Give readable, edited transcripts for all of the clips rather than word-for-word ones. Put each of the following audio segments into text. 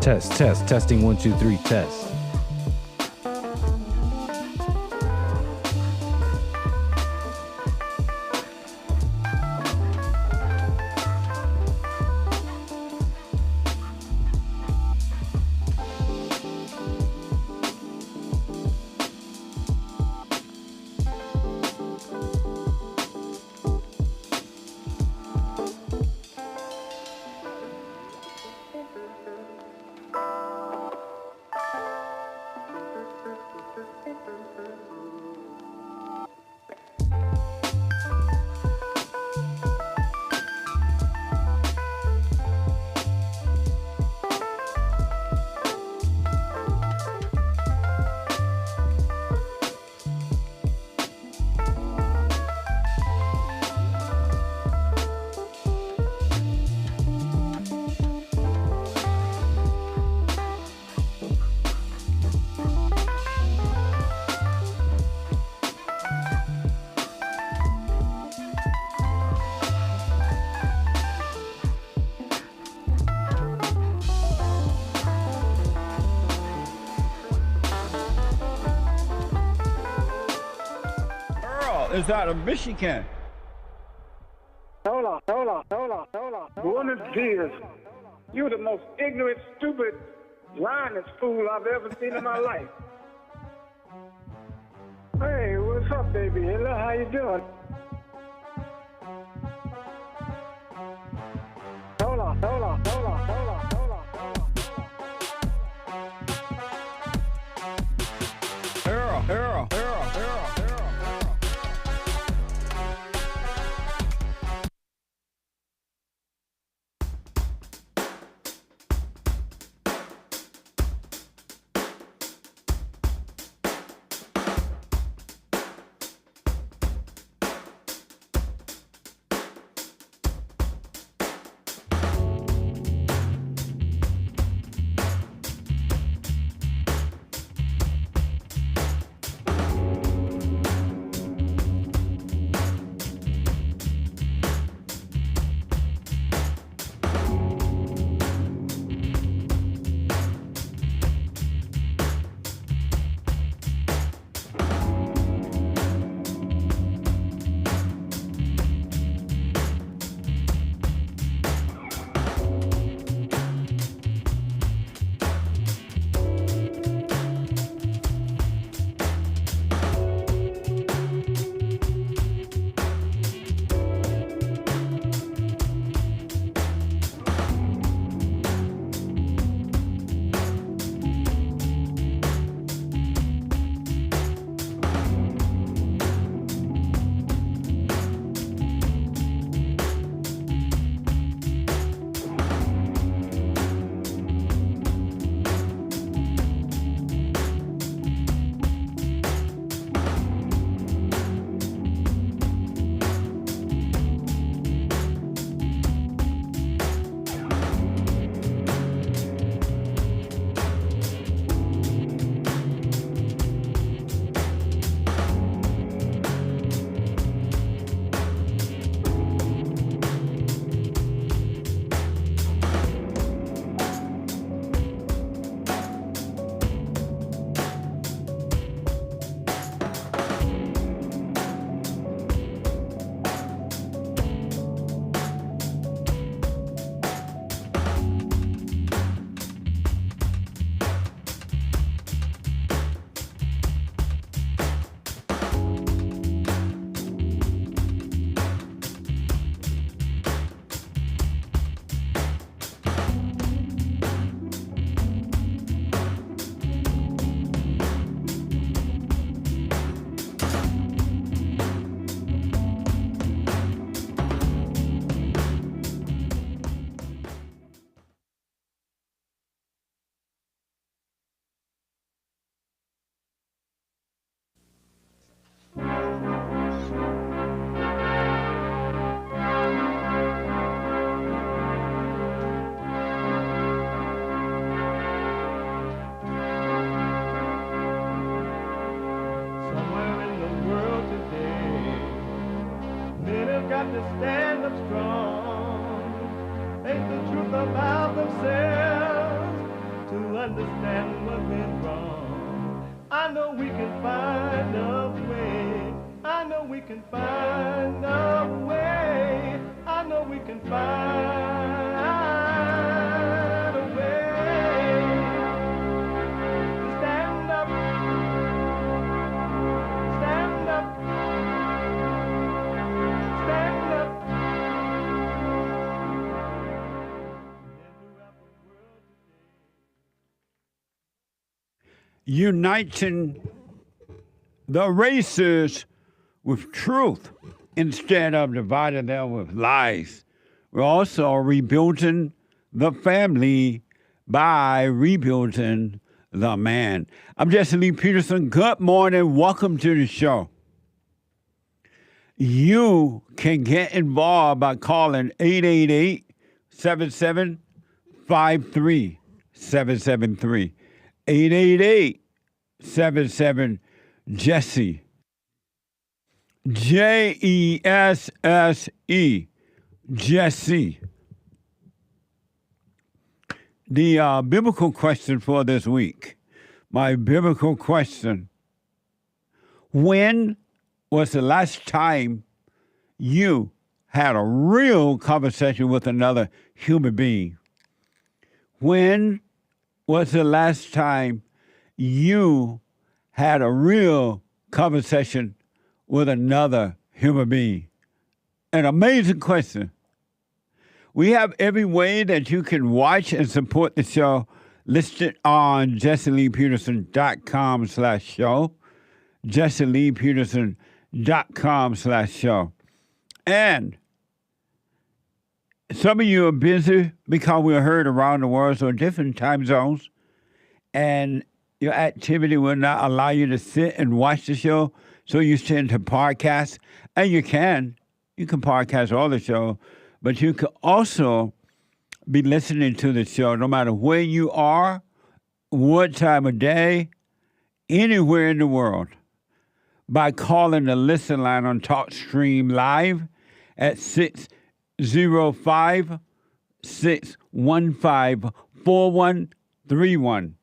Testing 1 2 3 test. Is out of Michigan. Hold on. Born in tears. You're the most ignorant, stupid, blindest fool I've ever seen in my life. Hey, what's up, baby? Hello, how you doing? Hold on. Earl. stand up strong, face the truth about themselves, can find a way. I know we can find a way to stand up, stand up, stand up. Uniting the races with truth instead of dividing them with lies. We're also rebuilding the family by rebuilding the man. I'm Jesse Lee Peterson. Good morning. Welcome to the show. You can get involved by calling 888-77-53-773. 888-77-JESSE. JESSE. Jesse. The biblical question for this week. My biblical question. When was the last time you had a real conversation with another human being? When was the last time you had a real conversation with another human being? An amazing question. We have every way that you can watch and support the show listed on jesseleepeterson.com/show. jesseleepeterson.com/show. And some of you are busy because we're heard around the world, so different time zones, and your activity will not allow you to sit and watch the show, so you send to podcasts, and you can podcast all the show, but you can also be listening to the show no matter where you are, what time of day, anywhere in the world, by calling the listen line on TalkStream Live at 605-615-4131.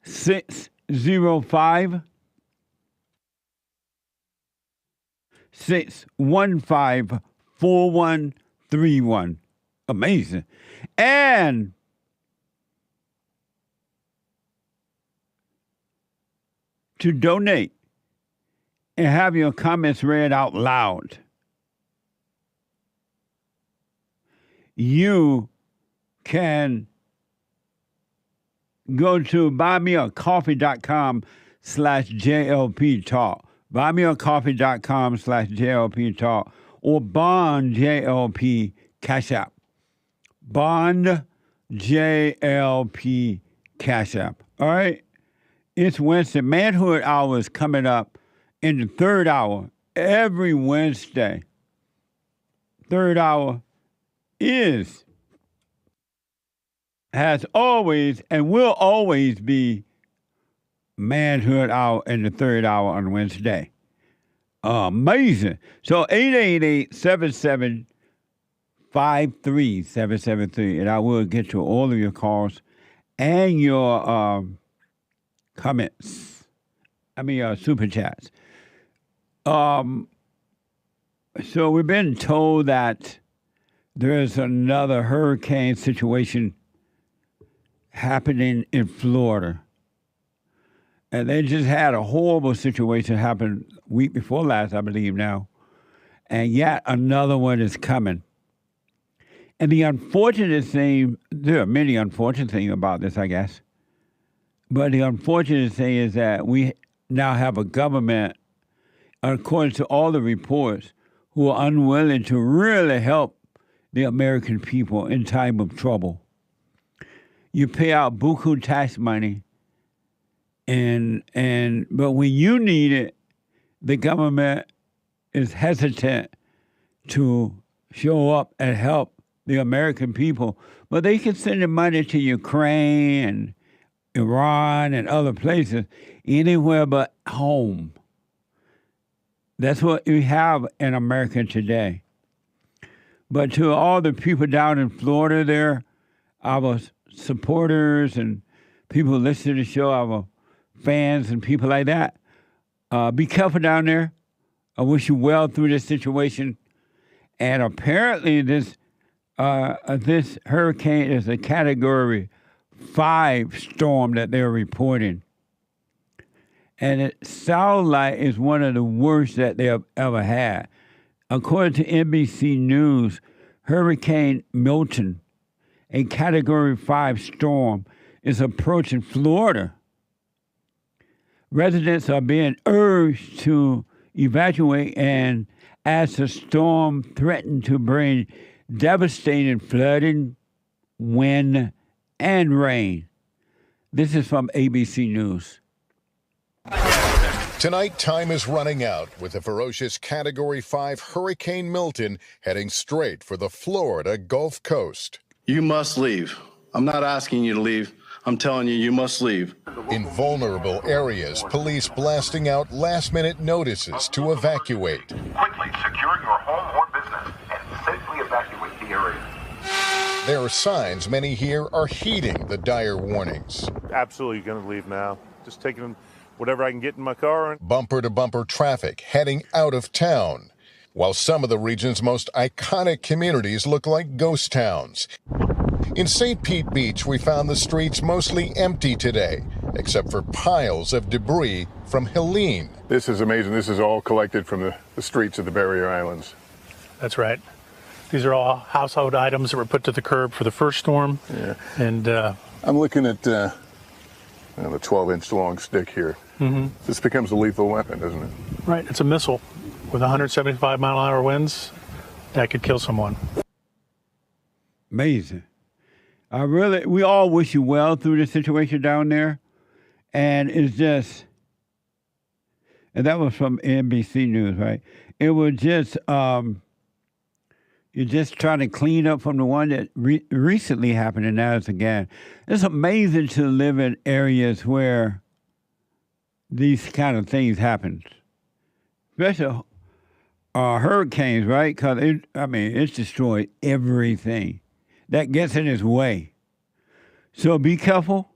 605-615-4131. Amazing. And to donate and have your comments read out loud, you can go to buymeacoffee.com/JLP Talk. Buymeacoffee.com/JLP Talk or Bond JLP Cash App. Bond JLP Cash App. All right? It's Wednesday. Manhood Hour is coming up in the third hour every Wednesday. Third hour has always and will always be Manhood Hour in the third hour on Wednesday. Amazing. So 888-77-53-773, and I will get to all of your calls and your comments. Super chats. So we've been told that there's another hurricane situation happening in Florida. And they just had a horrible situation happen week before last, I believe now. And yet another one is coming. And the unfortunate thing, there are many unfortunate things about this, I guess. But the unfortunate thing is that we now have a government, according to all the reports, who are unwilling to really help the American people in time of trouble. You pay out buku tax money, but when you need it, the government is hesitant to show up and help the American people. But they can send the money to Ukraine and Iran and other places, anywhere but home. That's what we have in America today. But to all the people down in Florida there, our supporters and people who listen to the show, our fans and people like that, be careful down there. I wish you well through this situation. And apparently this hurricane is a Category 5 storm that they're reporting. And it sounds like it's one of the worst that they have ever had. According to NBC News, Hurricane Milton, a Category 5 storm, is approaching Florida. Residents are being urged to evacuate, and as the storm threatened to bring devastating flooding, wind, and rain. This is from ABC News. Tonight, time is running out with the ferocious Category 5 Hurricane Milton heading straight for the Florida Gulf Coast. You must leave. I'm not asking you to leave. I'm telling you, you must leave. In vulnerable areas, police blasting out last-minute notices to evacuate. Quickly secure your home or business and safely evacuate the area. There are signs many here are heeding the dire warnings. Absolutely going to leave now. Just taking whatever I can get in my car. Bumper-to-bumper traffic heading out of town, while some of the region's most iconic communities look like ghost towns. In St. Pete Beach, we found the streets mostly empty today, except for piles of debris from Helene. This is amazing. This is all collected from the streets of the barrier islands. That's right. These are all household items that were put to the curb for the first storm. Yeah. And I'm looking at the 12-inch long stick here. Mm-hmm. This becomes a lethal weapon, doesn't it? Right. It's a missile with 175-mile-an-hour winds that could kill someone. Amazing. We all wish you well through the situation down there. And it's just, and that was from NBC News, right? It was just, you're just trying to clean up from the one that recently happened, and now it's again. It's amazing to live in areas where these kind of things happen, especially hurricanes, right? Because, it's destroyed everything that gets in its way. So be careful,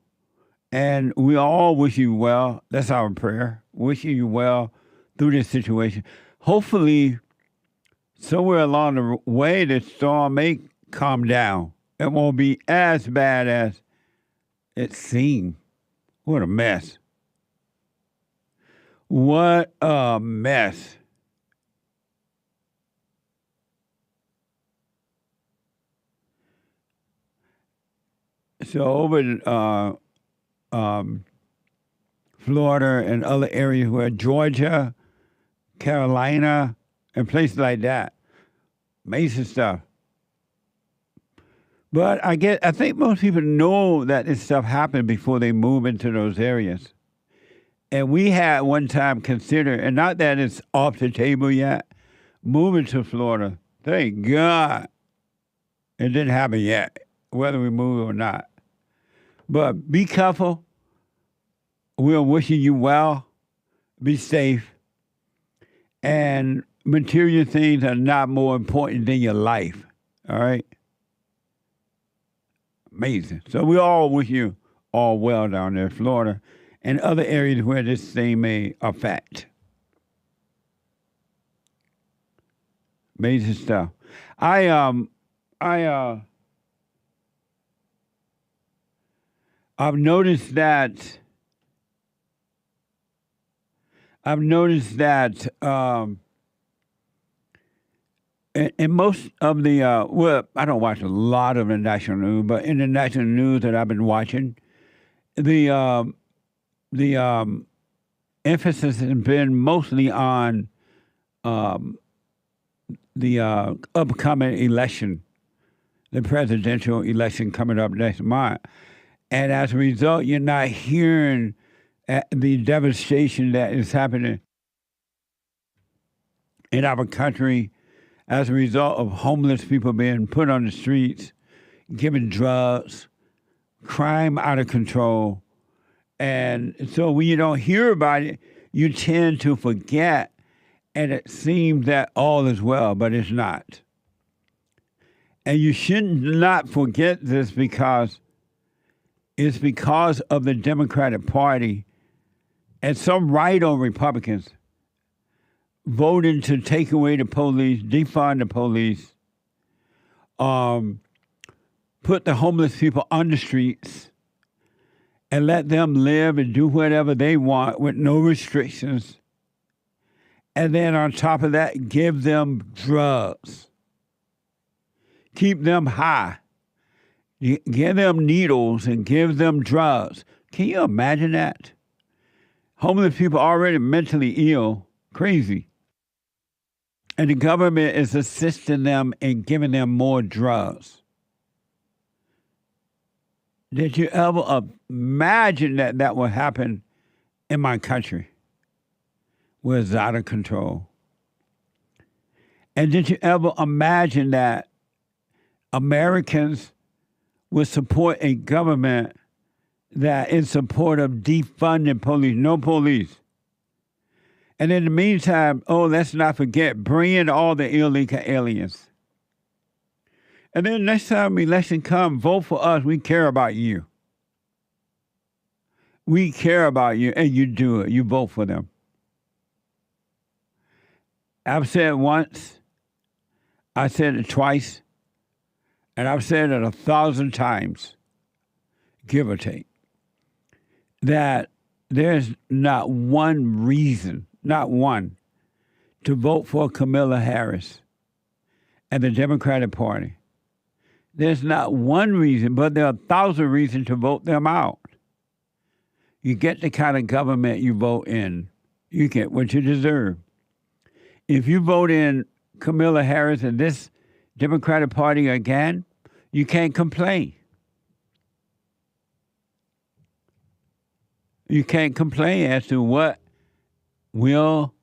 and we all wish you well. That's our prayer. Wishing you well through this situation. Hopefully, somewhere along the way, the storm may calm down. It won't be as bad as it seemed. What a mess. What a mess. So over in Florida and other areas where Georgia, Carolina, and places like that, amazing stuff. But I think most people know that this stuff happened before they move into those areas. And we had one time considered, and not that it's off the table yet, moving to Florida. Thank God it didn't happen yet, whether we move or not. But be careful. We're wishing you well. Be safe. And material things are not more important than your life. All right? Amazing. So we all wish you all well down there in Florida and other areas where this thing may affect. Amazing stuff. I've noticed that in most of the, I don't watch a lot of the national news, but in the national news that I've been watching, the emphasis has been mostly on the upcoming election, the presidential election coming up next month. And as a result, you're not hearing the devastation that is happening in our country as a result of homeless people being put on the streets, given drugs, crime out of control. And so when you don't hear about it, you tend to forget, and it seems that all is well, but it's not. And you should not forget this because it's because of the Democratic Party and some right-on Republicans voting to take away the police, defund the police, put the homeless people on the streets, and let them live and do whatever they want with no restrictions. And then on top of that, give them drugs. Keep them high. Give them needles and give them drugs. Can you imagine that? Homeless people already mentally ill, crazy. And the government is assisting them and giving them more drugs. Did you ever imagine that that would happen in my country? Where it's out of control. And did you ever imagine that Americans would support a government that is in support of defunding police, no police? And in the meantime, let's not forget, bring in all the illegal aliens. And then next time election comes, vote for us. We care about you. We care about you, and you do it. You vote for them. I've said it once, I said it twice, and I've said it 1,000 times, give or take, that there's not one reason, not one, to vote for Kamala Harris and the Democratic Party. There's not one reason, but there are 1,000 reasons to vote them out. You get the kind of government you vote in, you get what you deserve. If you vote in Kamala Harris and this Democratic Party again, you can't complain. You can't complain as to what will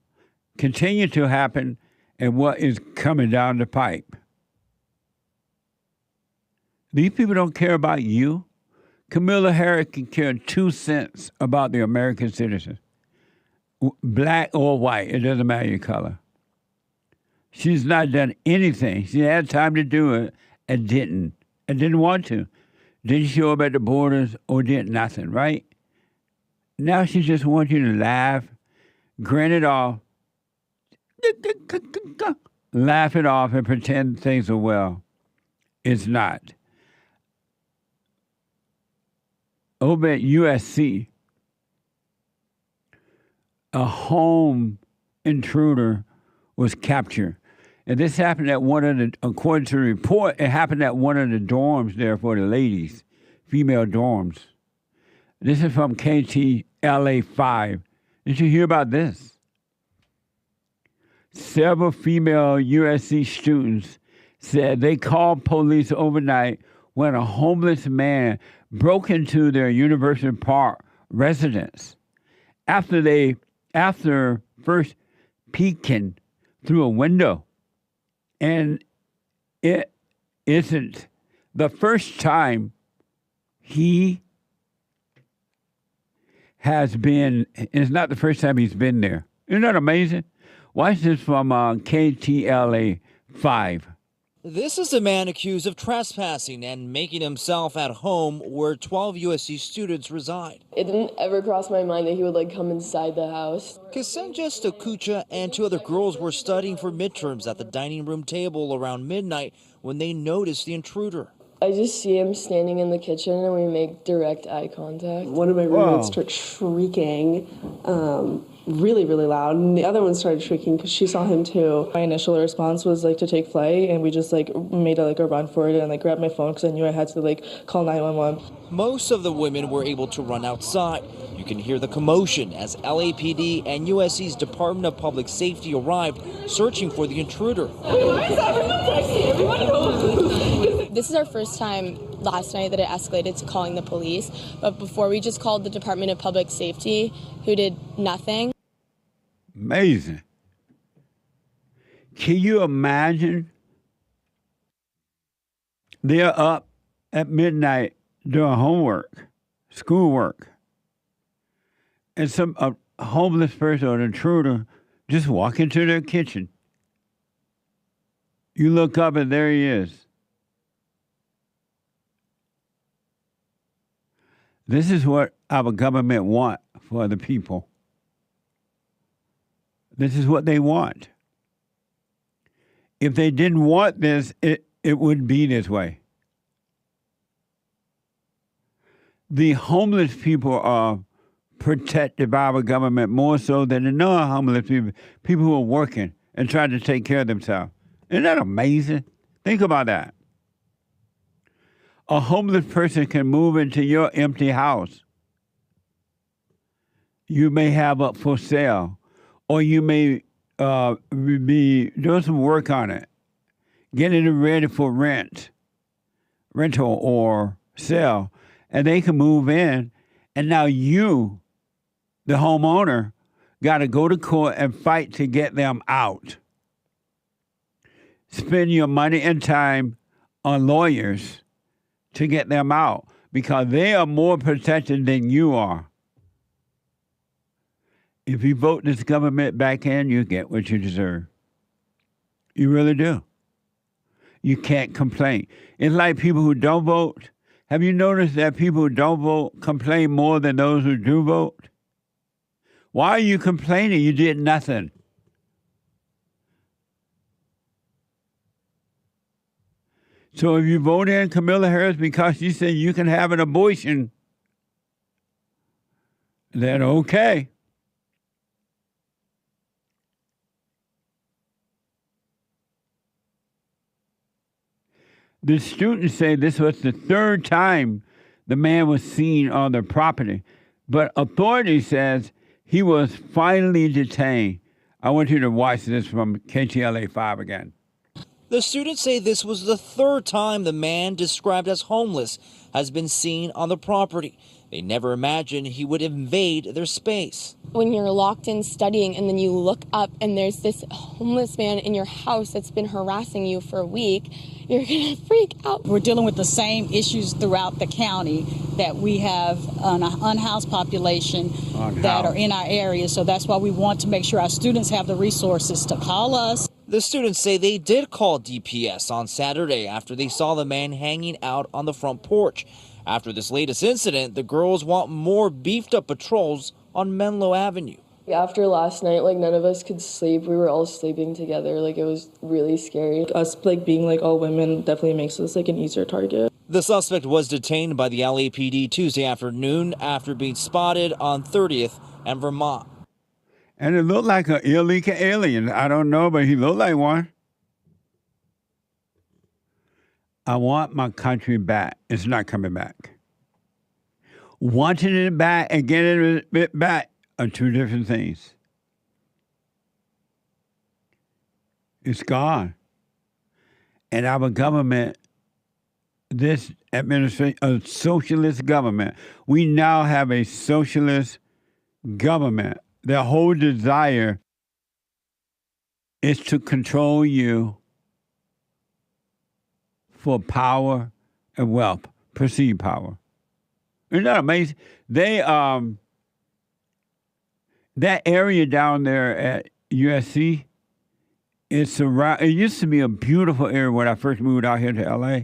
continue to happen and what is coming down the pipe. These people don't care about you. Kamala Harris can care 2 cents about the American citizen. Black or white, it doesn't matter your color. She's not done anything. She had time to do it and didn't want to. Didn't show up at the borders or did nothing, right? Now she just wants you to laugh, grin it off, laugh it off and pretend things are well. It's not. Over at USC, a home intruder was captured. And this happened at according to the report, it happened at one of the dorms there for the ladies, female dorms. This is from KTLA 5. Did you hear about this? Several female USC students said they called police overnight when a homeless man broke into their University Park residence after first peeking through a window. And it isn't the first time it's not the first time he's been there. Isn't that amazing? Watch this from KTLA 5. This is a man accused of trespassing and making himself at home where 12 USC students reside. It didn't ever cross my mind that he would come inside the house. Kasenja Stokucha and 2 other girls were studying for midterms at the dining room table around midnight when they noticed the intruder. I just see him standing in the kitchen and we make direct eye contact. One of my roommates started shrieking really, really loud, and the other one started shrieking because she saw him too. My initial response was to take flight, and we just made a run for it and grabbed my phone because I knew I had to call 911. Most of the women were able to run outside. You can hear the commotion as LAPD and USC's Department of Public Safety arrived searching for the intruder. This is our first time last night that it escalated to calling the police, but before we just called the Department of Public Safety, who did nothing. Amazing. Can you imagine? They're up at midnight doing homework, schoolwork, and a homeless person or an intruder just walk into their kitchen. You look up and there he is. This is what our government wants for the people. This is what they want. If they didn't want this, it wouldn't be this way. The homeless people are protected by our government more so than the non-homeless people who are working and trying to take care of themselves. Isn't that amazing? Think about that. A homeless person can move into your empty house. You may have up for sale, or you may be doing some work on it, getting it ready for rental or sale, and they can move in, and now you, the homeowner, got to go to court and fight to get them out. Spend your money and time on lawyers to get them out because they are more protected than you are. If you vote this government back in, you get what you deserve. You really do. You can't complain. It's like people who don't vote. Have you noticed that people who don't vote complain more than those who do vote? Why are you complaining? You did nothing. So if you vote in Kamala Harris because you say you can have an abortion, then okay. The students say this was the third time the man was seen on their property, but authorities says he was finally detained. I want you to watch this from KTLA 5 again. The students say this was the third time the man described as homeless has been seen on the property. They never imagined he would invade their space. When you're locked in studying and then you look up and there's this homeless man in your house that's been harassing you for a week, you're going to freak out. We're dealing with the same issues throughout the county, that we have an unhoused population that are in our area. So that's why we want to make sure our students have the resources to call us. The students say they did call DPS on Saturday after they saw the man hanging out on the front porch. After this latest incident, the girls want more beefed up patrols on Menlo Avenue. After last night, none of us could sleep. We were all sleeping together. It was really scary. Us, being all women definitely makes us an easier target. The suspect was detained by the LAPD Tuesday afternoon after being spotted on 30th and Vermont. And it looked like an illegal alien. I don't know, but he looked like one. I want my country back. It's not coming back. Wanting it back and getting it back are two different things. It's gone. And our government, this administration, a socialist government, we now have a socialist government. Their whole desire is to control you for power and wealth, perceived power. Isn't that amazing? They that area down there at USC, it used to be a beautiful area when I first moved out here to LA,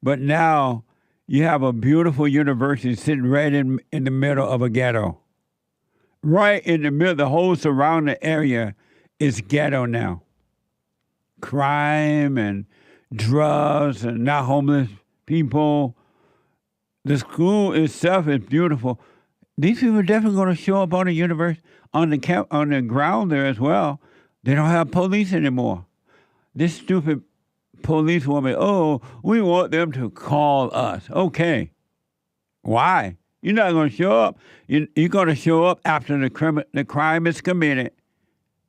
but now you have a beautiful university sitting right in the middle of a ghetto. Right in the middle, the whole surrounding area is ghetto now. Crime and drugs and not homeless people. The school itself is beautiful. These people are definitely going to show up on the university, on the ground there as well. They don't have police anymore. This stupid police woman, we want them to call us. Okay. Why? You're not going to show up. You're going to show up after the crime is committed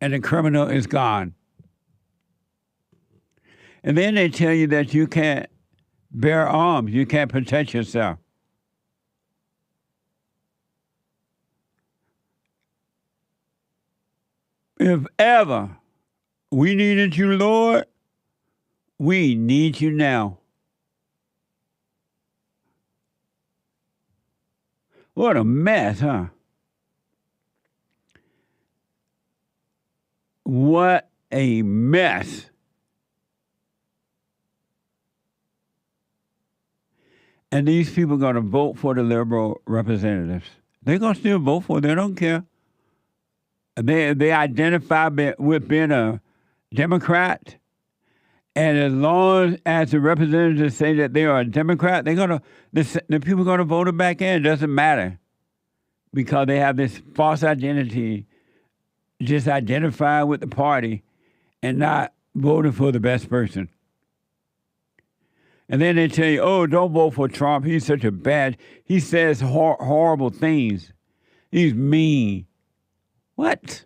and the criminal is gone. And then they tell you that you can't bear arms. You can't protect yourself. If ever we needed you, Lord, we need you now. What a mess, huh? What a mess. And these people are going to vote for the liberal representatives. They're going to still vote for it. They don't care. They identify with being a Democrat, and as long as the representatives say that they are a Democrat, the people are gonna vote them back in. It doesn't matter because they have this false identity, just identifying with the party and not voting for the best person. And then they tell you, "Oh, don't vote for Trump. He's such a bad. He says horrible things. He's mean." What?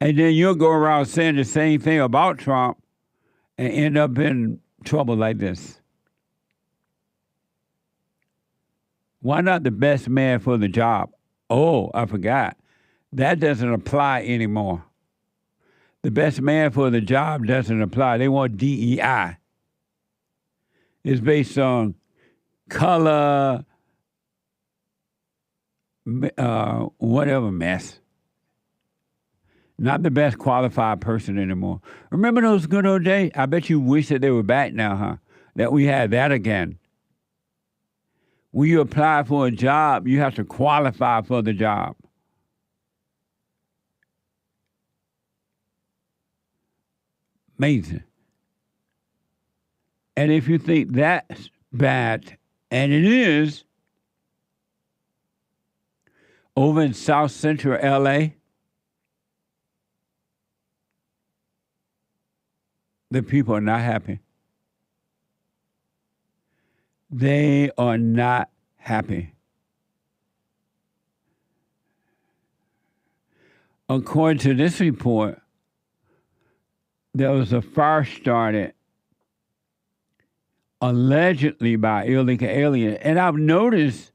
And then you'll go around saying the same thing about Trump and end up in trouble like this. Why not the best man for the job? Oh, I forgot. That doesn't apply anymore. The best man for the job doesn't apply. They want DEI. It's based on color, whatever mess. Not the best qualified person anymore. Remember those good old days? I bet you wish that they were back now, huh? That we had that again. When you apply for a job, you have to qualify for the job. Amazing. And if you think that's bad, and it is, over in South Central LA, the people are not happy. They are not happy. According to this report, there was a fire started allegedly by illegal aliens. And I've noticed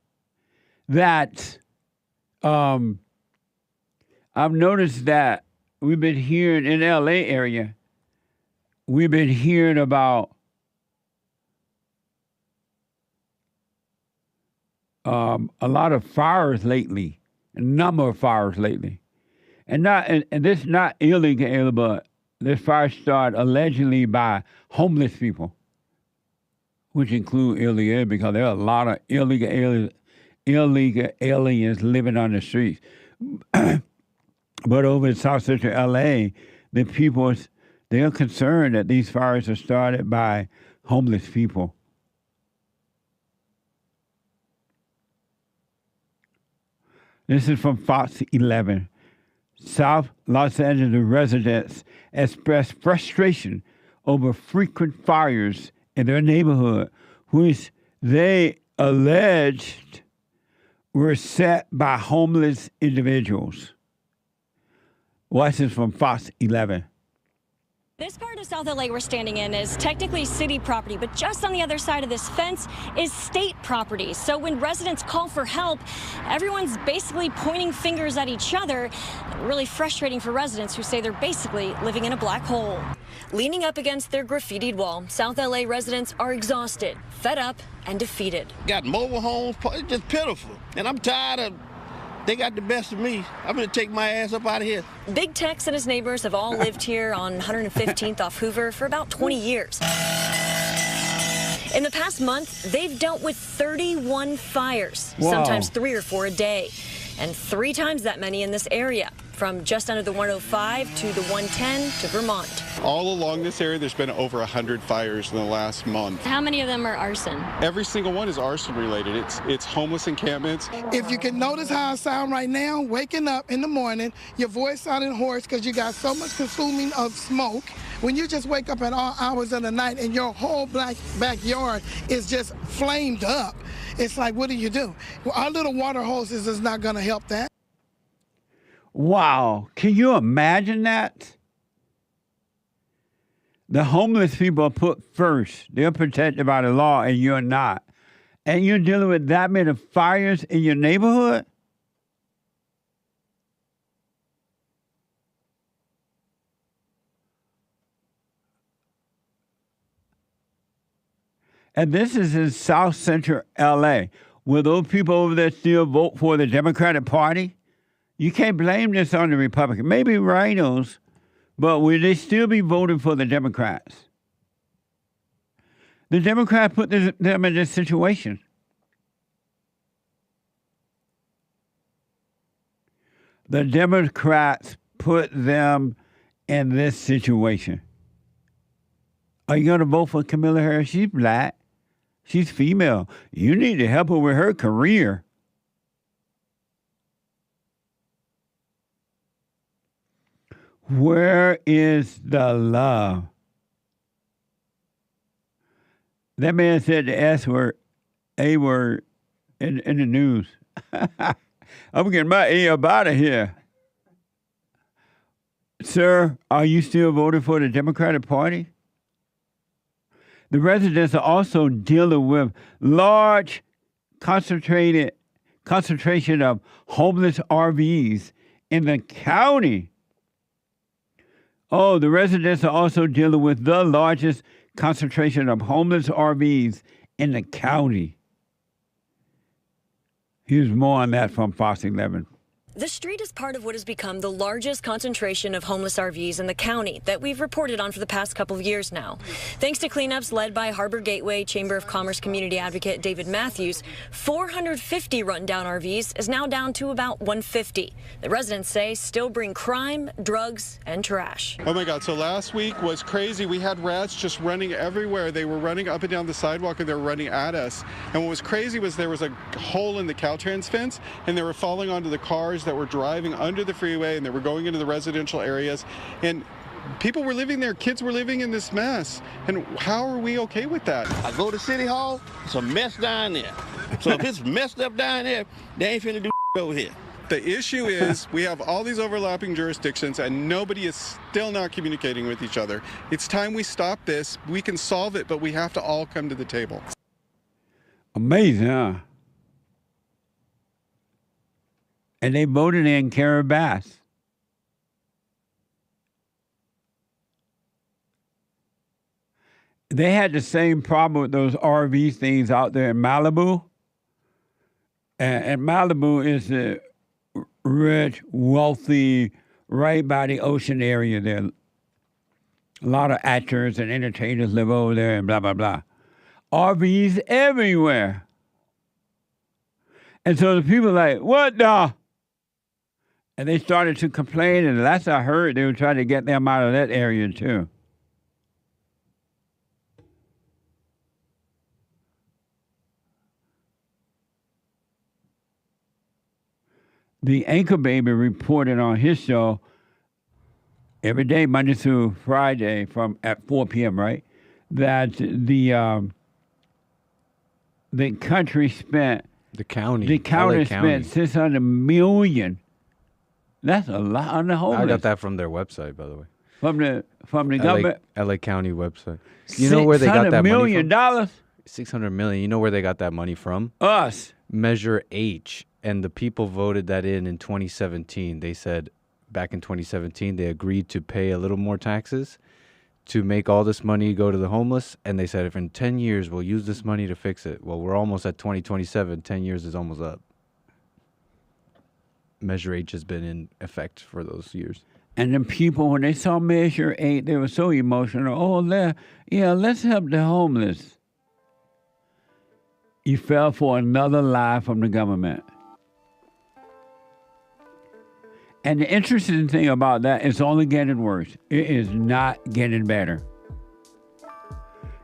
that we've been hearing in the LA area, we've been hearing about a lot of fires lately, a number of fires lately. And this is not illegal, but this fire started allegedly by homeless people, which include illegal because there are a lot of illegal aliens living on the streets. But over in South Central LA, the people, they're concerned that these fires are started by homeless people. This is from Fox 11. South Los Angeles residents expressed frustration over frequent fires in their neighborhood, which they alleged were set by homeless individuals. Watch this from Fox 11. This part of South LA we're standing in is technically city property, but just on the other side of this fence is state property. So when residents call for help, everyone's basically pointing fingers at each other. Really frustrating for residents who say they're basically living in a black hole. Leaning up against their graffitied wall, South LA residents are exhausted, fed up, and defeated. Got mobile homes, it's just pitiful. And I'm tired of they got the best of me. I'm going to take my ass up out of here. Big Tex and his neighbors have all lived here on 115th off Hoover for about 20 years. In the past month, they've dealt with 31 fires, sometimes 3 or 4 a day, and 3 times that many in this area, from just under the 105 to the 110 to Vermont. All along this area, there's been over 100 fires in the last month. How many of them are arson? Every single one is arson related. It's homeless encampments. If you can notice how I sound right now, waking up in the morning, your voice sounding hoarse because you got so much consuming of smoke. When you just wake up at all hours of the night and your whole backyard is just flamed up, it's like, what do you do? Well, our little water hoses is not going to help that. Wow. Can you imagine that? The homeless people are put first. They're protected by the law, and you're not. And you're dealing with that many fires in your neighborhood? And this is in South Central LA. Will those people over there still vote for the Democratic Party? You can't blame this on the Republicans. Maybe rhinos, but will they still be voting for the Democrats? The Democrats put them in this situation. The Democrats put them in this situation. Are you going to vote for Kamala Harris? She's black. She's female. You need to help her with her career. Where is the love? That man said the S word, A word in the news. I'm getting my A up out of here. Sir, are you still voting for the Democratic Party? The residents are also dealing with large concentration of homeless RVs in the county. Oh, the residents are also dealing with the largest concentration of homeless RVs in the county. Here's more on that from Fox 11. The street is part of what has become the largest concentration of homeless RVs in the county that we've reported on for the past couple of years now. Thanks to cleanups led by Harbor Gateway Chamber of Commerce community advocate David Matthews, 450 run-down RVs is now down to about 150. The residents say still bring crime, drugs, and trash. Oh my God, so last week was crazy. We had rats just running everywhere. They were running up and down the sidewalk and they were running at us. And what was crazy was there was a hole in the Caltrans fence and they were falling onto the cars that were driving under the freeway and they were going into the residential areas, and people were living there, kids were living in this mess. And how are we okay with that? I go to City Hall, it's a mess down there. So if it's messed up down there, they ain't finna do over here. The issue is we have all these overlapping jurisdictions and nobody is still not communicating with each other. It's time we stop this. We can solve it, but we have to all come to the table. Amazing, huh? And they voted in Karen Bass. They had the same problem with those RV things out there in Malibu. And Malibu is a rich, wealthy, right by the ocean area there. A lot of actors and entertainers live over there and blah, blah, blah. RVs everywhere. And so the people are like, what the? And they started to complain, and last I heard, they were trying to get them out of that area, too. The Anchor Baby reported on his show every day, Monday through Friday, from at 4 p.m., right, that the country spent... The county spent $600 million. That's a lot on the homeless. I got that from their website, by the way. From the government? LA County website. You know where they got that money from? $600 million. You know where they got that money from? Us. Measure H. And the people voted that in 2017. They said back in 2017 they agreed to pay a little more taxes to make all this money go to the homeless. And they said if in 10 years we'll use this money to fix it. Well, we're almost at 2027. 10 years is almost up. Measure H has been in effect for those years. And the people, when they saw Measure 8, they were so emotional. Oh, let's help the homeless. You fell for another lie from the government. And the interesting thing about that, it's only getting worse. It is not getting better.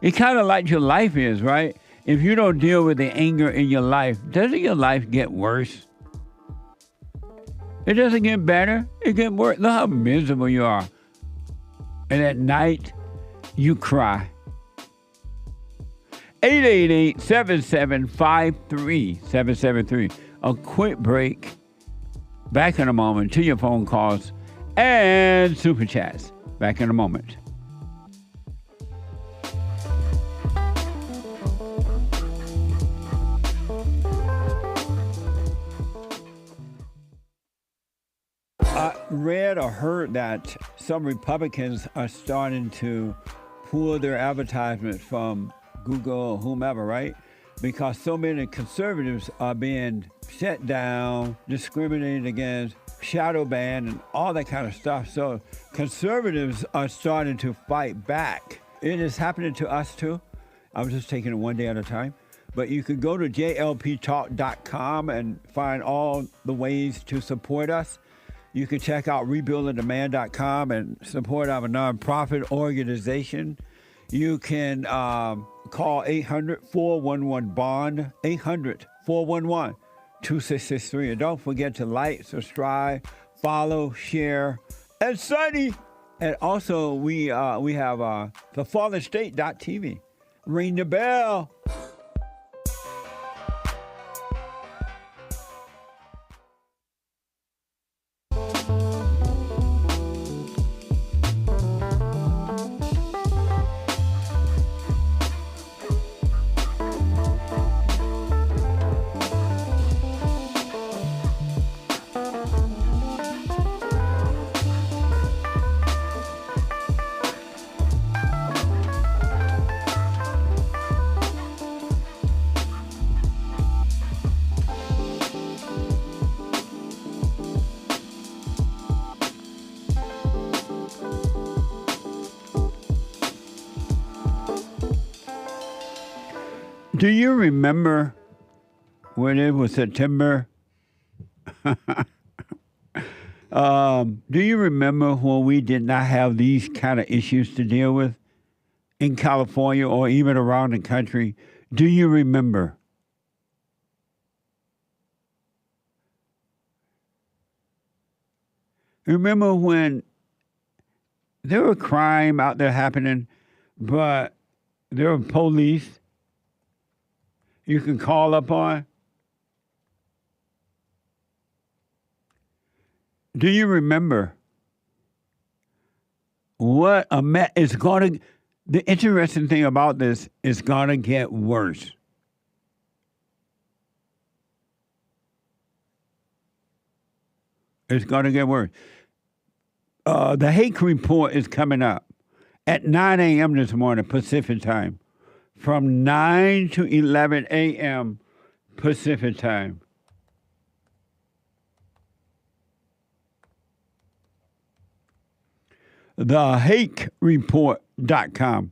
It's kind of like your life is, right? If you don't deal with the anger in your life, doesn't your life get worse? It doesn't get better. It gets worse. Look how miserable you are. And at night, you cry. 888-7753-773. A quick break. Back in a moment to your phone calls and super chats. Back in a moment. I read or heard that some Republicans are starting to pull their advertisements from Google or whomever, right? Because so many conservatives are being shut down, discriminated against, shadow banned, and all that kind of stuff. So conservatives are starting to fight back. It is happening to us too. I'm just taking it one day at a time. But you can go to jlptalk.com and find all the ways to support us. You can check out rebuildingdemand.com and support our nonprofit organization. You can call 800-411-BOND, 800-411-2663. And don't forget to like, subscribe, follow, share, and Sunny. And also, we have thefallenstate.tv. Ring the bell. Do you remember when it was September? Do you remember when we did not have these kind of issues to deal with in California or even around the country? Do you remember? Remember when there were crime out there happening, but there were police you can call up on? Do you remember what it's going to? The interesting thing about this is going to get worse. It's going to get worse. The Hake report is coming up at 9 a.m. this morning, Pacific time. From 9 to 11 a.m. Pacific time. TheHakeReport.com.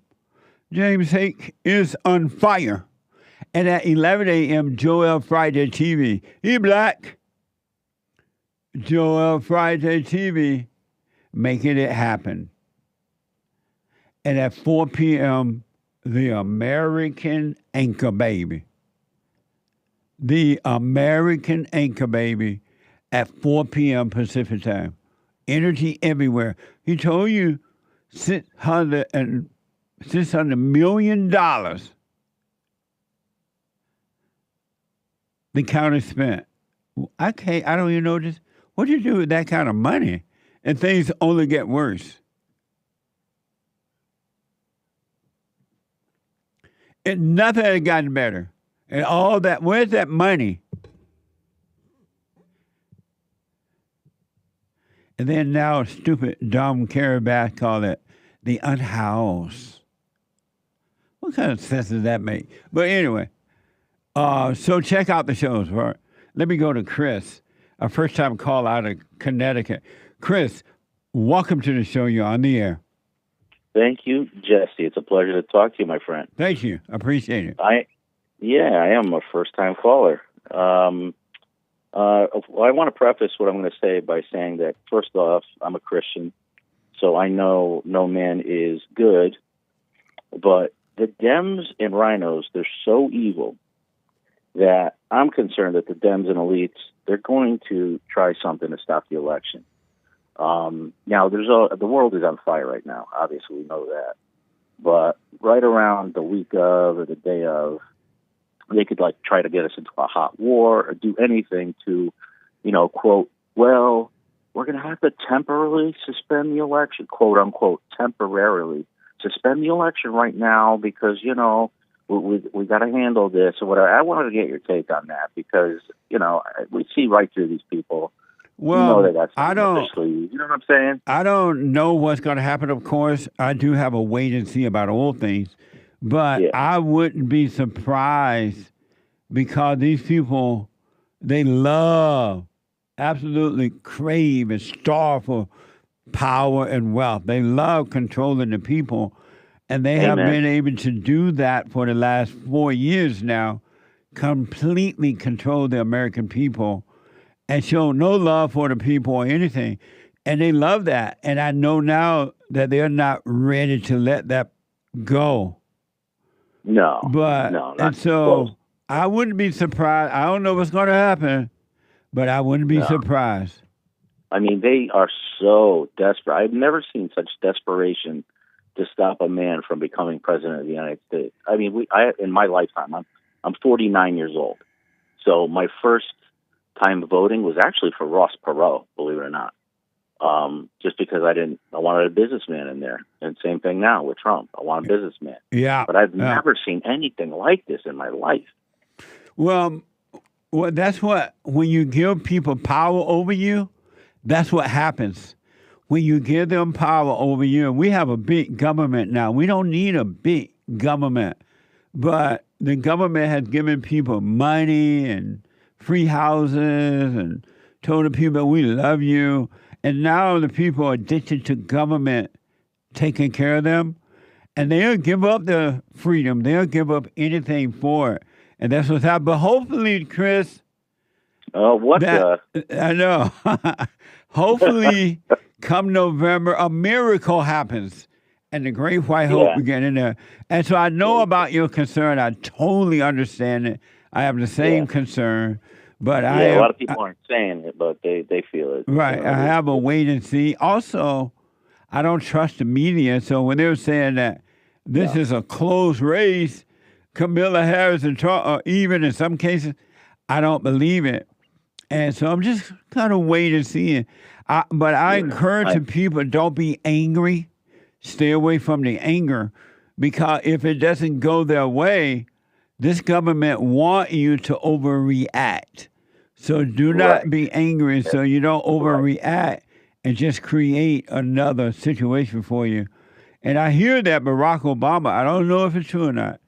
James Hake is on fire. And at 11 a.m., Joel Friday TV. He black. Joel Friday TV, making it happen. And at 4 p.m., The American Anchor Baby. The American Anchor Baby at 4 p.m. Pacific time. Energy everywhere. He told you $600 million the county spent. I don't even know this. What do you do with that kind of money? And things only get worse. And nothing had gotten better. And all that, where's that money? And then now stupid, dumb Carabas call it the unhoused. What kind of sense does that make? But anyway, so check out the shows. Right? Let me go to Chris, a first-time call out of Connecticut. Chris, welcome to the show. You're on the air. Thank you, Jesse. It's a pleasure to talk to you, my friend. Thank you. I appreciate it. I am a first-time caller. Well, I want to preface what I'm going to say by saying that, first off, I'm a Christian, so I know no man is good. But the Dems and rhinos, they're so evil that I'm concerned that the Dems and elites, they're going to try something to stop the election. Now, the world is on fire right now. Obviously, we know that. But right around the week of or the day of, they could try to get us into a hot war or do anything to, quote, well, we're going to have to temporarily suspend the election, quote unquote, temporarily suspend the election right now because, we got to handle this or whatever. I wanted to get your take on that because, we see right through these people. Well, that's you know what I'm saying? I don't know what's going to happen, of course. I do have a wait and see about all things. But I wouldn't be surprised because these people, they love, absolutely crave and starve for power and wealth. They love controlling the people. And they have been able to do that for the last 4 years now, completely control the American people. and show no love for the people or anything. And they love that. And I know now that they're not ready to let that go. No. But, no, not and so close. I wouldn't be surprised. I don't know what's going to happen, but I wouldn't be surprised. I mean, they are so desperate. I've never seen such desperation to stop a man from becoming president of the United States. I mean, in my lifetime, I'm 49 years old. So my first time voting was actually for Ross Perot, believe it or not. Just because I wanted a businessman in there. And same thing now with Trump. I want a businessman. Yeah. But I've never seen anything like this in my life. Well, that's what, when you give people power over you, that's what happens. When you give them power over you, we have a big government now. We don't need a big government, but the government has given people money and free houses and told the people, we love you. And now the people are addicted to government taking care of them, and they'll give up their freedom. They'll give up anything for it. And that's what's happening. But hopefully, Chris... I know. Hopefully, come November, a miracle happens, and the Great White Hope will get in there. And so I know about your concern. I totally understand it. I have the same concern. But a lot of people aren't saying it, but they feel it. Right. I have a wait and see. Also, I don't trust the media. So when they're saying that this is a close race, Kamala Harris and Trump, or even in some cases, I don't believe it. And so I'm just kind of waiting and seeing. But I encourage the people, don't be angry. Stay away from the anger. Because if it doesn't go their way, this government wants you to overreact. So do not be angry so you don't overreact and just create another situation for you. And I hear that Barack Obama, I don't know if it's true or not,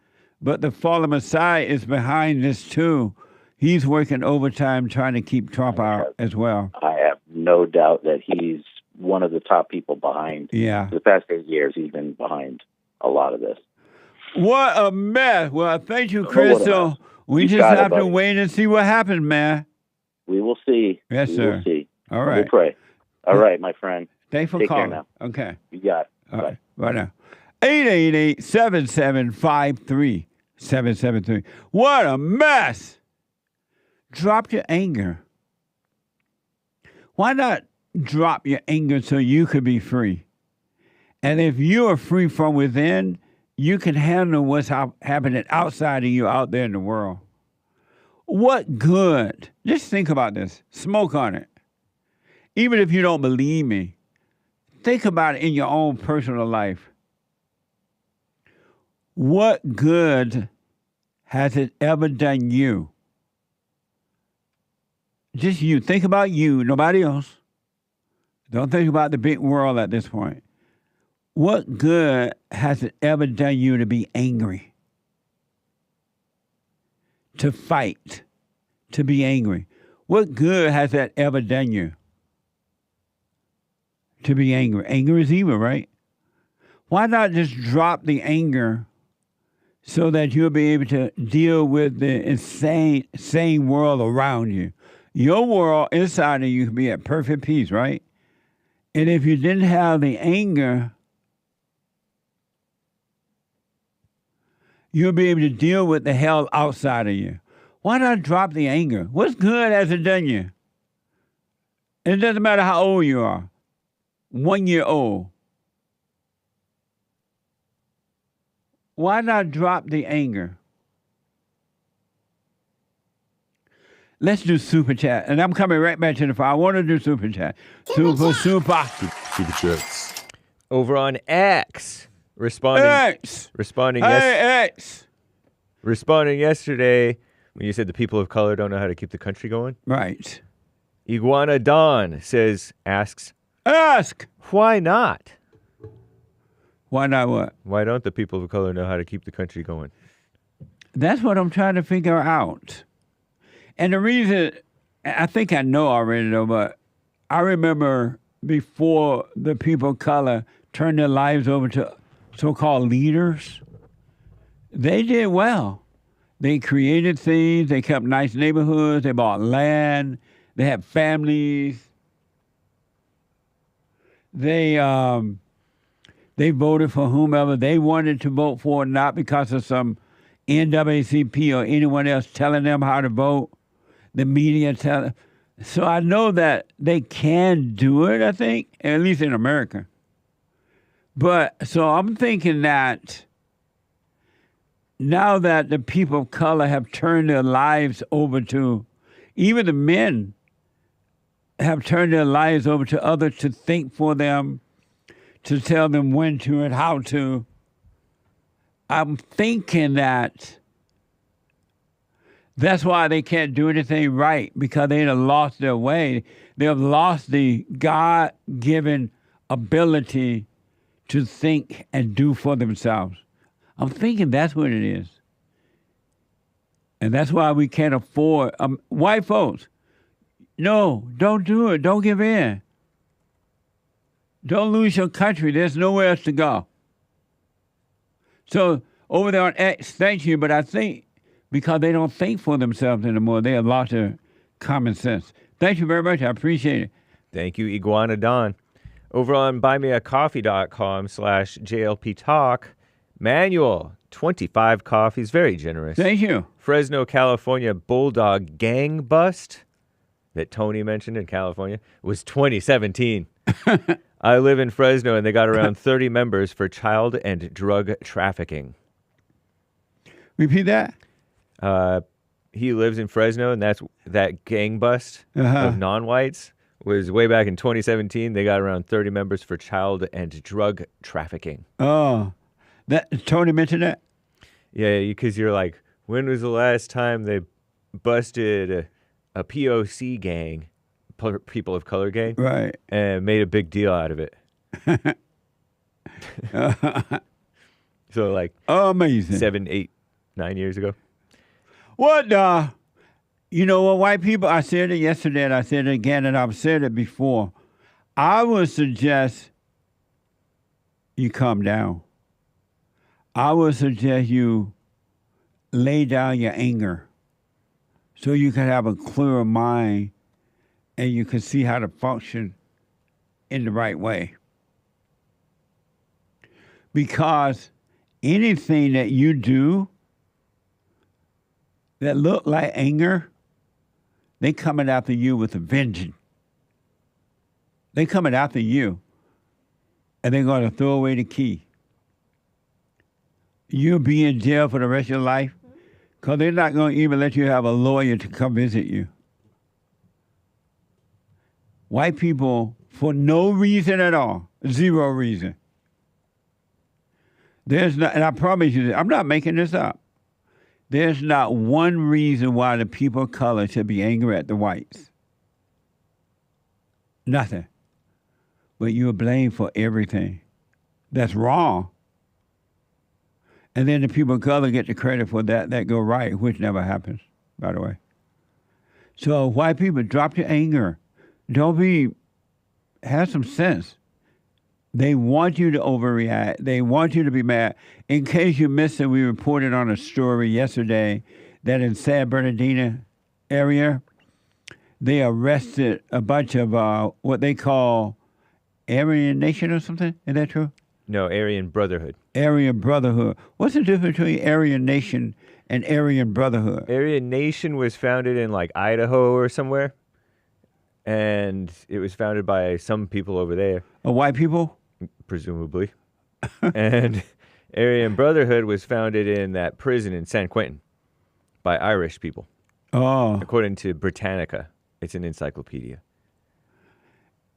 but the fallen Messiah is behind this too. He's working overtime trying to keep Trump out as well. I have no doubt that he's one of the top people behind. Yeah. For the past 8 years, he's been behind a lot of this. What a mess. Well, thank you, Chris. So we just have to wait and see what happens, man. We will see. Yes, sir. We'll see. All right. We'll pray. All right, my friend. Thanks for Take calling. Care now. Okay. You got it. All right. Right now. 888-7753-773. What a mess. Drop your anger. Why not drop your anger so you could be free? And if you are free from within, you can handle what's happening outside of you out there in the world. What good? Just think about this. Smoke on it. Even if you don't believe me, think about it in your own personal life. What good has it ever done you? Just you. Think about you, nobody else. Don't think about the big world at this point. What good has it ever done you to be angry? To fight, to be angry. What good has that ever done you? To be angry. Anger is evil, right? Why not just drop the anger so that you'll be able to deal with the insane world around you? Your world inside of you can be at perfect peace, right? And if you didn't have the anger, you'll be able to deal with the hell outside of you. Why not drop the anger? What's good has it done you? It doesn't matter how old you are. 1 year old. Why not drop the anger? Let's do Super Chat. And I'm coming right back to the phone. I want to do Super Chat. Super Chats. Over on X. Responding yesterday when you said the people of color don't know how to keep the country going. Right. Iguana Don asks, why not? Why not what? Why don't the people of color know how to keep the country going? That's what I'm trying to figure out. And the reason, I think I know already though, but I remember before the people of color turned their lives over to so-called leaders, they did well. They created things. They kept nice neighborhoods. They bought land. They have families. They voted for whomever they wanted to vote for, not because of some NAACP or anyone else telling them how to vote. The media telling. So I know that they can do it, I think, at least in America. But so I'm thinking that now that the people of color have turned their lives over to, even the men have turned their lives over to others to think for them, to tell them when to and how to. I'm thinking that that's why they can't do anything right, because they have lost their way. They have lost the God-given ability to think and do for themselves. I'm thinking that's what it is. And that's why we can't afford, white folks, no, don't do it. Don't give in. Don't lose your country. There's nowhere else to go. So over there on X, thank you, but I think because they don't think for themselves anymore, they have lost their common sense. Thank you very much. I appreciate it. Thank you, Iguana Don. Over on buymeacoffee.com/JLP Talk, Manuel, 25 coffees, very generous. Thank you. Fresno, California Bulldog gang bust that Tony mentioned in California was 2017. I live in Fresno, and they got around 30 members for child and drug trafficking. Repeat that? He lives in Fresno, and that gang bust of non-whites was way back in 2017. They got around 30 members for child and drug trafficking. Oh, that Tony mentioned that? Yeah, because you're like, when was the last time they busted a POC gang, people of color gang, right, and made a big deal out of it? So like, amazing, 7, 8, 9 years ago. What? You know what, white people? I said it yesterday, and I said it again, and I've said it before. I would suggest you calm down. I would suggest you lay down your anger so you can have a clearer mind and you can see how to function in the right way. Because anything that you do that look like anger, they coming after you with a vengeance. They coming after you, and they're going to throw away the key. You'll be in jail for the rest of your life because they're not going to even let you have a lawyer to come visit you. White people, for no reason at all, zero reason. There's not, and I promise you this, I'm not making this up. There's not one reason why the people of color should be angry at the whites. Nothing. But you're blamed for everything. That's wrong. And then the people of color get the credit for that go right, which never happens, by the way. So white people, drop your anger. Have some sense. They want you to overreact. They want you to be mad. In case you missed it, we reported on a story yesterday that in San Bernardino area, they arrested a bunch of what they call Aryan Nation or something. Is that true? No, Aryan Brotherhood. Aryan Brotherhood. What's the difference between Aryan Nation and Aryan Brotherhood? Aryan Nation was founded in like Idaho or somewhere. And it was founded by some people over there. White people? Presumably. And Aryan Brotherhood was founded in that prison in San Quentin by Irish people. Oh. According to Britannica. It's an encyclopedia.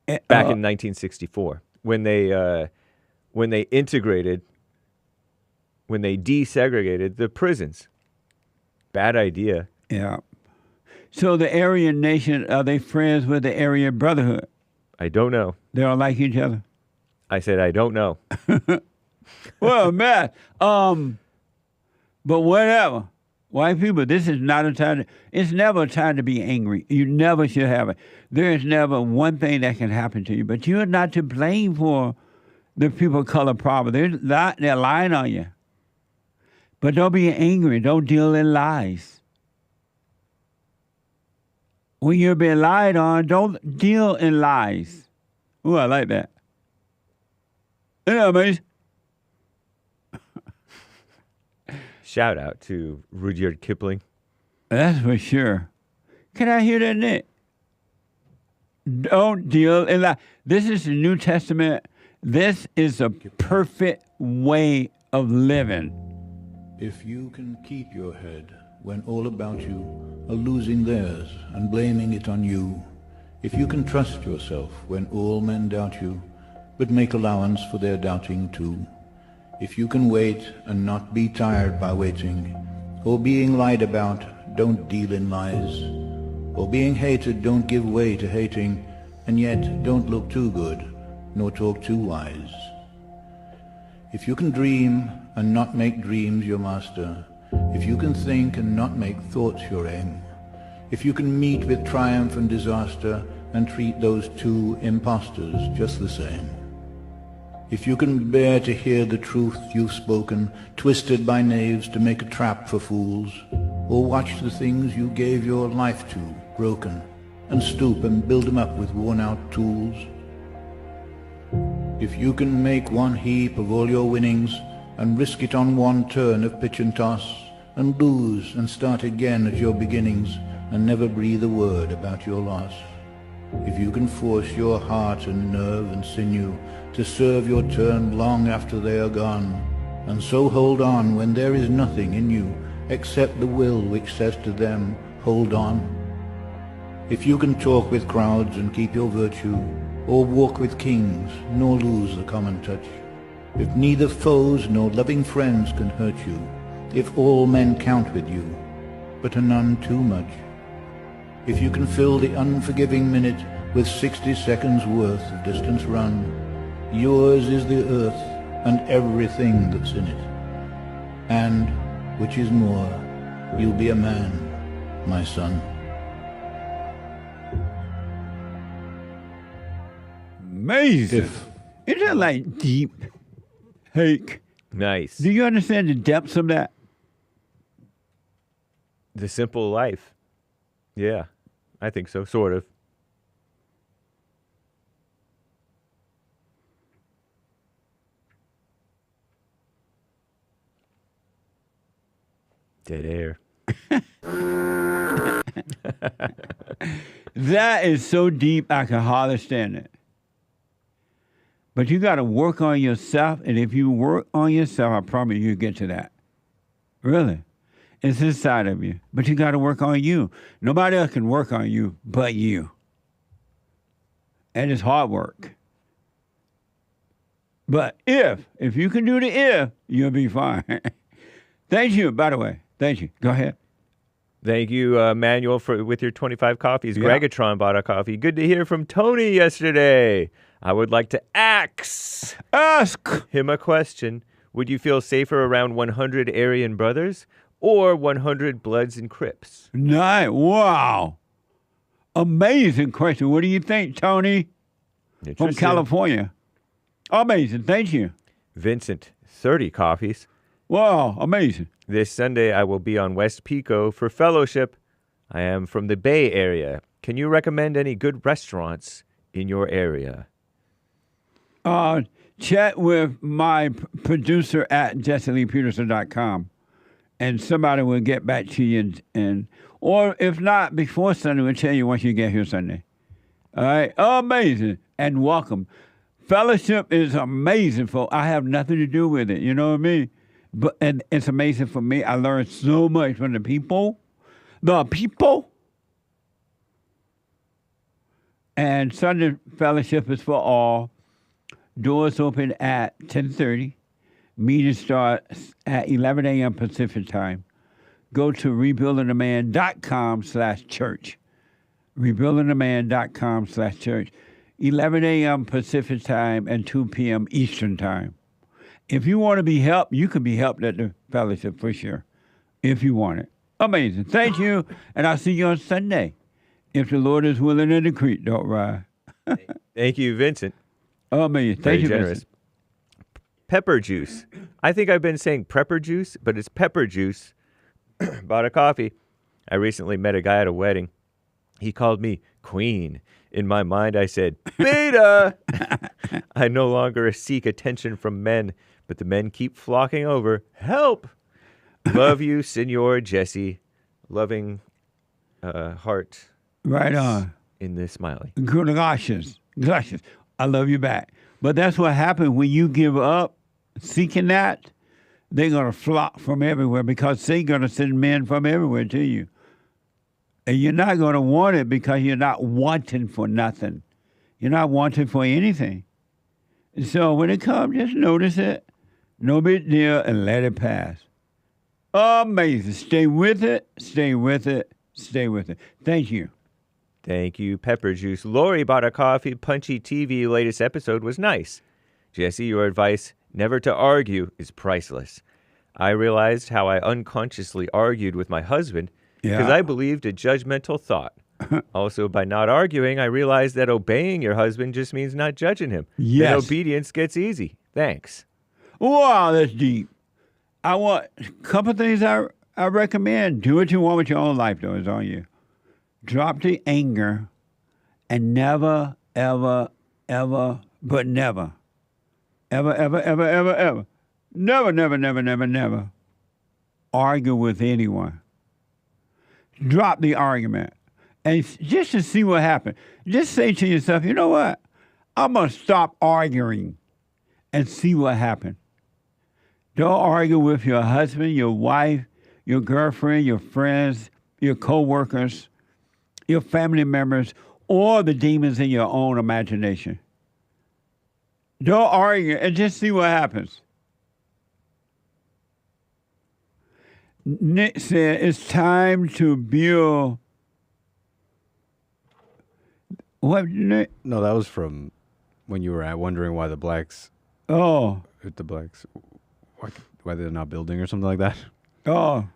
Back in 1964, when they integrated, when they desegregated the prisons. Bad idea. Yeah. So the Aryan Nation, are they friends with the Aryan Brotherhood? I don't know. They don't like each other? I said I don't know. Well, man, but whatever. White people, this is not a time it's never a time to be angry. You never should have it. There is never one thing that can happen to you, but you're not to blame for the people of color problem. They're lying on you. But don't be angry. Don't deal in lies. when you're being lied on, don't deal in lies. Ooh, I like that. Isn't that amazing? Shout out to Rudyard Kipling. That's for sure. Can I hear that, Nick? Don't deal in lies. This is the New Testament. This is a perfect way of living. If you can keep your head when all about you are losing theirs and blaming it on you, if you can trust yourself when all men doubt you, but make allowance for their doubting too, if you can wait and not be tired by waiting, or being lied about, don't deal in lies, or being hated, don't give way to hating, and yet don't look too good, nor talk too wise. If you can dream and not make dreams your master, if you can think and not make thoughts your aim, if you can meet with triumph and disaster and treat those two impostors just the same, if you can bear to hear the truth you've spoken, twisted by knaves to make a trap for fools, or watch the things you gave your life to broken, and stoop and build them up with worn-out tools, if you can make one heap of all your winnings and risk it on one turn of pitch and toss, and lose and start again at your beginnings and never breathe a word about your loss, if you can force your heart and nerve and sinew to serve your turn long after they are gone, and so hold on when there is nothing in you except the will which says to them, hold on, if you can talk with crowds and keep your virtue, or walk with kings, nor lose the common touch, if neither foes nor loving friends can hurt you, if all men count with you, but are none too much, if you can fill the unforgiving minute with 60 seconds worth of distance run, yours is the earth and everything that's in it, and, which is more, you'll be a man, my son. Amazing. Isn't that like deep? Hake. Nice. Do you understand the depths of that? The simple life. Yeah, I think so, sort of. Dead air. That is so deep, I can hardly stand it. But you got to work on yourself, and if you work on yourself, I promise you'll get to that. Really. It's inside of you. But you got to work on you. Nobody else can work on you but you. And it's hard work. But if you can do the if, you'll be fine. Thank you, by the way. Thank you. Go ahead. Thank you, Manuel, with your 25 coffees. Yeah. Gregatron bought a coffee. Good to hear from Tony yesterday. I would like to ask him a question. Would you feel safer around 100 Aryan brothers or 100 Bloods and Crips? Nice. Wow. Amazing question. What do you think, Tony? From California. Amazing. Thank you. Vincent, 30 coffees. Wow. Amazing. This Sunday, I will be on West Pico for fellowship. I am from the Bay Area. Can you recommend any good restaurants in your area? Chat with my producer at JesseLeePeterson.com, and somebody will get back to you. Or if not, before Sunday, we'll tell you once you get here Sunday. All right? Amazing. And welcome. Fellowship is amazing, folks. I have nothing to do with it. You know what I mean? And it's amazing for me. I learned so much from the people. And Sunday fellowship is for all. Doors open at 10:30. Meeting starts at 11 a.m. Pacific time. Go to rebuildingtheman.com/church. Rebuildingtheman.com/church. 11 a.m. Pacific time and 2 p.m. Eastern time. If you want to be helped, you can be helped at the fellowship for sure, if you want it. Amazing. Thank you, and I'll see you on Sunday. If the Lord is willing and the creek don't rise. Thank you, Vincent. Amazing. Thank you, generous. Vincent. Pepper juice. I think I've been saying prepper juice, but it's pepper juice. Bought a coffee. I recently met a guy at a wedding. He called me queen. In my mind, I said, beta! I no longer seek attention from men, but the men keep flocking over. Help! Love you, Senor Jesse. Loving heart. Right on. In this smiley. Gracias. I love you back. But that's what happens when you give up seeking that. They're going to flock from everywhere because they're going to send men from everywhere to you. And you're not going to want it because you're not wanting for nothing. You're not wanting for anything. So when it comes, just notice it. No big deal and let it pass. Amazing. Stay with it. Stay with it. Stay with it. Thank you. Thank you, Pepper Juice. Lori bought a coffee. Punchy TV latest episode was nice. Jesse, your advice never to argue is priceless. I realized how I unconsciously argued with my husband because I believed a judgmental thought. Also, by not arguing, I realized that obeying your husband just means not judging him. Yes. And obedience gets easy. Thanks. Wow, that's deep. I want a couple things I recommend. Do what you want with your own life, though. It's on you. Drop the anger and never, ever, ever, but never. Ever, ever, ever, ever, ever. Never, never, never, never, never argue with anyone. Drop the argument. And just to see what happens. Just say to yourself, you know what? I'm going to stop arguing and see what happens. Don't argue with your husband, your wife, your girlfriend, your friends, your co-workers, your family members, or the demons in your own imagination. Don't argue and just see what happens. Nick said it's time to build. What, Nick? No, that was from when you were wondering why the blacks. Oh. The blacks. Why they're not building or something like that. Oh.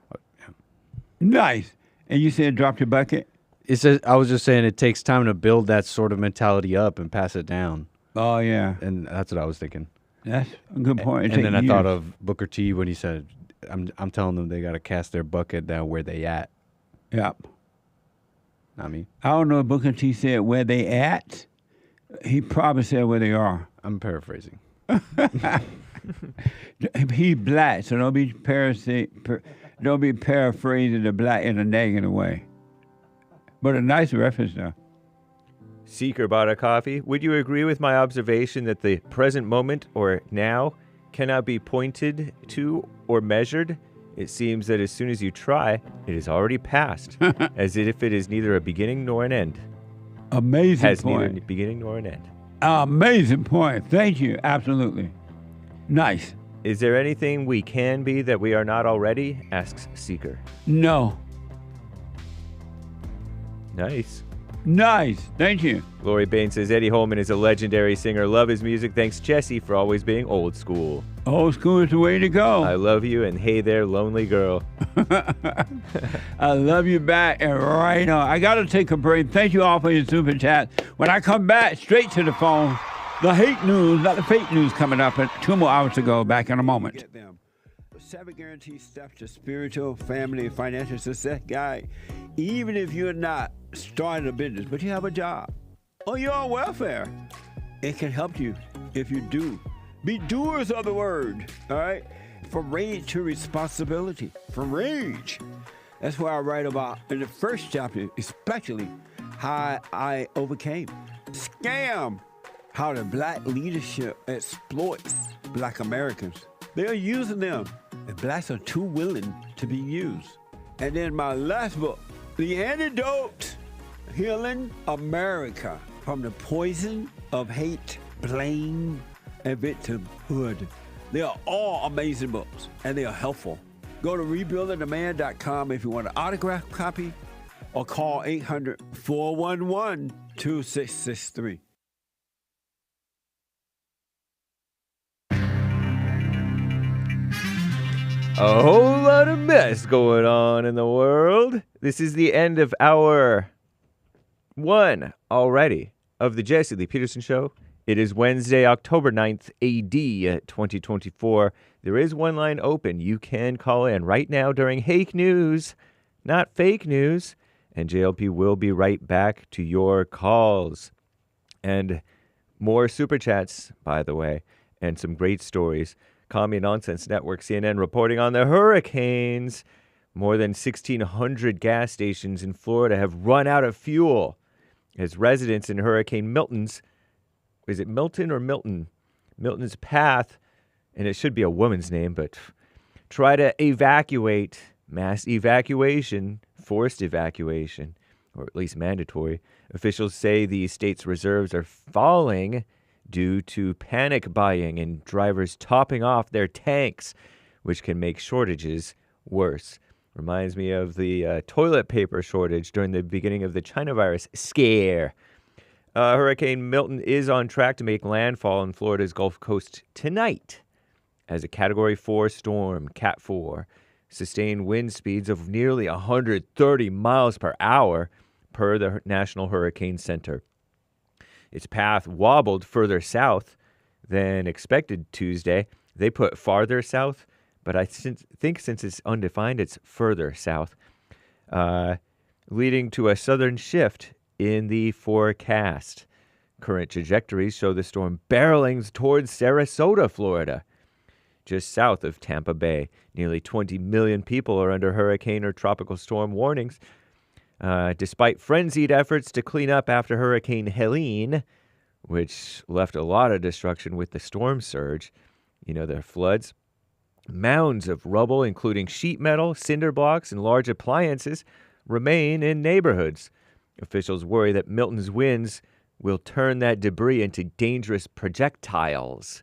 Nice. And you said drop your bucket? It says, I was just saying it takes time to build that sort of mentality up and pass it down. Oh, yeah. And that's what I was thinking. That's a good point. And then I thought of Booker T when he said, I'm telling them they got to cast their bucket down where they at. Yep. Not me. I don't know if Booker T said where they at. He probably said where they are. I'm paraphrasing. He black, so don't be paraphrasing the black in a negative way. But a nice reference, though. Seeker bought a coffee. Would you agree with my observation that the present moment, or now, cannot be pointed to or measured? It seems that as soon as you try, it is already past, as if it is neither a beginning nor an end. Amazing Has point. neither a beginning nor an end. Amazing point. Thank you. Absolutely. Nice. Is there anything we can be that we are not already? Asks Seeker. No. Nice. Nice. Thank you. Lori Bain says Eddie Holman is a legendary singer. Love his music. Thanks, Jesse, for always being old school. Old school is the way to go. I love you, and hey there, lonely girl. I love you back, and right on. I got to take a break. Thank you all for your super chat. When I come back, straight to the phone, the hate news, not the fake news, coming up at 2 more hours to go. Back in a moment. 7 guaranteed steps to spiritual, family, and financial success guide. Even if you're not starting a business, but you have a job, or you're on welfare, it can help you if you do. Be doers of the word, all right? From rage to responsibility. From rage. That's what I write about in the first chapter, especially how I overcame. Scam. How the black leadership exploits black Americans. They are using them, and blacks are too willing to be used. And then my last book, The Antidote, Healing America from the Poison of Hate, Blame, and Victimhood. They are all amazing books, and they are helpful. Go to rebuildingtheman.com if you want an autographed copy, or call 800-411-2663. A whole lot of mess going on in the world. This is the end of hour 1 already of the Jesse Lee Peterson Show. It is Wednesday, October 9th, AD 2024. There is one line open. You can call in right now during Hake News, not fake news. And JLP will be right back to your calls. And more super chats, by the way, and some great stories. Commie Nonsense Network, CNN, reporting on the hurricanes. More than 1,600 gas stations in Florida have run out of fuel as residents in Hurricane Milton's, is it Milton or Milton? Milton's path, and it should be a woman's name, but try to evacuate, mass evacuation, forced evacuation, or at least mandatory. Officials say the state's reserves are falling due to panic buying and drivers topping off their tanks, which can make shortages worse. Reminds me of the toilet paper shortage during the beginning of the China virus scare. Hurricane Milton is on track to make landfall on Florida's Gulf Coast tonight as a Category 4 storm, Cat 4. Sustained wind speeds of nearly 130 miles per hour per the National Hurricane Center. Its path wobbled further south than expected Tuesday. They put farther south, but I think since it's undefined, it's further south, leading to a southern shift in the forecast. Current trajectories show the storm barreling towards Sarasota, Florida, just south of Tampa Bay. Nearly 20 million people are under hurricane or tropical storm warnings. Despite frenzied efforts to clean up after Hurricane Helene, which left a lot of destruction with the storm surge, the floods, mounds of rubble, including sheet metal, cinder blocks, and large appliances, remain in neighborhoods. Officials worry that Milton's winds will turn that debris into dangerous projectiles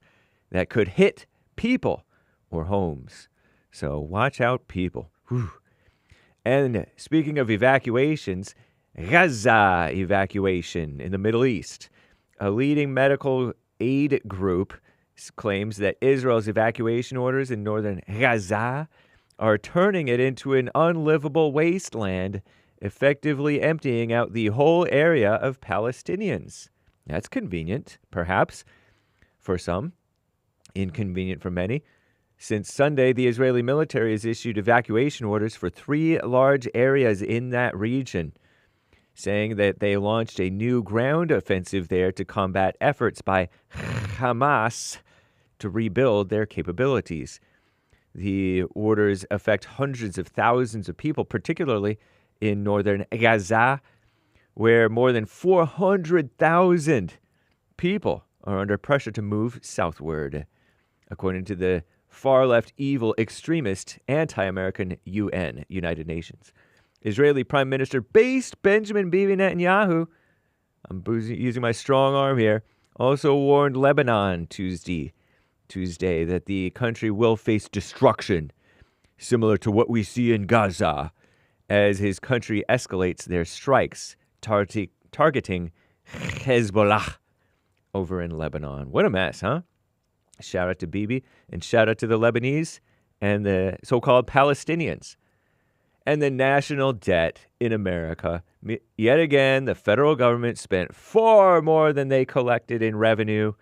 that could hit people or homes. So watch out, people. Whew. And speaking of evacuations, Gaza evacuation in the Middle East. A leading medical aid group claims that Israel's evacuation orders in northern Gaza are turning it into an unlivable wasteland, effectively emptying out the whole area of Palestinians. That's convenient, perhaps, for some, inconvenient for many. Since Sunday, the Israeli military has issued evacuation orders for 3 large areas in that region, saying that they launched a new ground offensive there to combat efforts by Hamas to rebuild their capabilities. The orders affect hundreds of thousands of people, particularly in northern Gaza, where more than 400,000 people are under pressure to move southward, according to the far-left evil extremist anti-American UN, United Nations. Israeli Prime Minister Benjamin Bibi Netanyahu, I'm using my strong arm here, also warned Lebanon Tuesday that the country will face destruction, similar to what we see in Gaza, as his country escalates their strikes, targeting Hezbollah over in Lebanon. What a mess, huh? Shout out to Bibi, and shout out to the Lebanese and the so-called Palestinians. And the national debt in America. Yet again, the federal government spent far more than they collected in revenue,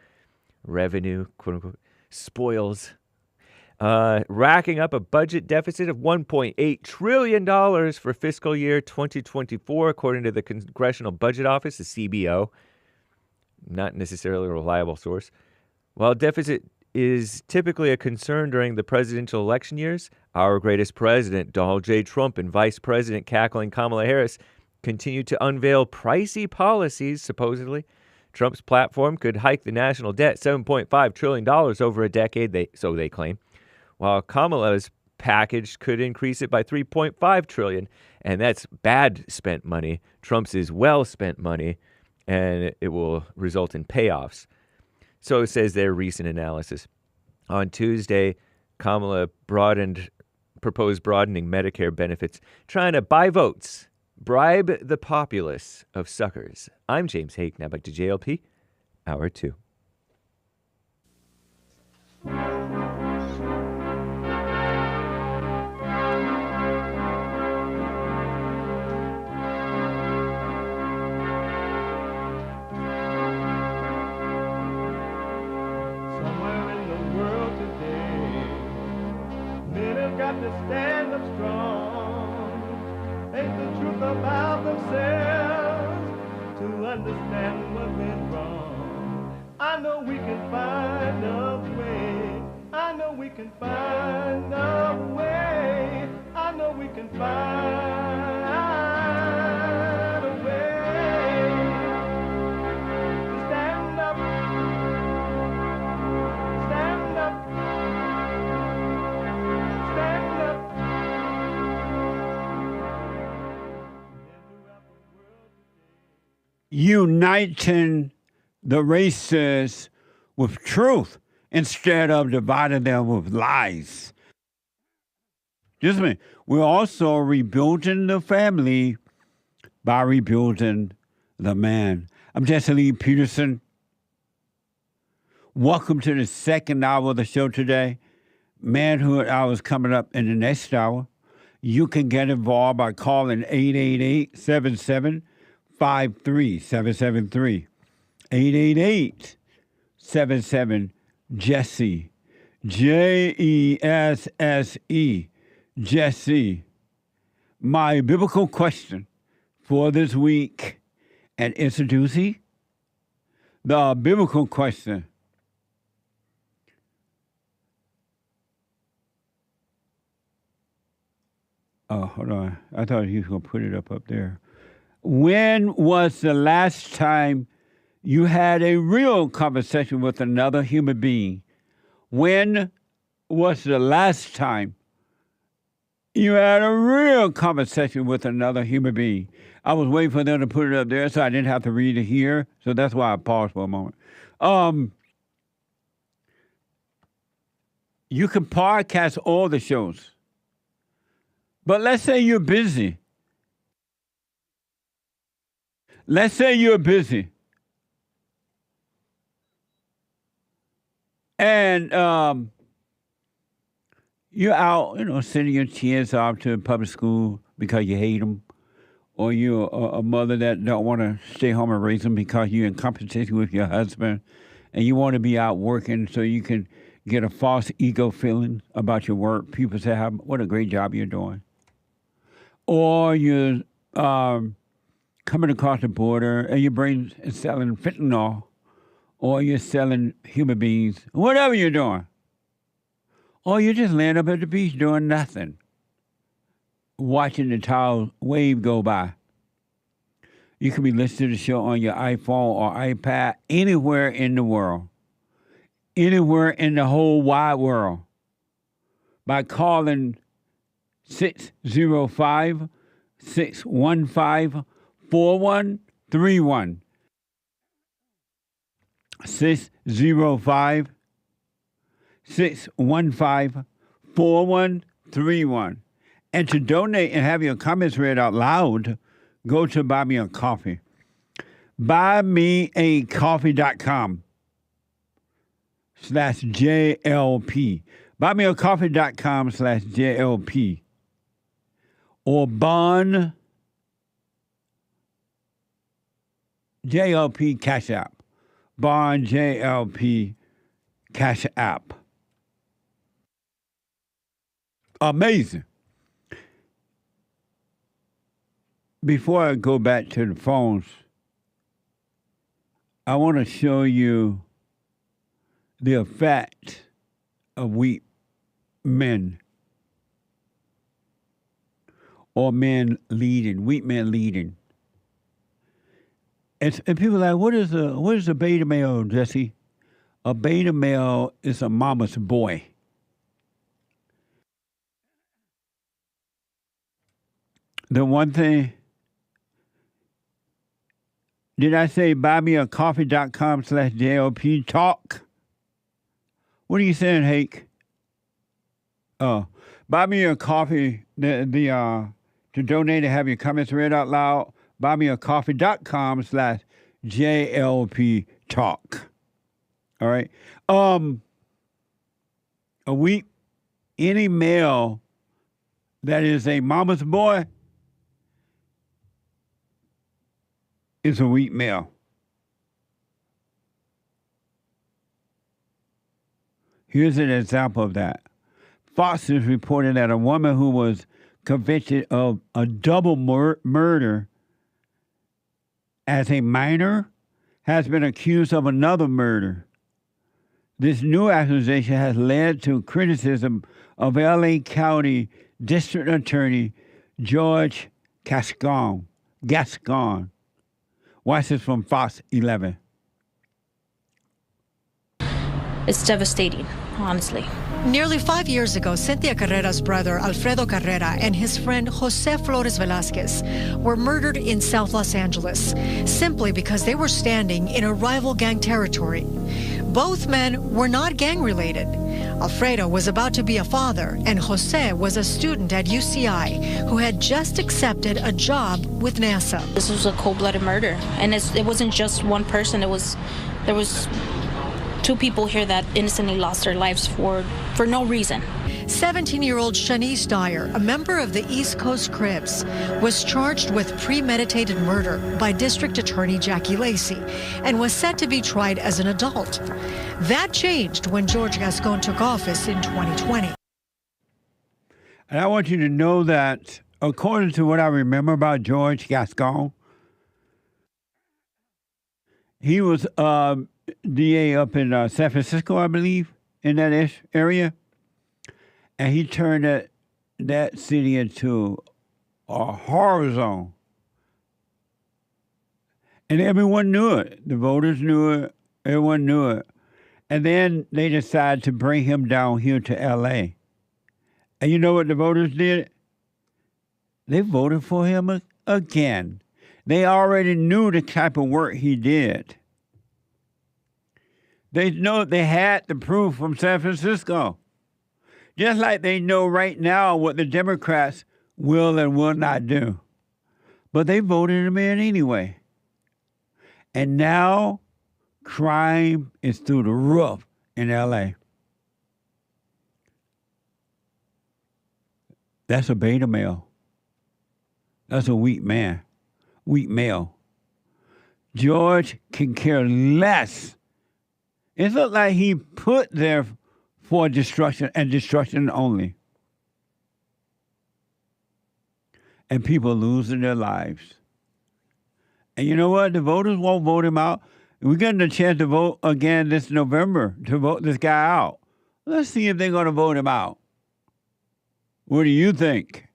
quote-unquote, spoils, racking up a budget deficit of $1.8 trillion for fiscal year 2024, according to the Congressional Budget Office, the CBO. Not necessarily a reliable source. While deficit is typically a concern during the presidential election years, our greatest president, Donald J. Trump, and Vice President cackling Kamala Harris continue to unveil pricey policies, supposedly. Trump's platform could hike the national debt $7.5 trillion over a decade, so they claim, while Kamala's package could increase it by $3.5 trillion, and that's bad spent money. Trump's is well-spent money, and it will result in payoffs. So says their recent analysis. On Tuesday, Kamala proposed broadening Medicare benefits, trying to buy votes, bribe the populace of suckers. I'm James Hake, now back to JLP, Hour 2. To stand up strong, face the truth about the understand what went wrong. I know we can find a way. I know we can find a way. I know we can find a way. Stand up. Stand up. Stand up. Uniting the races with truth instead of dividing them with lies. Just a minute. We're also rebuilding the family by rebuilding the man. I'm Jesse Lee Peterson. Welcome to the second hour of the show today. Manhood Hour is coming up in the next hour. You can get involved by calling 888-77-53773. 888-77-JESSE. Jesse. Jesse. My biblical question for this week, and it's a doozy. The biblical question. Oh, hold on. I thought he was going to put it up there. When was the last time you had a real conversation with another human being? When was the last time you had a real conversation with another human being? I was waiting for them to put it up there so I didn't have to read it here. So that's why I paused for a moment. You can podcast all the shows. But let's say you're busy. Let's say you're busy. And you're out, sending your kids off to public school because you hate them. Or you're a mother that don't want to stay home and raise them because you're in competition with your husband. And you want to be out working so you can get a false ego feeling about your work. People say, what a great job you're doing. Or you're coming across the border and your brain is selling fentanyl, or you're selling human beings, whatever you're doing. Or you're just laying up at the beach doing nothing, watching the tide wave go by. You can be listening to the show on your iPhone or iPad anywhere in the world, anywhere in the whole wide world, by calling 605-615-4131. 605-615-4131. And to donate and have your comments read out loud, go to Buy Me a Coffee. BuyMeACoffee.com/JLP. BuyMeACoffee.com/JLP. Or Bond JLP Cash App. Bond JLP Cash App. Amazing. Before I go back to the phones, I want to show you the effect of weak men. Or men leading, weak men leading. And people are like, what is a beta male, Jesse? A beta male is a mama's boy. The one thing, did I say buymeacoffee.com/JLP talk? What are you saying, Hake? Oh, buy me a coffee, to donate and have your comments read out loud. buymeacoffee.com/JLP talk. All right. Any male that is a mama's boy is a weak male. Here's an example of that. Fox is reporting that a woman who was convicted of a double murder as a minor, has been accused of another murder. This new accusation has led to criticism of L.A. County District Attorney George Gascon. Watch this from Fox 11. It's devastating, honestly. Nearly 5 years ago, Cynthia Carrera's brother, Alfredo Carrera, and his friend, Jose Flores Velasquez, were murdered in South Los Angeles simply because they were standing in a rival gang territory. Both men were not gang-related. Alfredo was about to be a father, and Jose was a student at UCI who had just accepted a job with NASA. This was a cold-blooded murder, and it wasn't just one person. There was 2 people here that innocently lost their lives for no reason. 17-year-old Shanice Dyer, a member of the East Coast Crips, was charged with premeditated murder by District Attorney Jackie Lacey and was set to be tried as an adult. That changed when George Gascon took office in 2020. And I want you to know that, according to what I remember about George Gascon, he was DA up in San Francisco, I believe, in that area. And he turned that city into a horror zone. And everyone knew it. The voters knew it. Everyone knew it. And then they decided to bring him down here to L.A. And you know what the voters did? They voted for him again. They already knew the type of work he did. They know they had the proof from San Francisco. Just like they know right now what the Democrats will and will not do. But they voted him in anyway. And now crime is through the roof in L.A. That's a beta male. That's a weak man. Weak male. George can care less. It looked like he put there for destruction and destruction only. And people losing their lives. And you know what? The voters won't vote him out. We're getting a chance to vote again this November to vote this guy out. Let's see if they're going to vote him out. What do you think?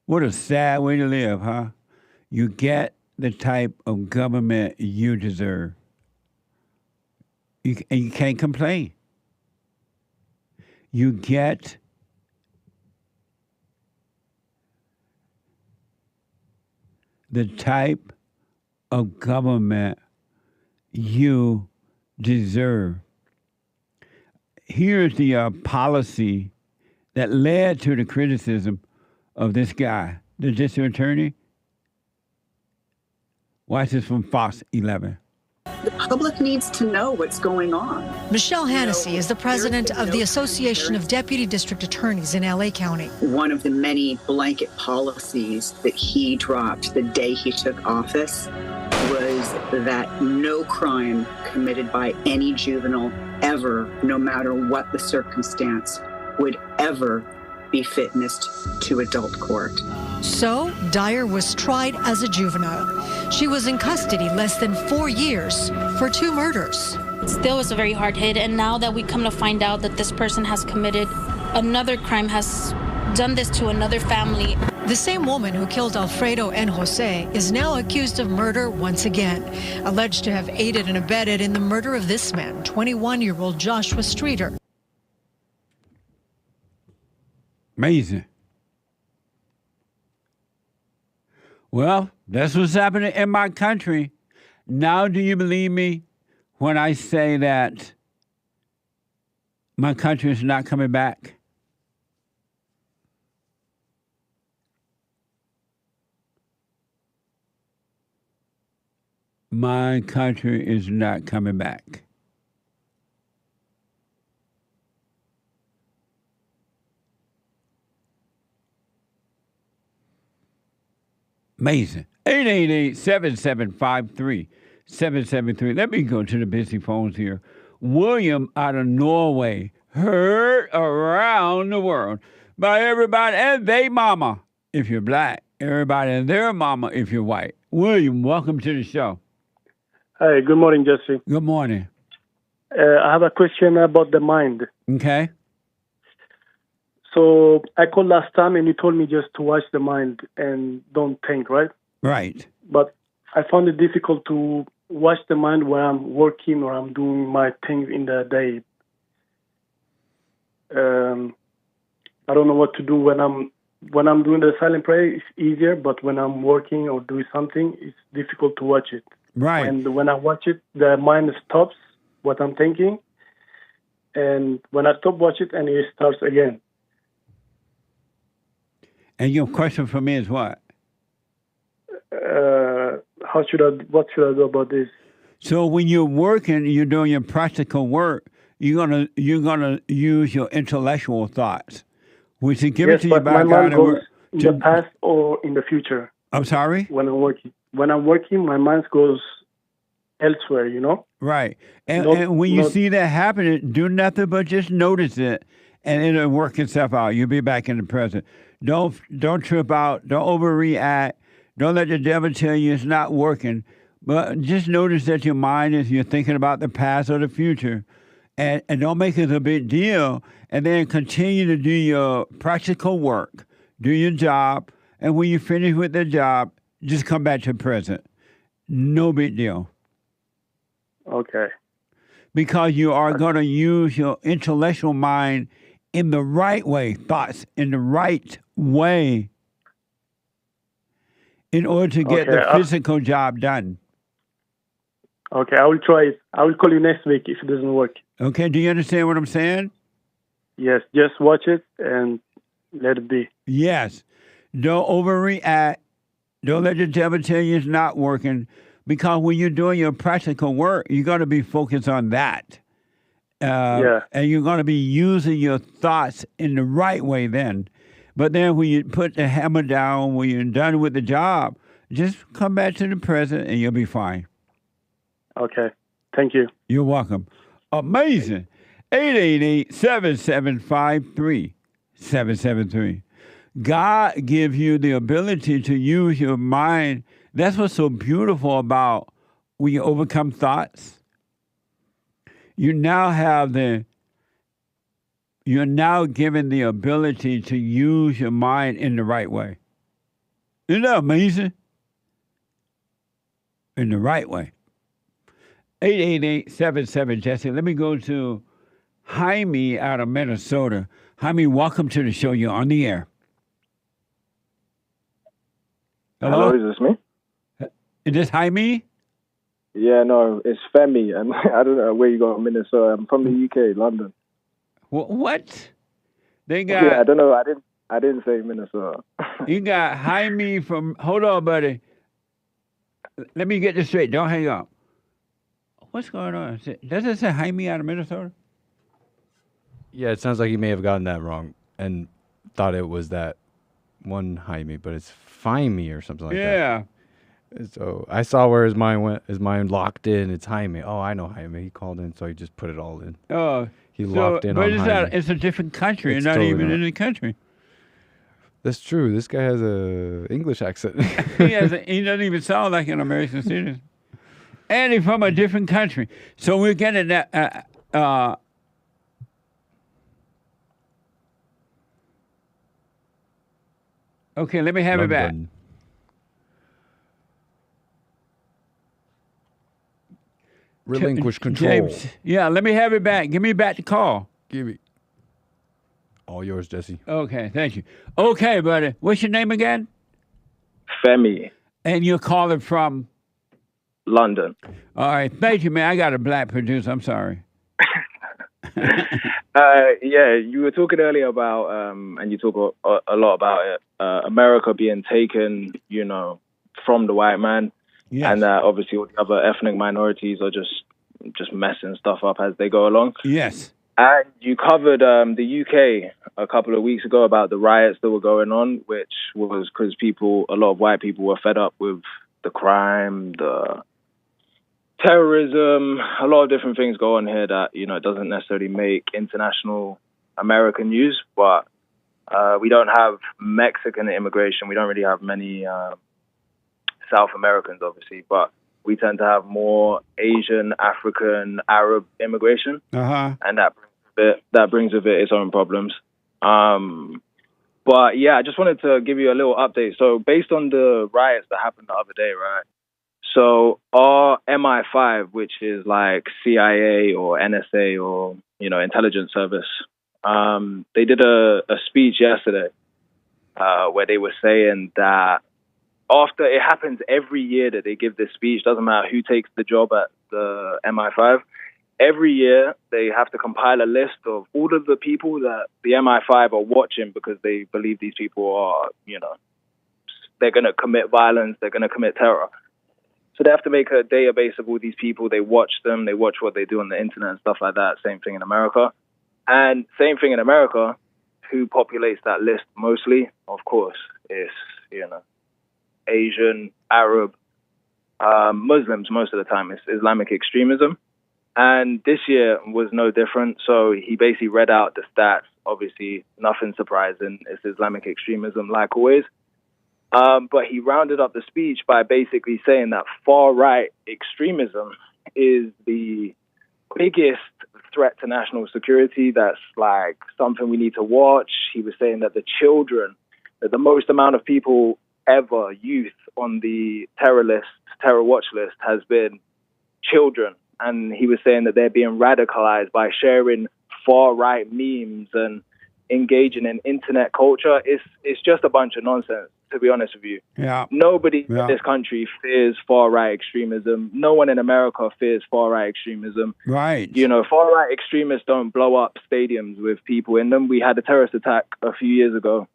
What a sad way to live, huh? You get the type of government you deserve. And you can't complain. You get the type of government you deserve. Here's the policy that led to the criticism of this guy, the district attorney. Watch this from Fox 11. The public needs to know what's going on. Michelle Hannessy is the president of the Association of Deputy District Attorneys in L.A. County. One of the many blanket policies that he dropped the day he took office was that no crime committed by any juvenile ever, no matter what the circumstance, would ever be fitnessed to adult court. So, Dyer was tried as a juvenile. She was in custody less than 4 years for 2 murders. It still was a very hard hit, and now that we come to find out that this person has committed another crime, has done this to another family. The same woman who killed Alfredo and Jose is now accused of murder once again, alleged to have aided and abetted in the murder of this man, 21-year-old Joshua Streeter. Amazing. Well, that's what's happening in my country. Now, do you believe me when I say that my country is not coming back? My country is not coming back. Amazing. 888-775-3773. Let me go to the busy phones here. William out of Norway, heard around the world by everybody and they mama. If you're black, everybody and their mama if you're white. William, welcome to the show. Hi, good morning, Jesse. Good morning. I have a question about the mind. Okay. So I called last time and you told me just to watch the mind and don't think, right? Right. But I found it difficult to watch the mind when I'm working or I'm doing my things in the day. I don't know what to do when I'm doing the silent prayer. It's easier, but when I'm working or doing something, it's difficult to watch it. Right. And when I watch it, the mind stops what I'm thinking, and when I stop watching it, and it starts again. And your question for me is what? What should I do about this? So when you're working, you're doing your practical work, you're gonna use your intellectual thoughts, which is given Yes, to you but by my God. mind goes in the past or in the future. I'm sorry? When I'm working, my mind goes elsewhere, you know? Right. And when you see that happening, do nothing but just notice it, and it'll work itself out. You'll be back in the present. Don't trip out. Don't overreact. Don't let the devil tell you it's not working. But just notice that your mind is, you're thinking about the past or the future. And don't make it a big deal. And then continue to do your practical work. Do your job. And when you finish with the job, just come back to the present. No big deal. Okay. Because you are going to use your intellectual mind in the right way, thoughts in the right way, in order to get the physical job done. Okay, I will try it. I will call you next week if it doesn't work. Okay, do you understand what I'm saying? Yes, just watch it and let it be. Yes. Don't overreact. Don't let the devil tell you it's not working. Because when you're doing your practical work, you're going to be focused on that. And you're going to be using your thoughts in the right way then. But then when you put the hammer down, when you're done with the job, just come back to the present and you'll be fine. Okay. Thank you. You're welcome. Amazing. 888-775-3773. God gives you the ability to use your mind. That's what's so beautiful about when you overcome thoughts. You're now given the ability to use your mind in the right way. Isn't that amazing? In the right way. 888-77-JESSE. Let me go to Jaime out of Minnesota. Jaime, welcome to the show. You're on the air. Hello, is this me? Is this Jaime? Yeah, no, it's Femi. I don't know where you got Minnesota. I'm from the UK, London. What? They got. Yeah, I don't know. I didn't say Minnesota. You got Jaime from. Hold on, buddy. Let me get this straight. Don't hang up. What's going on? Does it say Jaime out of Minnesota? Yeah, it sounds like you may have gotten that wrong and thought it was that one Jaime, but it's Fimi or something like that. Yeah. So I saw where his mind locked in. It's Jaime. Oh, I know Jaime. He called in, so he just put it all in. Oh. He locked in on Jaime. It's a different country. It's not totally even in the country. That's true. This guy has a English accent. He doesn't even sound like an American citizen. And he's from a different country. So we're getting that. Okay, let me have it back. Relinquish control. James, yeah, let me have it back. Give me back the call. Give me. All yours, Jesse. Okay, thank you. Okay, buddy. What's your name again? Femi. And you're calling from? London. All right, thank you, man. I got a black producer. I'm sorry. Yeah, you were talking earlier about, and you talk a lot about it, America being taken, from the white man. Yes. And obviously all the other ethnic minorities are just messing stuff up as they go along. Yes. And you covered the UK a couple of weeks ago about the riots that were going on, which was because a lot of white people were fed up with the crime, the terrorism, a lot of different things go on here that, it doesn't necessarily make international American news. But We don't have Mexican immigration. We don't really have many South Americans, obviously, but we tend to have more Asian, African, Arab immigration, and that brings with it its own problems. But yeah, I just wanted to give you a little update. So based on the riots that happened the other day, right? So our MI5, which is like CIA or NSA or, intelligence service, they did a speech yesterday where they were saying that after it happens every year that they give this speech, doesn't matter who takes the job at the MI5, every year they have to compile a list of all of the people that the MI5 are watching because they believe these people are, they're going to commit violence, they're going to commit terror. So they have to make a database of all these people. They watch them. They watch what they do on the internet and stuff like that. Same thing in America. And same thing in America. Who populates that list mostly? Of course, is, Asian, Arab, Muslims most of the time. It's Islamic extremism. And this year was no different. So he basically read out the stats. Obviously, nothing surprising. It's Islamic extremism like always. But he rounded up the speech by basically saying that far-right extremism is the biggest threat to national security. That's like something we need to watch. He was saying that that the most amount of people ever, youth, on the terror watch list has been children. And he was saying that they're being radicalized by sharing far-right memes and engaging in internet culture. It's just a bunch of nonsense, to be honest with you. Yeah. Nobody in this country fears far-right extremism. No one in America fears far-right extremism. Right. Far-right extremists don't blow up stadiums with people in them. We had a terrorist attack a few years ago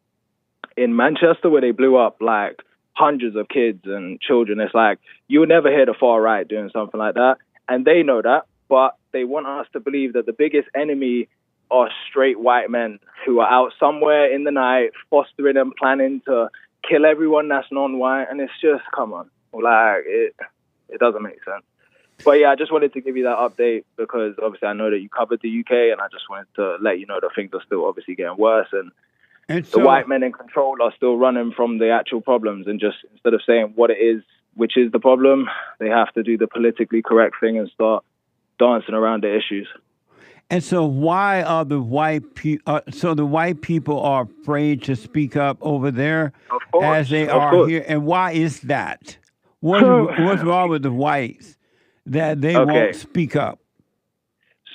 in Manchester where they blew up like hundreds of kids and children. It's like, you would never hear the far-right doing something like that. And they know that, but they want us to believe that the biggest enemy are straight white men who are out somewhere in the night, fostering and planning to kill everyone that's non-white. And it's just, come on, like, it doesn't make sense. But yeah, I just wanted to give you that update because obviously I know that you covered the UK, and I just wanted to let you know that things are still obviously getting worse, and the white men in control are still running from the actual problems, and just instead of saying what it is, which is the problem, they have to do the politically correct thing and start dancing around the issues. And so why are the white people, the white people are afraid to speak up over there as they are here? And why is that? What's wrong with the whites that they won't speak up?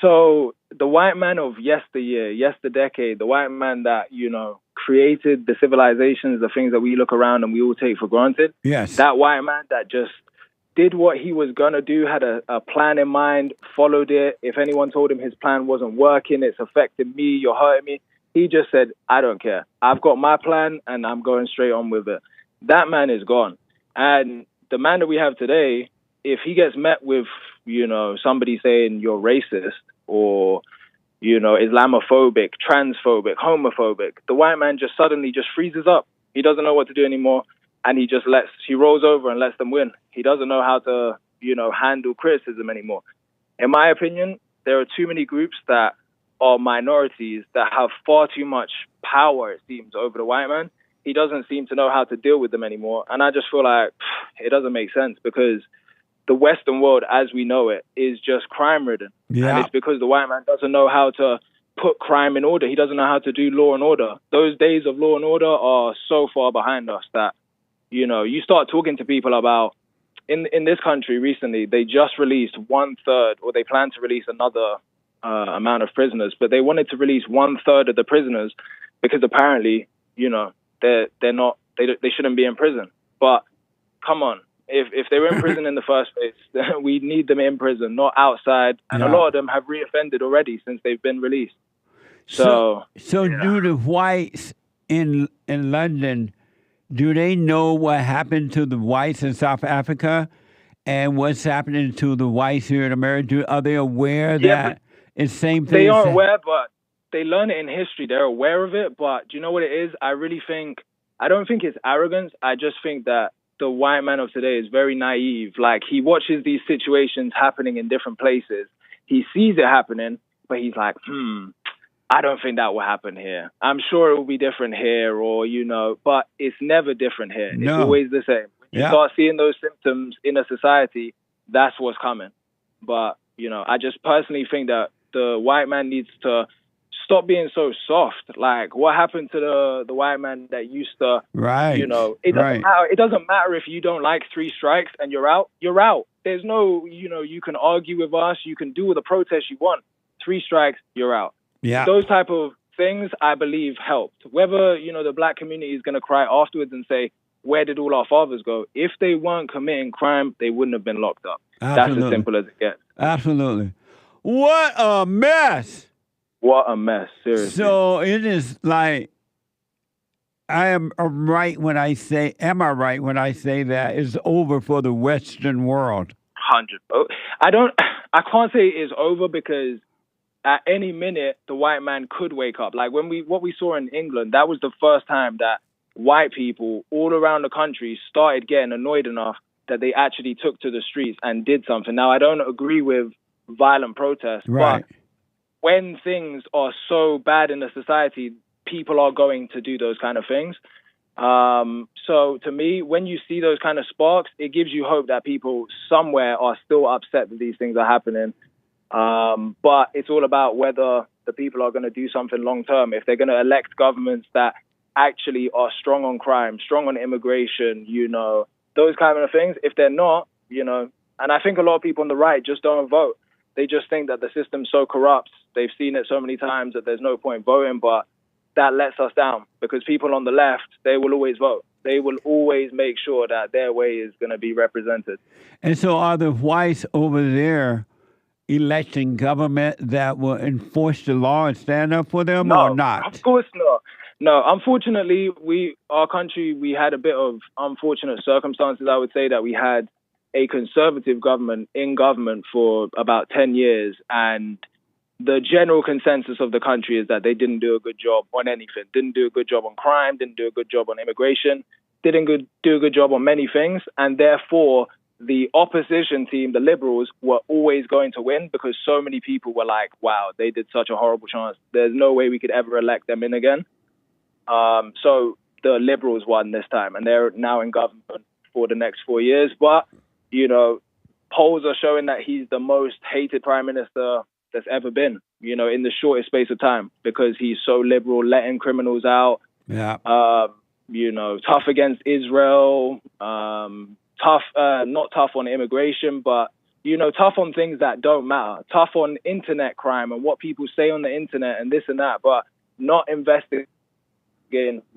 So the white man of yesterdecade, the white man that, created the civilizations, the things that we look around and we all take for granted. Yes. That white man that just did what he was going to do, had a plan in mind, followed it. If anyone told him his plan wasn't working, it's affecting me, you're hurting me, he just said, I don't care. I've got my plan and I'm going straight on with it. That man is gone. And the man that we have today, if he gets met with, somebody saying you're racist or, Islamophobic, transphobic, homophobic, the white man just suddenly just freezes up. He doesn't know what to do anymore. And he rolls over and lets them win. He doesn't know how to, handle criticism anymore. In my opinion, there are too many groups that are minorities that have far too much power, it seems, over the white man. He doesn't seem to know how to deal with them anymore. And I just feel like it doesn't make sense because the Western world, as we know it, is just crime-ridden. Yeah. And it's because the white man doesn't know how to put crime in order. He doesn't know how to do law and order. Those days of law and order are so far behind us that, you start talking to people about, in this country recently, they just released 1/3, or they plan to release another amount of prisoners, but they wanted to release 1/3 of the prisoners because apparently, they shouldn't be in prison. But come on, if they were in prison in the first place, then we need them in prison, not outside. And a lot of them have reoffended already since they've been released. So do the whites in London, do they know what happened to the whites in South Africa and what's happening to the whites here in America? Are they aware that it's the same thing? They are aware, but they learn it in history. They're aware of it, but do you know what it is? I don't think it's arrogance. I just think that the white man of today is very naive. Like, he watches these situations happening in different places. He sees it happening, but he's like, I don't think that will happen here. I'm sure it will be different here, or, but it's never different here. No. It's always the same. When you start seeing those symptoms in a society, that's what's coming. But, I just personally think that the white man needs to stop being so soft. Like, what happened to the white man that used to, right? It doesn't matter. It doesn't matter if you don't like 3 strikes and you're out. You're out. There's no, you can argue with us. You can do all the protests you want. 3 strikes, you're out. Yeah. Those type of things, I believe, helped. Whether, the black community is going to cry afterwards and say, where did all our fathers go? If they weren't committing crime, they wouldn't have been locked up. Absolutely. That's as simple as it gets. Absolutely. What a mess. What a mess, seriously. So it is like, am I right when I say that it's over for the Western world? 100. I can't say it's over, because at any minute the white man could wake up. Like what we saw in England, that was the first time that white people all around the country started getting annoyed enough that they actually took to the streets and did something. Now, I don't agree with violent protests, right, but when things are so bad in the society, people are going to do those kind of things. So to me, when you see those kind of sparks, it gives you hope that people somewhere are still upset that these things are happening. But it's all about whether the people are going to do something long term. If they're going to elect governments that actually are strong on crime, strong on immigration, those kind of things. If they're not, and I think a lot of people on the right just don't vote. They just think that the system's so corrupt. They've seen it so many times that there's no point voting, but that lets us down, because people on the left, they will always vote. They will always make sure that their way is going to be represented. And so are the whites over there electing government that will enforce the law and stand up for them, or not? Of course not. No, unfortunately, our country, we had a bit of unfortunate circumstances. I would say that we had a conservative government in government for about 10 years, and the general consensus of the country is that they didn't do a good job on anything. Didn't do a good job on crime, didn't do a good job on immigration, didn't do a good job on many things, and therefore the opposition team, the Liberals, were always going to win, because so many people were like, wow, they did such a horrible chance. There's no way we could ever elect them in again. So the Liberals won this time, and they're now in government for the next 4 years. But, polls are showing that he's the most hated prime minister that's ever been, in the shortest space of time, because he's so liberal, letting criminals out. Yeah. Tough against Israel, tough, not tough on immigration, but, tough on things that don't matter, tough on internet crime and what people say on the internet and this and that, but not investigating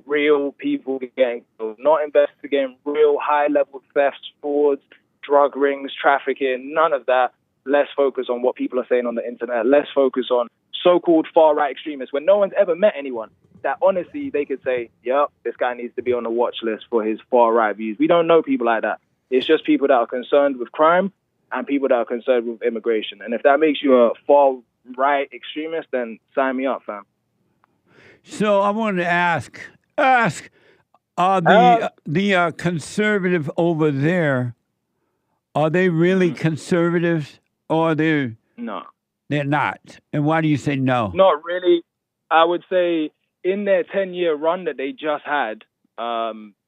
real people getting killed, not investigating real high-level thefts, frauds, drug rings, trafficking, none of that. Less focus on what people are saying on the internet, less focus on so-called far-right extremists, when no one's ever met anyone that honestly they could say, yep, this guy needs to be on the watch list for his far-right views. We don't know people like that. It's just people that are concerned with crime and people that are concerned with immigration. And if that makes you a far-right extremist, then sign me up, fam. So I wanted to ask, the conservative over there, are they really conservatives, or are they? No. They're not. And why do you say no? Not really. I would say in their 10-year run that they just had,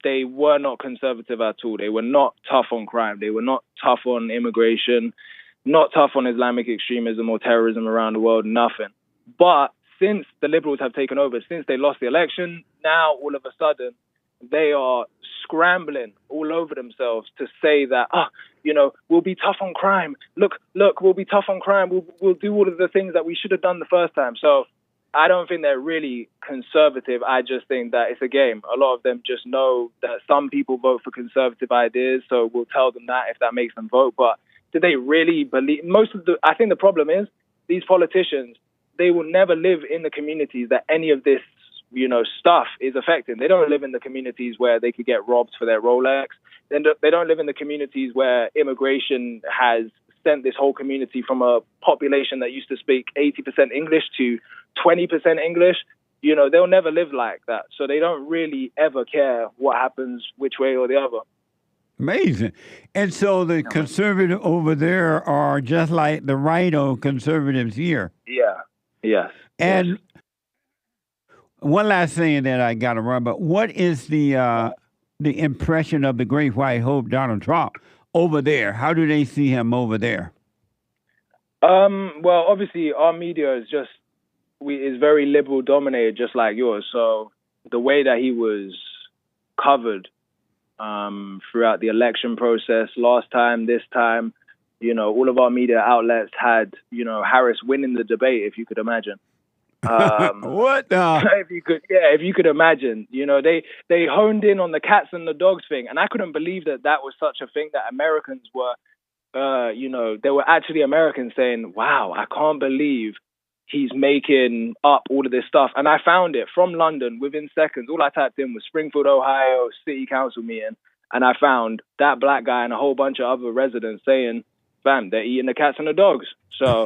they were not conservative at all. They were not tough on crime. They were not tough on immigration, not tough on Islamic extremism or terrorism around the world, nothing. But since the Liberals have taken over, since they lost the election, now all of a sudden they are scrambling all over themselves to say that, we'll be tough on crime. Look, we'll be tough on crime. We'll do all of the things that we should have done the first time. So I don't think they're really conservative. I just think that it's a game. A lot of them just know that some people vote for conservative ideas, so we'll tell them that if that makes them vote. But do they really believe? I think the problem is these politicians, they will never live in the communities that any of this, stuff is affecting. They don't live in the communities where they could get robbed for their Rolex. They don't live in the communities where immigration has sent this whole community from a population that used to speak 80% English to 20% English. They'll never live like that. So they don't really ever care what happens which way or the other. Amazing. And so the conservative over there are just like the right or conservatives here. Yeah. Yes. And one last thing that I got to run, but what is the impression of the great white hope, Donald Trump, over there? How do they see him over there? Well, obviously, our media is very liberal dominated, just like yours. So the way that he was covered throughout the election process, last time, this time, all of our media outlets had, Harris winning the debate, if you could imagine. What? If you could imagine, they honed in on the cats and the dogs thing, and I couldn't believe that was such a thing that Americans were, there were actually Americans saying, "Wow, I can't believe he's making up all of this stuff." And I found it from London within seconds. All I typed in was Springfield, Ohio City Council meeting, and I found that black guy and a whole bunch of other residents saying, "Fam, they're eating the cats and the dogs." So,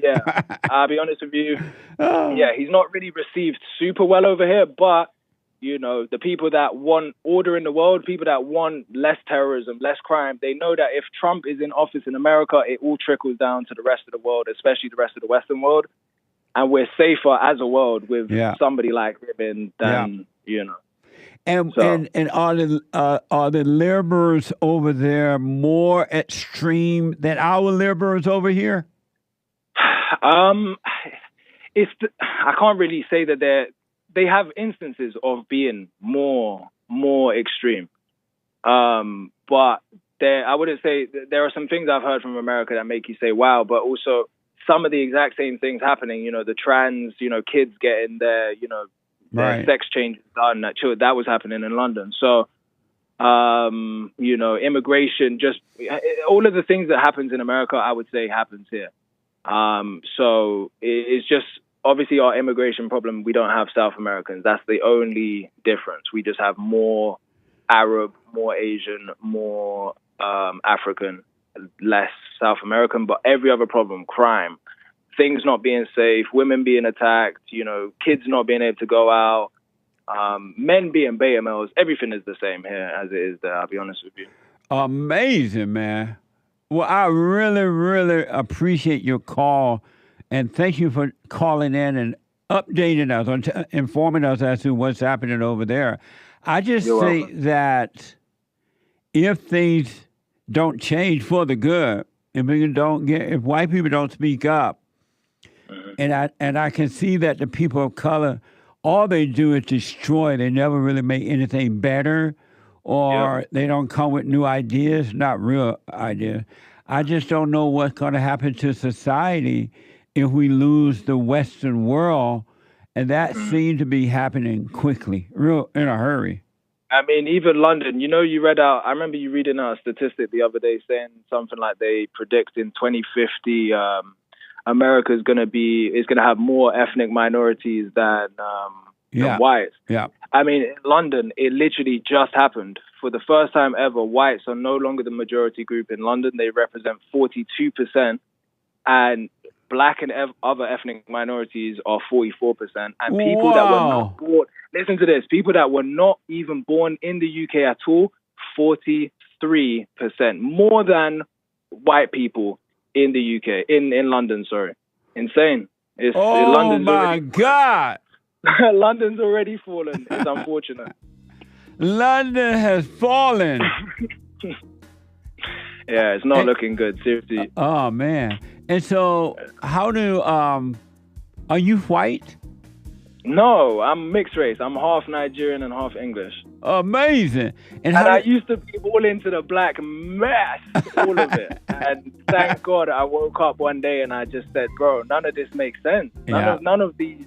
yeah, I'll be honest with you. Yeah, he's not really received super well over here, but, the people that want order in the world, people that want less terrorism, less crime, they know that if Trump is in office in America, it all trickles down to the rest of the world, especially the rest of the Western world. And we're safer as a world with somebody like him than. And are the liberals over there more extreme than our liberals over here? I can't really say that they have instances of being more extreme. But I wouldn't say there are some things I've heard from America that make you say, wow, but also some of the exact same things happening, the trans, kids getting their, their sex change done, that was happening in London. So, immigration, just all of the things that happens in America, I would say happens here. So it's just, obviously our immigration problem, we don't have South Americans. That's the only difference. We just have more Arab, more Asian, more African, less South American. But every other problem, crime, things not being safe, women being attacked, kids not being able to go out, men being beta males, everything is the same here as it is there, I'll be honest with you. Amazing, man. Well, I really, really appreciate your call, and thank you for calling in and updating us, informing us as to what's happening over there. I just think that if things don't change for the good, if white people don't speak up, and I can see that the people of color, all they do is destroy. They never really make anything better, or they don't come with new ideas, not real ideas. I just don't know what's going to happen to society if we lose the Western world, and that seems to be happening quickly, in a hurry. I mean, even London, you read out, I remember you reading out a statistic the other day saying something like they predict in 2050 America is going to have more ethnic minorities than whites. Yeah. I mean, in London, it literally just happened. For the first time ever, whites are no longer the majority group in London. They represent 42%, and black and other ethnic minorities are 44%. And people that were not born, listen to this, people that were not even born in the UK at all, 43%, more than white people in the UK, in London, sorry. Insane. London's my God. London's already fallen. It's unfortunate. London has fallen. Yeah, it's not looking good, seriously. Oh, man. And so, how are you white? No, I'm mixed race. I'm half Nigerian and half English. Amazing. And I used to be all into the black mess, all of it. And thank God I woke up one day and I just said, bro, none of this makes sense. None of these.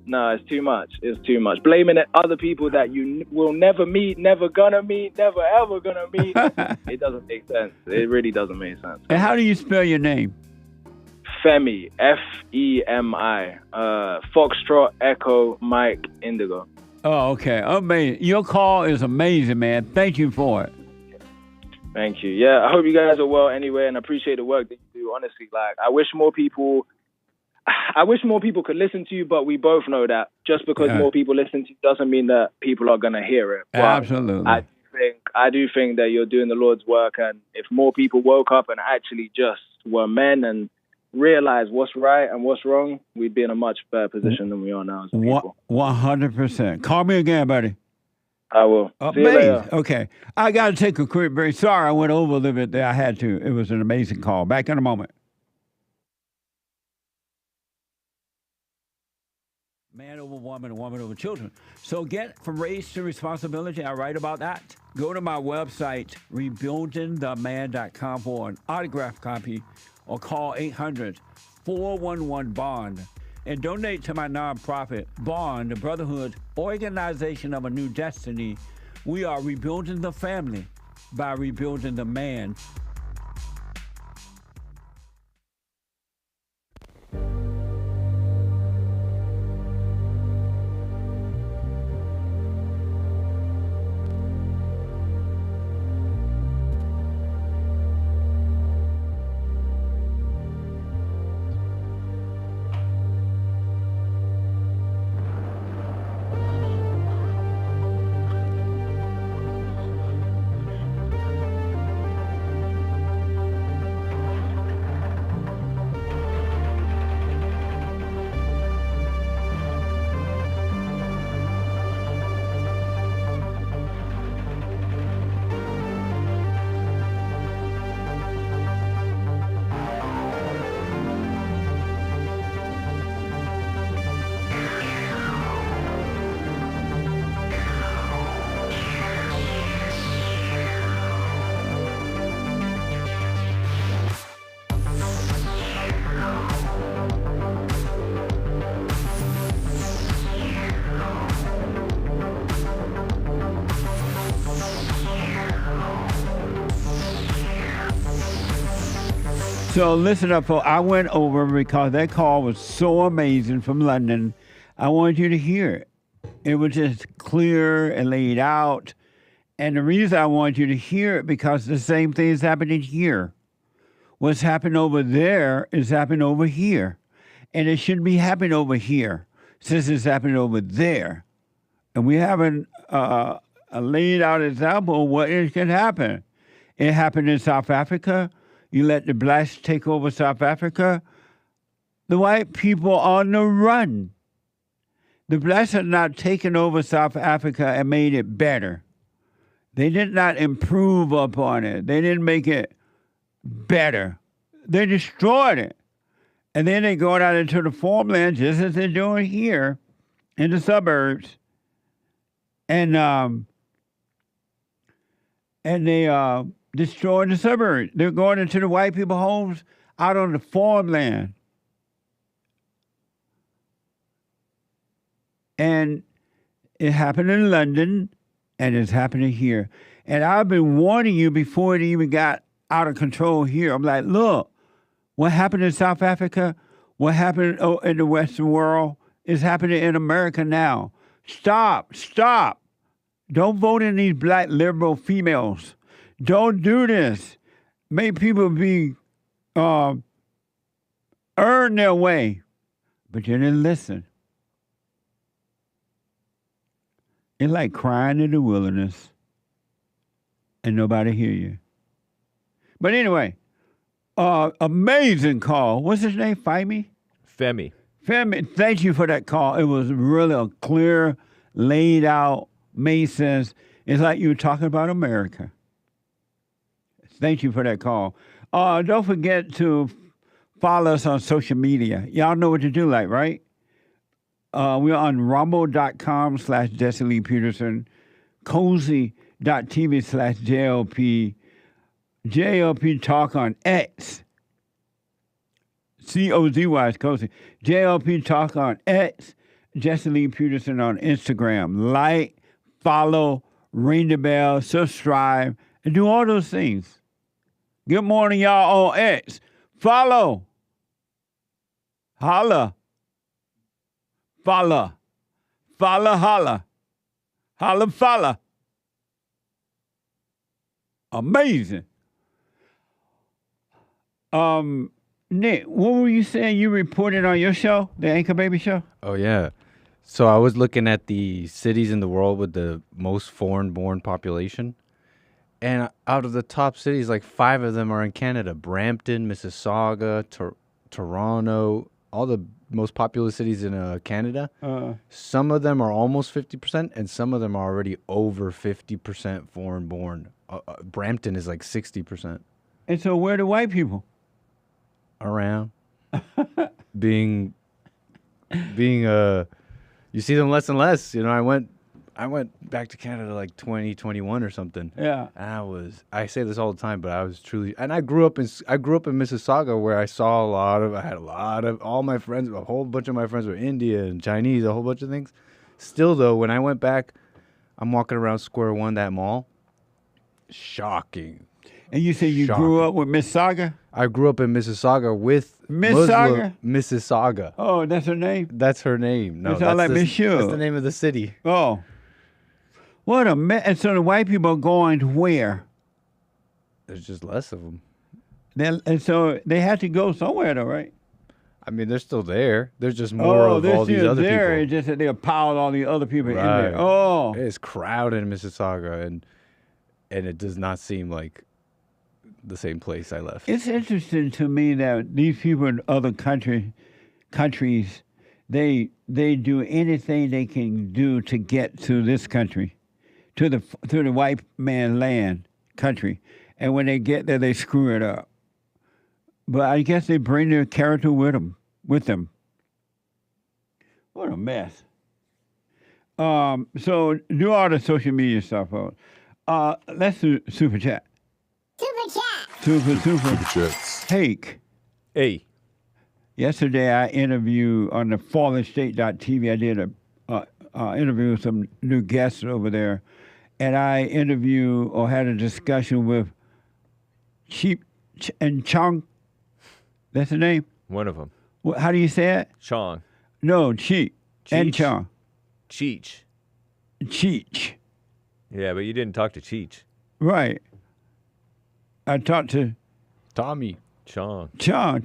No, it's too much. It's too much. Blaming other people that you will never meet, never gonna meet, never ever gonna meet. It doesn't make sense. It really doesn't make sense. And how do you spell your name? FEMI. FEMI. Foxtrot, Echo, Mike, Indigo. Oh, okay. Amazing. Your call is amazing, man. Thank you for it. Thank you. Yeah, I hope you guys are well anyway, and I appreciate the work that you do. Honestly, I wish more people could listen to you, but we both know that just because more people listen to you doesn't mean that people are going to hear it. But absolutely. I do think that you're doing the Lord's work, and if more people woke up and actually just were men and realize what's right and what's wrong, we'd be in a much better position than we are now as people. 100%. Call me again, buddy. I will. See you Amazing. later. Okay. I got to take a quick break. Sorry, I went over a little bit there. I had to. It was an amazing call. Back in a moment. Man over woman and woman over children. So get from race to responsibility. I write about that. Go to my website, rebuildingtheman.com for an autographed copy or call 800-411-BOND and donate to my nonprofit, Bond, the Brotherhood Organization of a New Destiny. We are rebuilding the family by rebuilding the man. So listen up, folks. I went over because that call was so amazing from London. I wanted you to hear it. It was just clear and laid out. And the reason I wanted you to hear it because the same thing is happening here. What's happening over there is happening over here. And it shouldn't be happening over here since it's happening over there. And we haven't a laid out example of what it can happen. It happened in South Africa. You let the blacks take over South Africa. The white people are on the run. The blacks have not taken over South Africa and made it better. They did not improve upon it. They didn't make it better. They destroyed it. And then they go out into the farmland just as they're doing here in the suburbs. And they destroying the suburbs. They're going into the white people's homes out on the farmland. And it happened in London, and it's happening here. And I've been warning you before it even got out of control here. I'm like, look, what happened in South Africa, what happened in the Western world is happening in America now. Stop. Don't vote in these black liberal females. Don't do this. Make people be earn their way. But you didn't listen. It's like crying in the wilderness and nobody hear you. But anyway, amazing call. What's his name? FEMI? FEMI, thank you for that call. It was really a clear, laid out, made sense. It's like you were talking about America. Thank you for that call. Don't forget to follow us on social media. Y'all know what to do, like, right? We're on rumble.com/Jesse Peterson, cozy.tv/JLP, JLP Talk on X, COZY is cozy, JLP Talk on X, Jesse Lee Peterson on Instagram. Like, follow, ring the bell, subscribe, and do all those things. Good morning, y'all on X. Follow. Holla. Follow. Follow, holla. Holla, follow. Amazing. Nick, what were you saying you reported on your show, the Anchor Baby show? Oh, yeah. So I was looking at the cities in the world with the most foreign-born population. And out of the top cities, like 5 of them are in Canada. Brampton, Mississauga, Toronto, all the most populous cities in Canada. Some of them are almost 50%, and some of them are already over 50% foreign-born. Brampton is like 60%. And so where are the white people? Around. being you see them less and less. You know, I went back to Canada like 2021 or something. Yeah. And I say this all the time, but I was truly, and I grew up in Mississauga, where I saw all my friends, a whole bunch of my friends were Indian and Chinese, a whole bunch of things. Still though, when I went back, I'm walking around Square One, that mall. Shocking. And you say you grew up with Mississauga? I grew up in Mississauga with Mississauga. Oh, that's her name? That's her name. No, It's all like Monsieur. That's the name of the city. Oh. What a mess. And so the white people are going where? There's just less of them. And so they had to go somewhere, though, right? I mean, they're still there. There's just more of all these other people. It's just that they piled all the other people in Right. there. Oh. It's crowded in Mississauga, and it does not seem like the same place I left. It's interesting to me that these people in other countries, they do anything they can do to get to this country, to the white man land country, and when they get there, they screw it up. But I guess they bring their character with them. What a mess. So do all the social media stuff. Let's do super chat. Super chats. Hake. Hey. Yesterday I interviewed on the fallerstate.tv. I did a interview with some new guests over there, and I interviewed or had a discussion with Chong. That's the name? One of them. How do you say it? Chong. No, Cheech and Chong. Cheech. Yeah, but you didn't talk to Cheech. Right. I talked to Tommy Chong.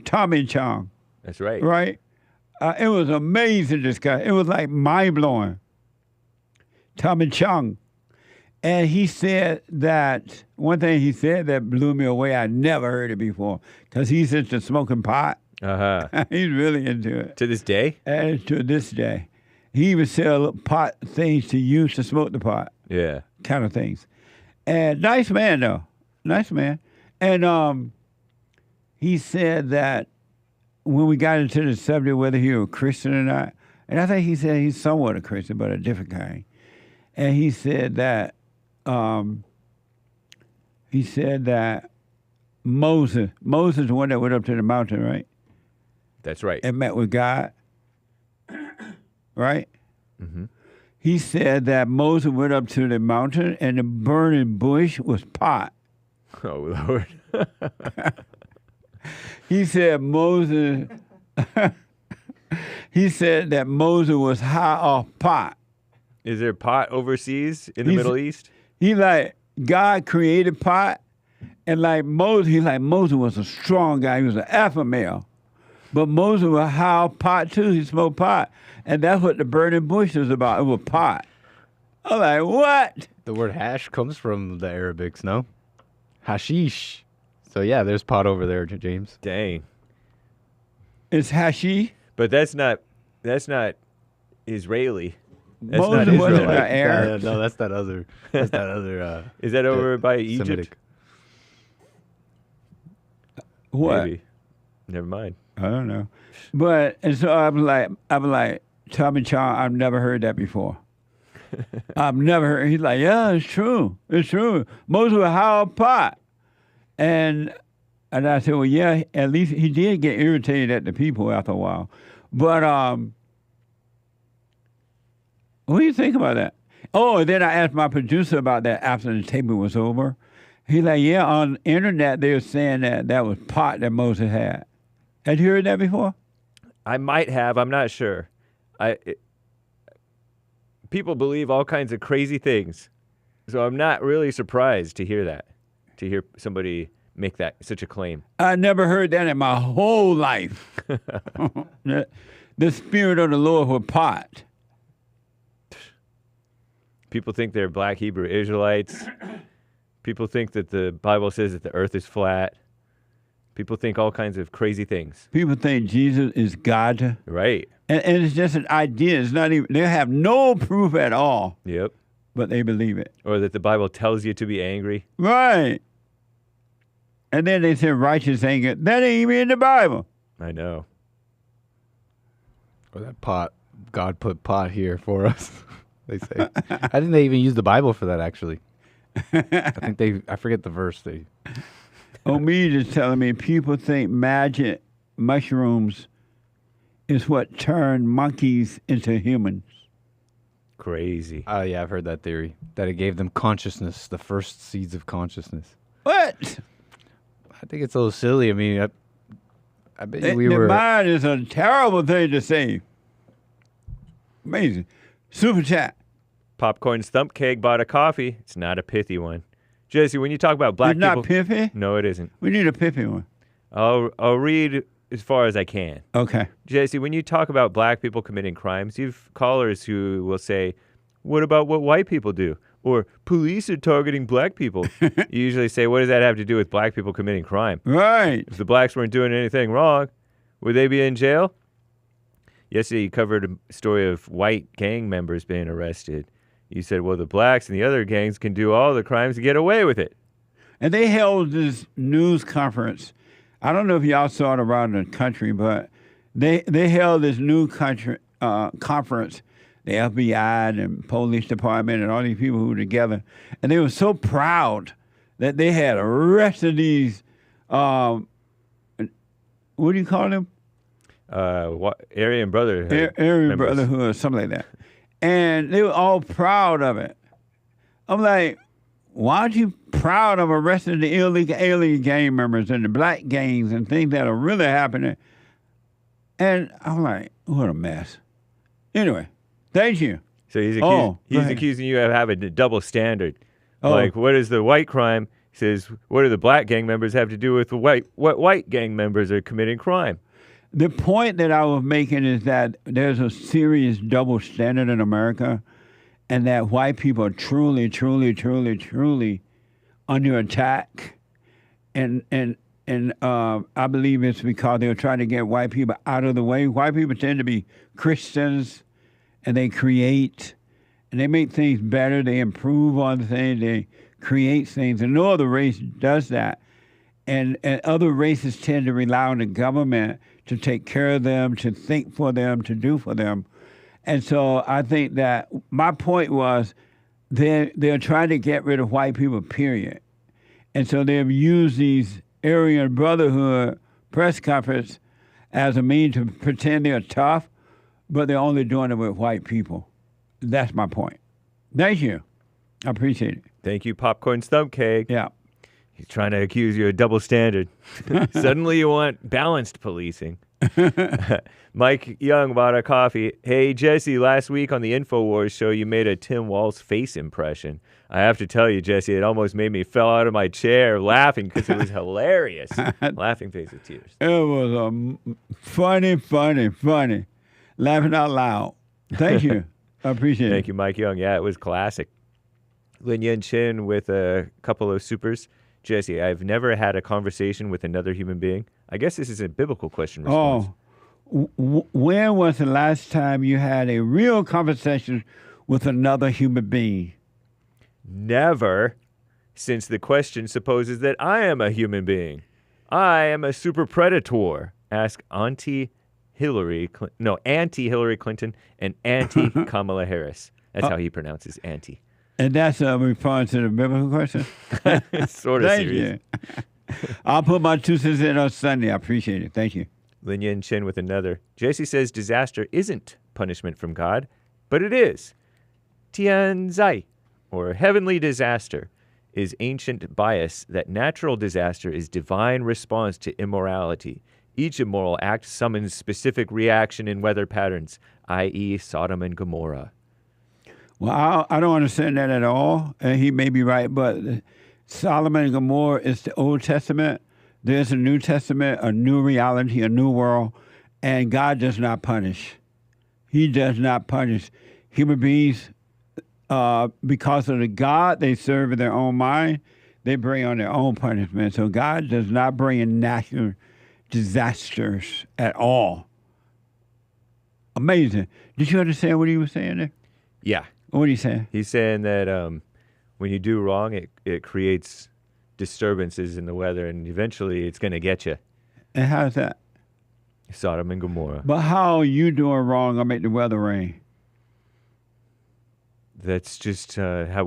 Tommy Chong. That's right. Right. It was amazing discussion. It was like mind-blowing. Tommy Chong. And he said that, one thing he said that blew me away, I never heard it before, because he's into smoking pot. Uh-huh. He's really into it. To this day? And to this day. He even sell pot things to use to smoke the pot. Yeah. Kind of things. And nice man, though. Nice man. And he said that when we got into the subject whether he was a Christian or not, and I think he said he's somewhat a Christian, but a different kind. And he said that Moses, the one that went up to the mountain, right? That's right. And met with God, right? Mm-hmm. He said that Moses went up to the mountain and the burning bush was pot. Oh, Lord. He said that Moses was high off pot. Is there pot overseas in the Middle East? He like, God created pot, and like Moses was a strong guy. He was an alpha male. But Moses was high off pot too. He smoked pot. And that's what the burning bush was about. It was pot. I'm like, what? The word hash comes from the Arabics, no? Hashish. So yeah, there's pot over there, James. Dang. It's hashish? But that's not Israeli. That's Moses not wasn't Israelite. Arab. No, that's that other. That's that other. Is that over by Egypt? Semitic. What? Maybe. Never mind. I don't know. But, and so I'm like, Tommy Chong, I've never heard that before. I've never heard. He's like, yeah, it's true. It's true. Moses was high on pot. And I said, well, yeah, at least he did get irritated at the people after a while. But what do you think about that? Oh, and then I asked my producer about that after the taping was over. He's like, yeah, on the internet they were saying that was pot that Moses had. Had you heard that before? I might have. I'm not sure. People believe all kinds of crazy things. So I'm not really surprised to hear that, to hear somebody make such a claim. I never heard that in my whole life. The Spirit of the Lord was pot. People think they're black Hebrew Israelites. People think that the Bible says that the earth is flat. People think all kinds of crazy things. People think Jesus is God. Right. And it's just an idea. It's not even, they have no proof at all. Yep. But they believe it. Or that the Bible tells you to be angry. Right. And then they say righteous anger. That ain't even in the Bible. I know. Or that pot. God put pot here for us. They say. I think they even use the Bible for that, actually. I forget the verse. Omid is telling me people think magic mushrooms is what turned monkeys into humans. Crazy. Oh, yeah, I've heard that theory. That it gave them consciousness, the first seeds of consciousness. What? I think it's a little silly. I mean, I bet you The mind is a terrible thing to say. Amazing. Super chat. Popcorn Stump Cake bought a coffee. It's not a pithy one. Jesse, when you talk about black people... It's not pithy? No, it isn't. We need a pithy one. I'll read as far as I can. Okay. Jesse, when you talk about black people committing crimes, you've callers who will say, what about what white people do? Or police are targeting black people. You usually say, what does that have to do with black people committing crime? Right. If the blacks weren't doing anything wrong, would they be in jail? Yesterday, you covered a story of white gang members being arrested. You said, well, the blacks and the other gangs can do all the crimes and get away with it. And they held this news conference. I don't know if y'all saw it around the country, but they held this conference, the FBI and police department and all these people who were together. And they were so proud that they had arrested these, what do you call them? Aryan Brotherhood. Aryan Brotherhood or something like that. And they were all proud of it. I'm like, why aren't you proud of arresting the illegal alien gang members and the black gangs and things that are really happening? And I'm like, what a mess. Anyway, thank you. So he's accusing you of having a double standard. Oh. Like, what is the white crime? He says, what do the black gang members have to do with what white gang members are committing crime? The point that I was making is that there's a serious double standard in America, and that white people are truly, truly, truly, truly under attack. And I believe it's because they're trying to get white people out of the way. White people tend to be Christians, and they create, and they make things better. They improve on things. They create things. And no other race does that. And other races tend to rely on the government to take care of them, to think for them, to do for them. And so I think that my point was they're trying to get rid of white people, period. And so they've used these Aryan Brotherhood press conference as a means to pretend they're tough, but they're only doing it with white people. That's my point. Thank you. I appreciate it. Thank you, Popcorn Stump Cake. Yeah. He's trying to accuse you of double standard. Suddenly you want balanced policing. Mike Young bought a coffee. Hey, Jesse, last week on the InfoWars show, you made a Tim Walz face impression. I have to tell you, Jesse, it almost made me fell out of my chair laughing because it was hilarious. Laughing face with tears. It was funny. Laughing out loud. Thank you. I appreciate it. Thank you, Mike Young. Yeah, it was classic. Lin Yen Chin with a couple of supers. Jesse, I've never had a conversation with another human being. I guess this is a biblical question response. When was the last time you had a real conversation with another human being? Never, since the question supposes that I am a human being. I am a super predator. Ask anti-Hillary Clinton and anti-Kamala Harris. That's how he pronounces anti. And that's a response to the biblical question? Sort of Thank serious. You. I'll put my 2 cents in on Sunday. I appreciate it. Thank you. Lin Yen Chin with another. JC says disaster isn't punishment from God, but it is. Tianzai, or heavenly disaster, is ancient bias that natural disaster is divine response to immorality. Each immoral act summons specific reaction in weather patterns, i.e. Sodom and Gomorrah. Well, I don't understand that at all. He may be right, but Sodom and Gomorrah is the Old Testament. There's a New Testament, a new reality, a new world, and God does not punish. He does not punish human beings because of the God they serve in their own mind. they bring on their own punishment. So God does not bring in natural disasters at all. Amazing. Did you understand what he was saying there? Yeah. What are you saying? He's saying that when you do wrong, it creates disturbances in the weather, and eventually it's going to get you. And how's that? Sodom and Gomorrah. But how you doing wrong will make the weather rain? That's just how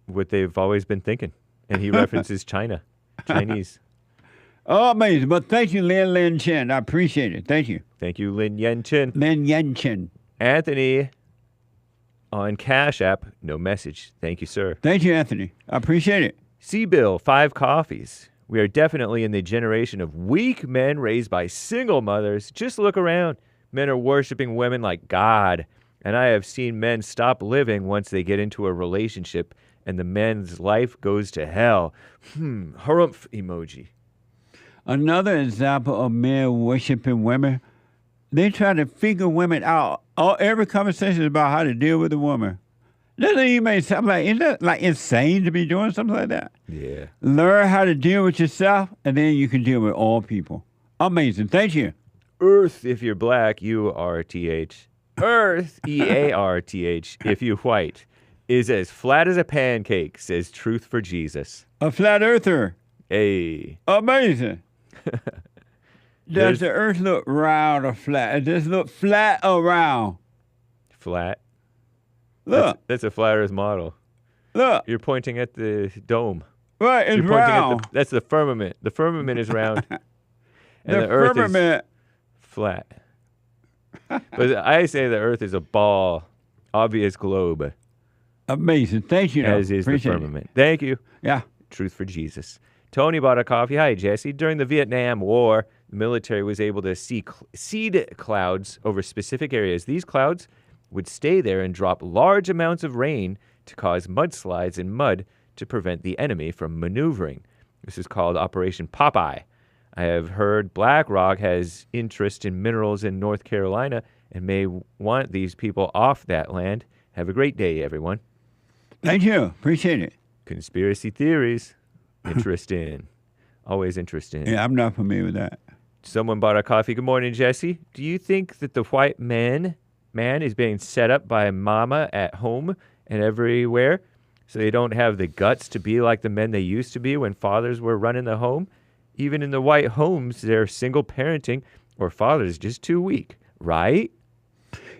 what they've always been thinking. And he references China. Chinese. Oh, amazing. But thank you, Lin Chen. I appreciate it. Thank you. Thank you, Lin Yen Chen. Lin Yen Chen. Anthony on Cash App, no message. Thank you, sir. Thank you, Anthony. I appreciate it. C-Bill, 5 coffees. We are definitely in the generation of weak men raised by single mothers. Just look around. Men are worshiping women like God. And I have seen men stop living once they get into a relationship and the man's life goes to hell. Harumph emoji. Another example of men worshiping women, they try to figure women out. Every conversation is about how to deal with a woman. Doesn't even make sense. Like, isn't that like insane to be doing something like that? Yeah. Learn how to deal with yourself, and then you can deal with all people. Amazing. Thank you. Earth, if you're black, U-R-T-H. Earth, E-A-R-T-H, if you white, is as flat as a pancake, says Truth for Jesus. A flat earther. Hey. Amazing. Does the earth look round or flat? It just look flat or round? Flat. Look. That's a flat earth model. Look. You're pointing at the dome. Right, it's round. That's the firmament. The firmament is round. And the earth firmament. Is flat. But I say the earth is a ball, obvious globe. Amazing. Thank you. As is the firmament. Thank you. Yeah. Truth for Jesus. Tony bought a coffee. Hi, Jesse. During the Vietnam War, the military was able to see seed clouds over specific areas. These clouds would stay there and drop large amounts of rain to cause mudslides and mud to prevent the enemy from maneuvering. This is called Operation Popeye. I have heard BlackRock has interest in minerals in North Carolina and may want these people off that land. Have a great day, everyone. Thank you. Appreciate it. Conspiracy theories. Interesting. Always interesting. Yeah, I'm not familiar with that. Someone bought a coffee. Good morning, Jesse. Do you think that the white man is being set up by mama at home and everywhere so they don't have the guts to be like the men they used to be when fathers were running the home? Even in the white homes, they're single parenting or fathers just too weak, right?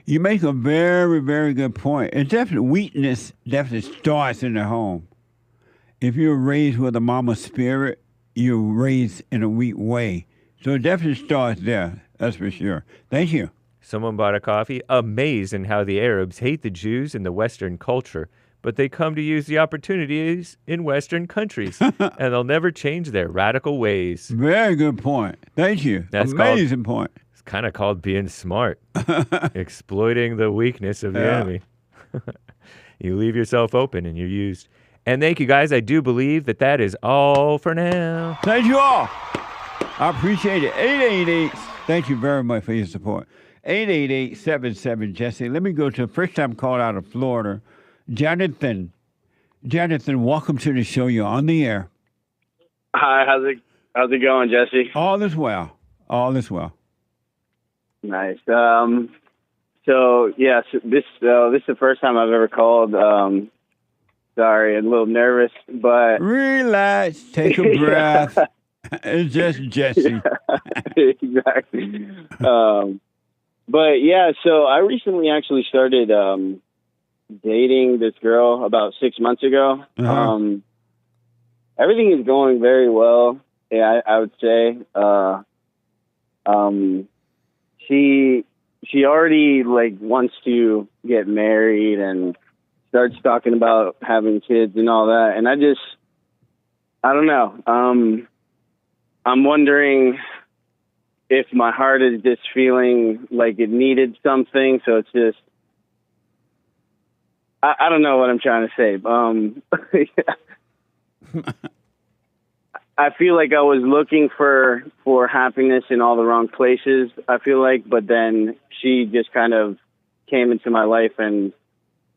You make a very, very good point. And definitely, weakness definitely starts in the home. If you're raised with a mama spirit, you're raised in a weak way. So it definitely starts there. That's for sure. Thank you. Someone bought a coffee. Amazing how the Arabs hate the Jews in the Western culture, but they come to use the opportunities in Western countries, and they'll never change their radical ways. Very good point. Thank you. That's amazing point. It's kind of called being smart, exploiting the weakness of the enemy. You leave yourself open and you're used. And thank you, guys. I do believe that is all for now. Thank you all. I appreciate it. 888. Thank you very much for your support. 888-77-JESSE. Let me go to a first-time call out of Florida. Jonathan, welcome to the show. You're on the air. Hi, how's it going, Jesse? All is well. All is well. Nice. So this is the first time I've ever called. Sorry, I'm a little nervous, but relax, take a breath. It's just Jesse. Exactly. But yeah, so I recently actually started dating this girl about 6 months ago. Uh-huh. Everything is going very well. Yeah, I would say. She already wants to get married and starts talking about having kids and all that. And I don't know. I'm wondering if my heart is just feeling like it needed something. So it's just, I don't know what I'm trying to say. I feel like I was looking for happiness in all the wrong places, I feel like, but then she just kind of came into my life and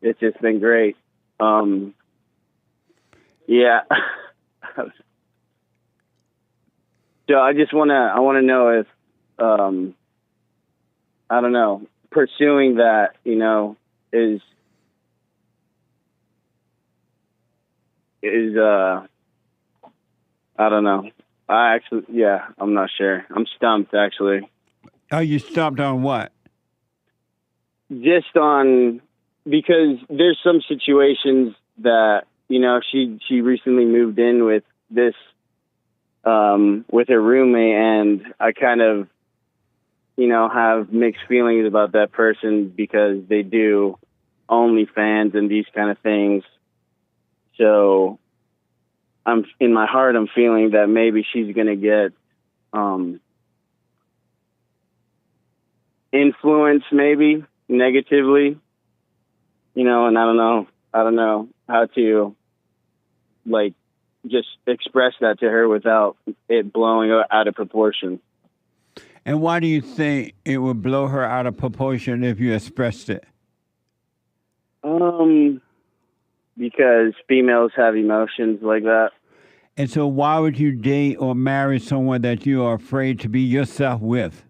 it's just been great. Yeah. So I want to know if, I don't know, pursuing that, is I don't know. I'm not sure. I'm stumped, actually. Are you stumped on what? Just on, because there's some situations that, she recently moved in with this, with her roommate, and I kind of, have mixed feelings about that person because they do OnlyFans and these kind of things. So in my heart, I'm feeling that maybe she's going to get, influenced maybe negatively, and I don't know how to just express that to her without it blowing out of proportion. And why do you think it would blow her out of proportion if you expressed it? Because females have emotions like that. And so why would you date or marry someone that you are afraid to be yourself with?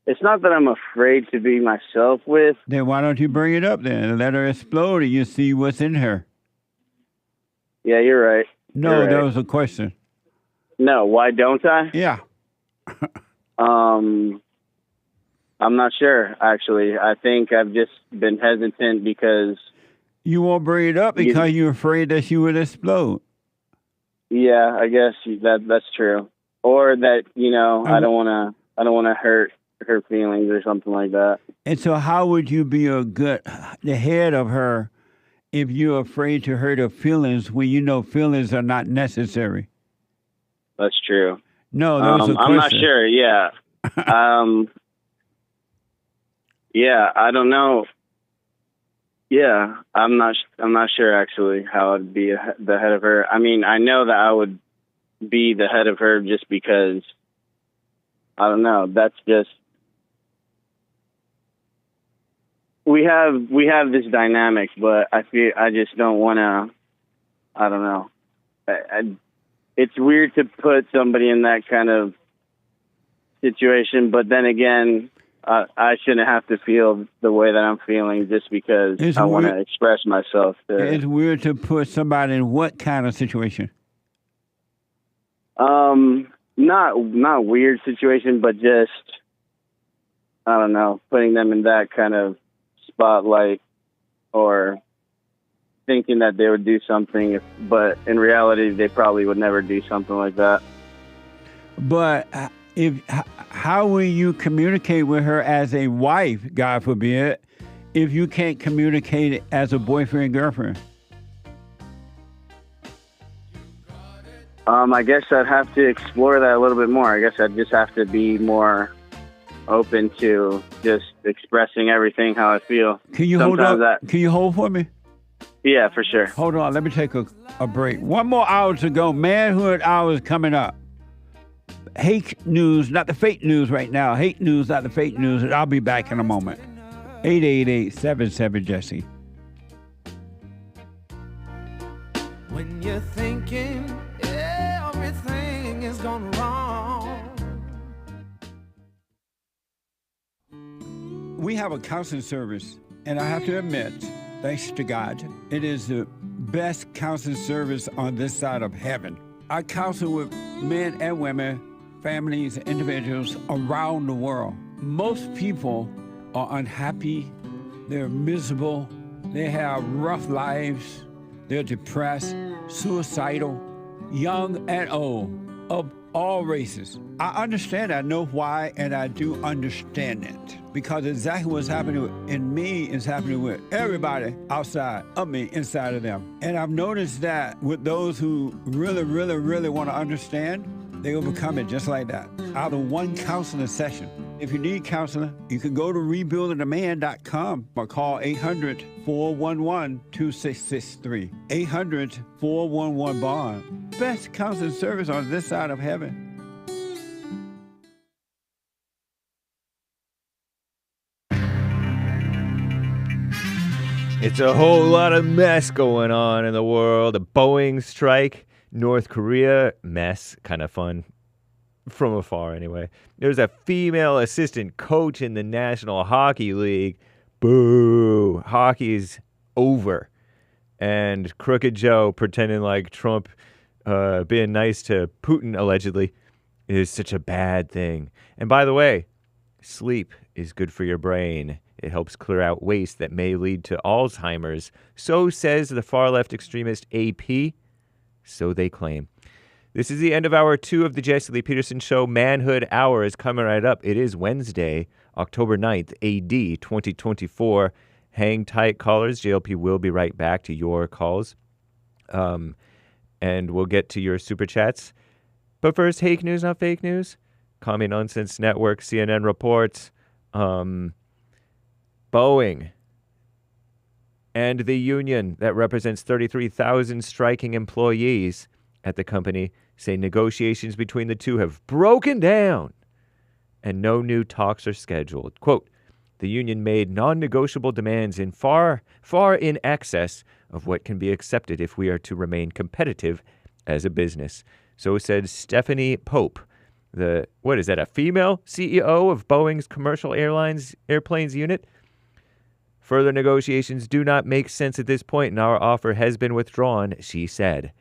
It's not that I'm afraid to be myself with. Then why don't you bring it up then and let her explode and you see what's in her? Yeah, you're right. No, You're right. that was a question. No, why don't I? Yeah. I'm not sure, actually. I think I've just been hesitant because... You won't bring it up because you're afraid that she would explode. Yeah, I guess that's true. Or that, I don't want to hurt her feelings or something like that. And so how would you be the head of her if you're afraid to hurt her feelings when you know feelings are not necessary? That's true. No, that was a question. I'm not sure, yeah. Yeah, I don't know. Yeah, I'm not sure actually how I'd be the head of her. I mean, I know that I would be the head of her just because, I don't know, that's just, we have this dynamic, but I just don't want to, I don't know. It's weird to put somebody in that kind of situation, but then again, I shouldn't have to feel the way that I'm feeling just because I want to express myself. It's weird to put somebody in what kind of situation? Not weird situation, but just, I don't know, putting them in that kind of spotlight or thinking that they would do something, but in reality, they probably would never do something like that. But how will you communicate with her as a wife, God forbid, if you can't communicate it as a boyfriend, girlfriend? I guess I'd have to explore that a little bit more. I guess I'd just have to be more open to just expressing everything how I feel. Can you hold up? Can you hold for me? Yeah, for sure. Hold on. Let me take a break. One more hour to go. Manhood Hour is coming up. Hake news, not the fake news right now. Hake news, not the fake news. And I'll be back in a moment. 888-77-JESSE. When you're thinking everything is gone wrong. We have a counseling service, and I have to admit, thanks to God, it is the best counseling service on this side of heaven. I counsel with men and women, families, individuals around the world. Most people are unhappy, they're miserable, they have rough lives, they're depressed, suicidal, young and old, of all races. I understand, I know why, and I do understand it. Because exactly what's happening in me is happening with everybody outside of me, inside of them. And I've noticed that with those who really, really, really want to understand, they overcome it just like that, out of one counseling session. If you need counseling, you can go to rebuildingtheman.com or call 800-411-2663. 800-411-BOND. Best counseling service on this side of heaven. It's a whole lot of mess going on in the world. A Boeing strike, North Korea mess, kind of fun from afar anyway. There's a female assistant coach in the National Hockey League. Boo. Hockey's over. And Crooked Joe pretending like Trump being nice to Putin, allegedly, is such a bad thing. And by the way, sleep is good for your brain. It helps clear out waste that may lead to Alzheimer's. So says the far-left extremist AP. So they claim. This is the end of hour 2 of the Jesse Lee Peterson Show. Manhood Hour is coming right up. It is Wednesday, October 9th, AD 2024. Hang tight, callers. JLP will be right back to your calls. And we'll get to your super chats. But first, Hake news, not fake news. Commie Nonsense Network, CNN reports. Boeing and the union that represents 33,000 striking employees at the company say negotiations between the two have broken down and no new talks are scheduled. Quote, the union made non-negotiable demands in far in excess of what can be accepted if we are to remain competitive as a business. So said Stephanie Pope, a female CEO of Boeing's commercial airplanes unit. Further negotiations do not make sense at this point, and our offer has been withdrawn, she said.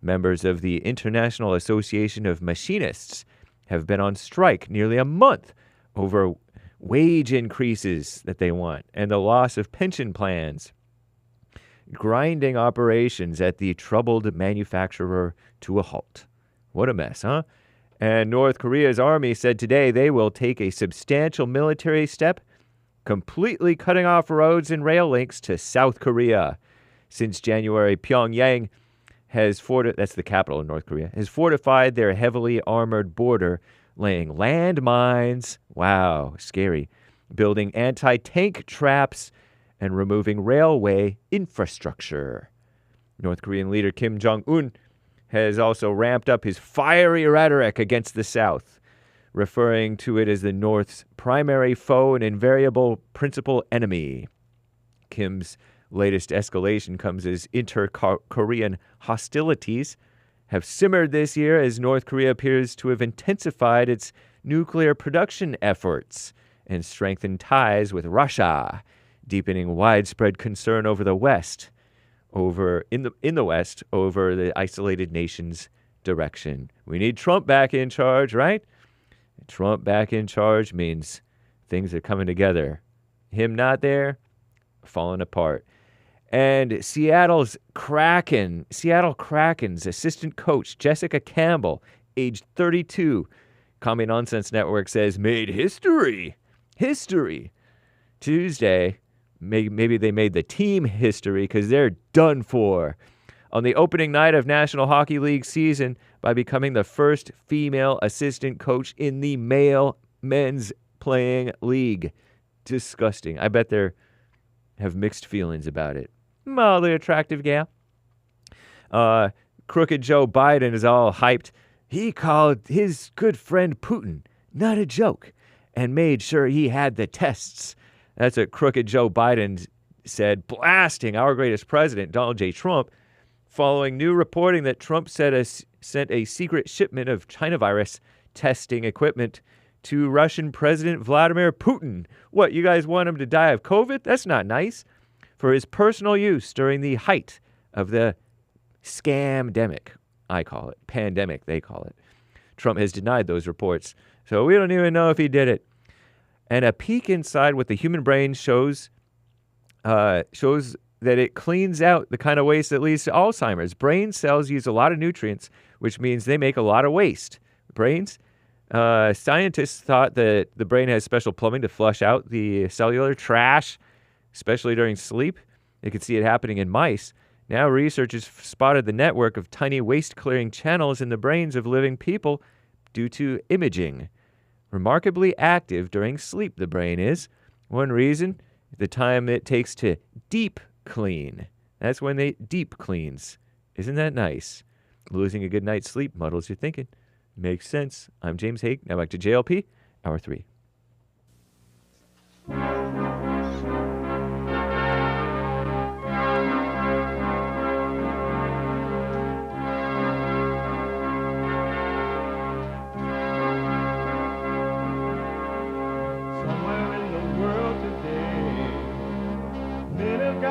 Members of the International Association of Machinists have been on strike nearly a month over wage increases that they want and the loss of pension plans, grinding operations at the troubled manufacturer to a halt. What a mess, huh? And North Korea's army said today they will take a substantial military step, completely cutting off roads and rail links to South Korea. Since January, Pyongyang that's the capital of North Korea, has fortified their heavily armored border, laying landmines, wow, scary, building anti-tank traps, and removing railway infrastructure. North Korean leader Kim Jong-un has also ramped up his fiery rhetoric against the South, referring to it as the North's primary foe and invariable principal enemy. Kim's latest escalation comes as inter-Korean hostilities have simmered this year as North Korea appears to have intensified its nuclear production efforts and strengthened ties with Russia, deepening widespread concern over the West, in the West, over the isolated nation's direction. We need Trump back in charge, right? Trump back in charge means things are coming together. Him not there, falling apart. And Seattle Kraken's assistant coach, Jessica Campbell, aged 32, Commie Nonsense Network says, made history. Tuesday, maybe they made the team history because they're done for. On the opening night of National Hockey League season by becoming the first female assistant coach in the male men's playing league. Disgusting. I bet they have mixed feelings about it. Mildly attractive gal. Crooked Joe Biden is all hyped. He called his good friend Putin not a joke and made sure he had the tests. That's what Crooked Joe Biden said, blasting our greatest president, Donald J. Trump, following new reporting that Trump sent a secret shipment of China virus testing equipment to Russian President Vladimir Putin. What, you guys want him to die of COVID? That's not nice. For his personal use during the height of the scamdemic, I call it. Pandemic, they call it. Trump has denied those reports, so we don't even know if he did it. And a peek inside what the human brain shows that it cleans out the kind of waste that leads to Alzheimer's. Brain cells use a lot of nutrients, which means they make a lot of waste. Scientists thought that the brain has special plumbing to flush out the cellular trash, especially during sleep. They could see it happening in mice. Now researchers spotted the network of tiny waste-clearing channels in the brains of living people due to imaging. Remarkably active during sleep, the brain is. One reason, the time it takes to deep clean. That's when they deep cleans. Isn't that nice? Losing a good night's sleep muddles your thinking. Makes sense. I'm James Hake. Now back to JLP, Hour 3.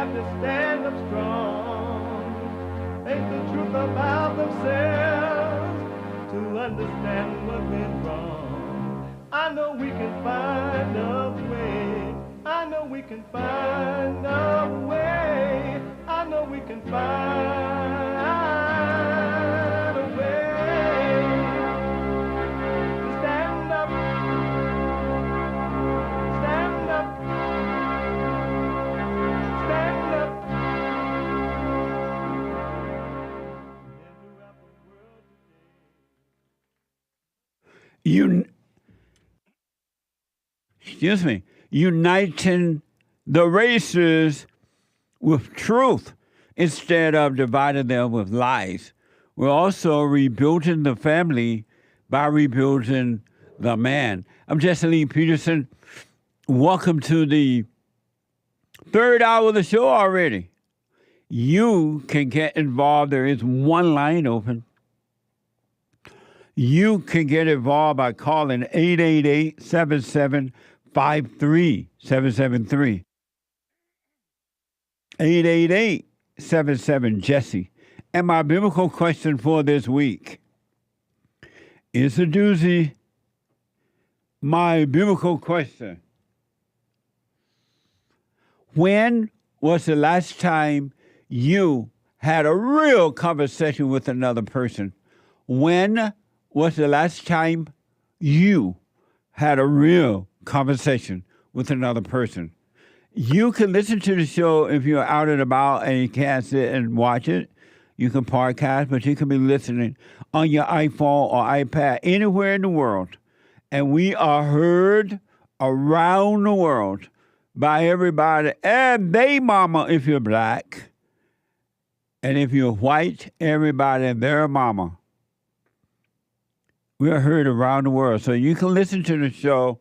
got to stand up strong. Think the truth about themselves to understand what went wrong. I know we can find a way. I know we can find a way. I know we can find a way to stand up, stand up, stand up. Excuse me, uniting the races with truth instead of dividing them with lies. We're also rebuilding the family by rebuilding the man. I'm JLP Peterson. Welcome to the third hour of the show already. You can get involved. There is one line open. You can get involved by calling 888-7753-773. 888-77-JESSE. And my biblical question for this week is a doozy. My biblical question. When was the last time you had a real conversation with another person? When was the last time you had a real conversation with another person? You can listen to the show if you're out and about and you can't sit and watch it. You can podcast, but you can be listening on your iPhone or iPad anywhere in the world. And we are heard around the world by everybody and they mama if you're black. And if you're white, everybody and their mama. We are heard around the world. So you can listen to the show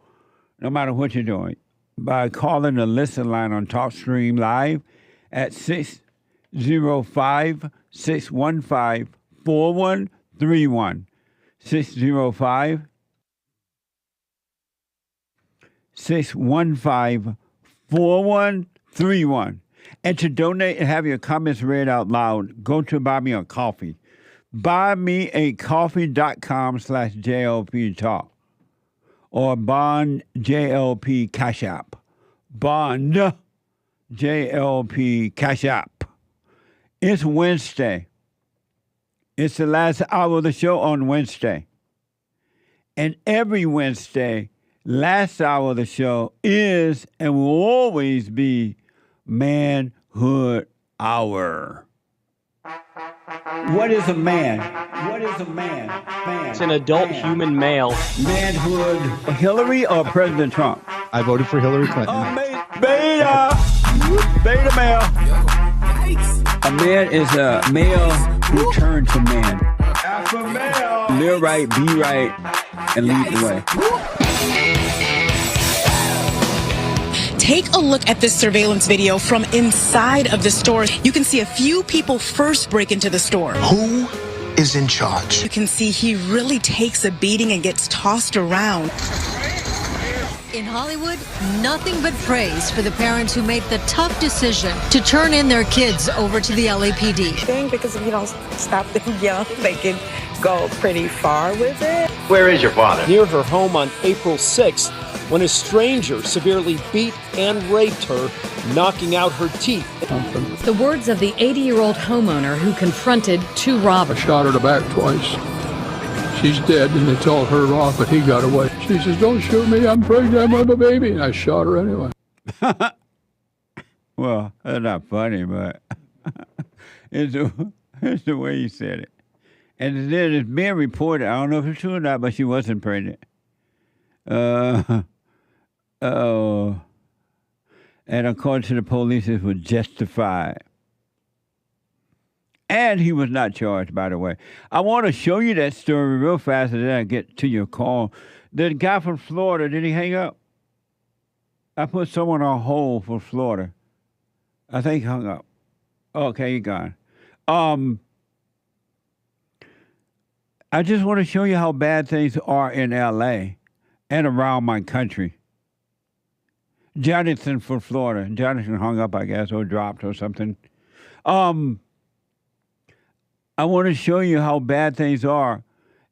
no matter what you're doing by calling the listen line on TalkStream Live at 605-615-4131. 605-615-4131. And to donate and have your comments read out loud, go to Buy Me a Coffee. BuyMeACoffee.com/JLP Talk. Or Bond JLP Cash App. Bond JLP Cash App. It's Wednesday. It's the last hour of the show on Wednesday. And every Wednesday, last hour of the show is and will always be Manhood Hour. What is a man? What is a man? It's an adult human male. Manhood. Hillary or President Trump? I voted for Hillary Clinton. Beta male. A man is a male who turns to man. Alpha male. Live right, be right, and lead the way. Take a look at this surveillance video from inside of the store. You can see a few people first break into the store. Who is in charge? You can see he really takes a beating and gets tossed around. In Hollywood, nothing but praise for the parents who made the tough decision to turn in their kids over to the LAPD. Because if you don't stop them young, they can go pretty far with it. Where is your father? Near her home on April 6th, when a stranger severely beat and raped her, knocking out her teeth. The words of the 80-year-old homeowner who confronted two robbers. I shot her in the back twice. She's dead, and they told her off, but he got away. She says, "Don't shoot me, I'm pregnant, I have a baby," and I shot her anyway. Well, that's not funny, but it's the way he said it. And then it's being reported, I don't know if it's true or not, but she wasn't pregnant. And according to the police, it was justified. And he was not charged, by the way. I want to show you that story real fast, and then I get to your call. The guy from Florida, did he hang up? I put someone on hold for Florida. I think he hung up. Okay, he gone. I just want to show you how bad things are in L.A. and around my country. Jonathan from Florida. Jonathan hung up, I guess, or dropped or something. I want to show you how bad things are,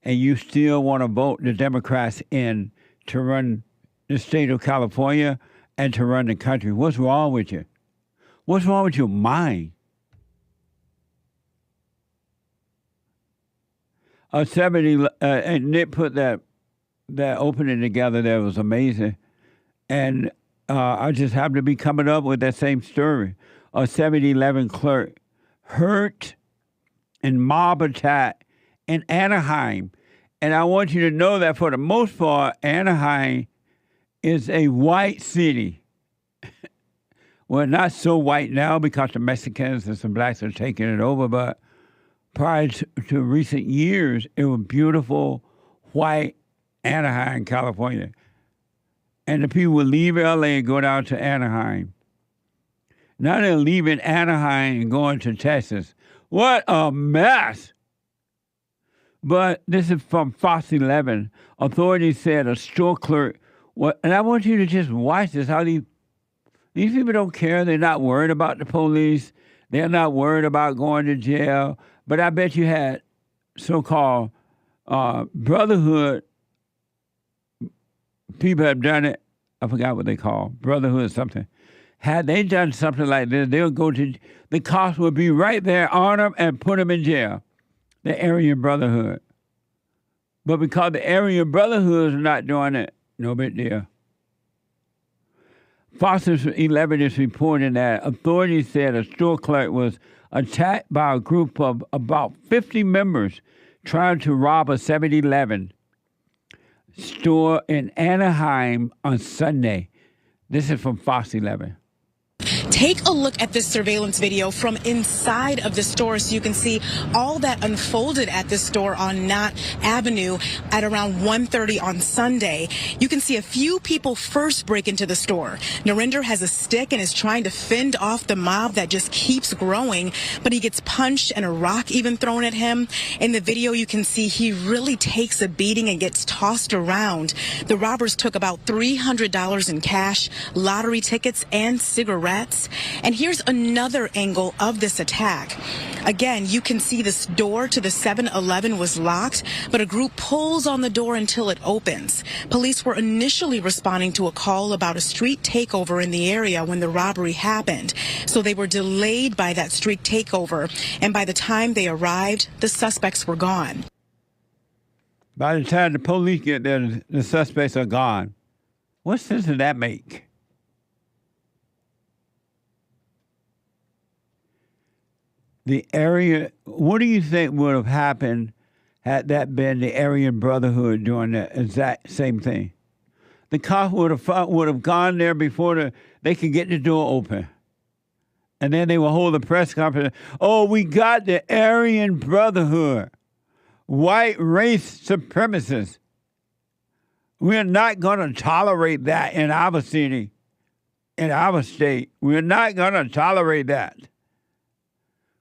and you still want to vote the Democrats in to run the state of California and to run the country. What's wrong with you? What's wrong with your mind? And Nick put that opening together there was amazing. And I just happened to be coming up with that same story. A 7-Eleven clerk hurt in mob attack in Anaheim. And I want you to know that for the most part, Anaheim is a white city. Well, not so white now because the Mexicans and some blacks are taking it over, but prior to recent years, it was beautiful white Anaheim, California. And the people would leave LA and go down to Anaheim. Now they're leaving Anaheim and going to Texas. What a mess! But this is from Fox 11. Authorities said a store clerk, and I want you to just watch this, how these people don't care. They're not worried about the police. They're not worried about going to jail. But I bet you had so-called brotherhood people have done it. I forgot what they call brotherhood something. Had they done something like this, they'll go to the cops would be right there on them and put them in jail. The Aryan Brotherhood. But because the Aryan Brotherhood is not doing it, no big deal. Fox 11 is reporting that authorities said a store clerk was attacked by a group of about 50 members trying to rob a 7-Eleven store in Anaheim on Sunday. This is from Fox 11. Take a look at this surveillance video from inside of the store so you can see all that unfolded at this store on Knott Avenue at around 1:30 on Sunday. You can see a few people first break into the store. Narinder has a stick and is trying to fend off the mob that just keeps growing, but he gets punched and a rock even thrown at him. In the video, you can see he really takes a beating and gets tossed around. The robbers took about $300 in cash, lottery tickets, and cigarettes. And here's another angle of this attack. Again, you can see this door to the 7-Eleven was locked, but a group pulls on the door until it opens. Police were initially responding to a call about a street takeover in the area when the robbery happened. So they were delayed by that street takeover. And by the time they arrived, the suspects were gone. By the time the police get there, the suspects are gone. What sense does that make? What do you think would have happened had that been the Aryan Brotherhood doing that exact same thing? The cops would have gone there before they could get the door open. And then they will hold a press conference. Oh, we got the Aryan Brotherhood, white race supremacists. We're not going to tolerate that in our city, in our state. We're not going to tolerate that.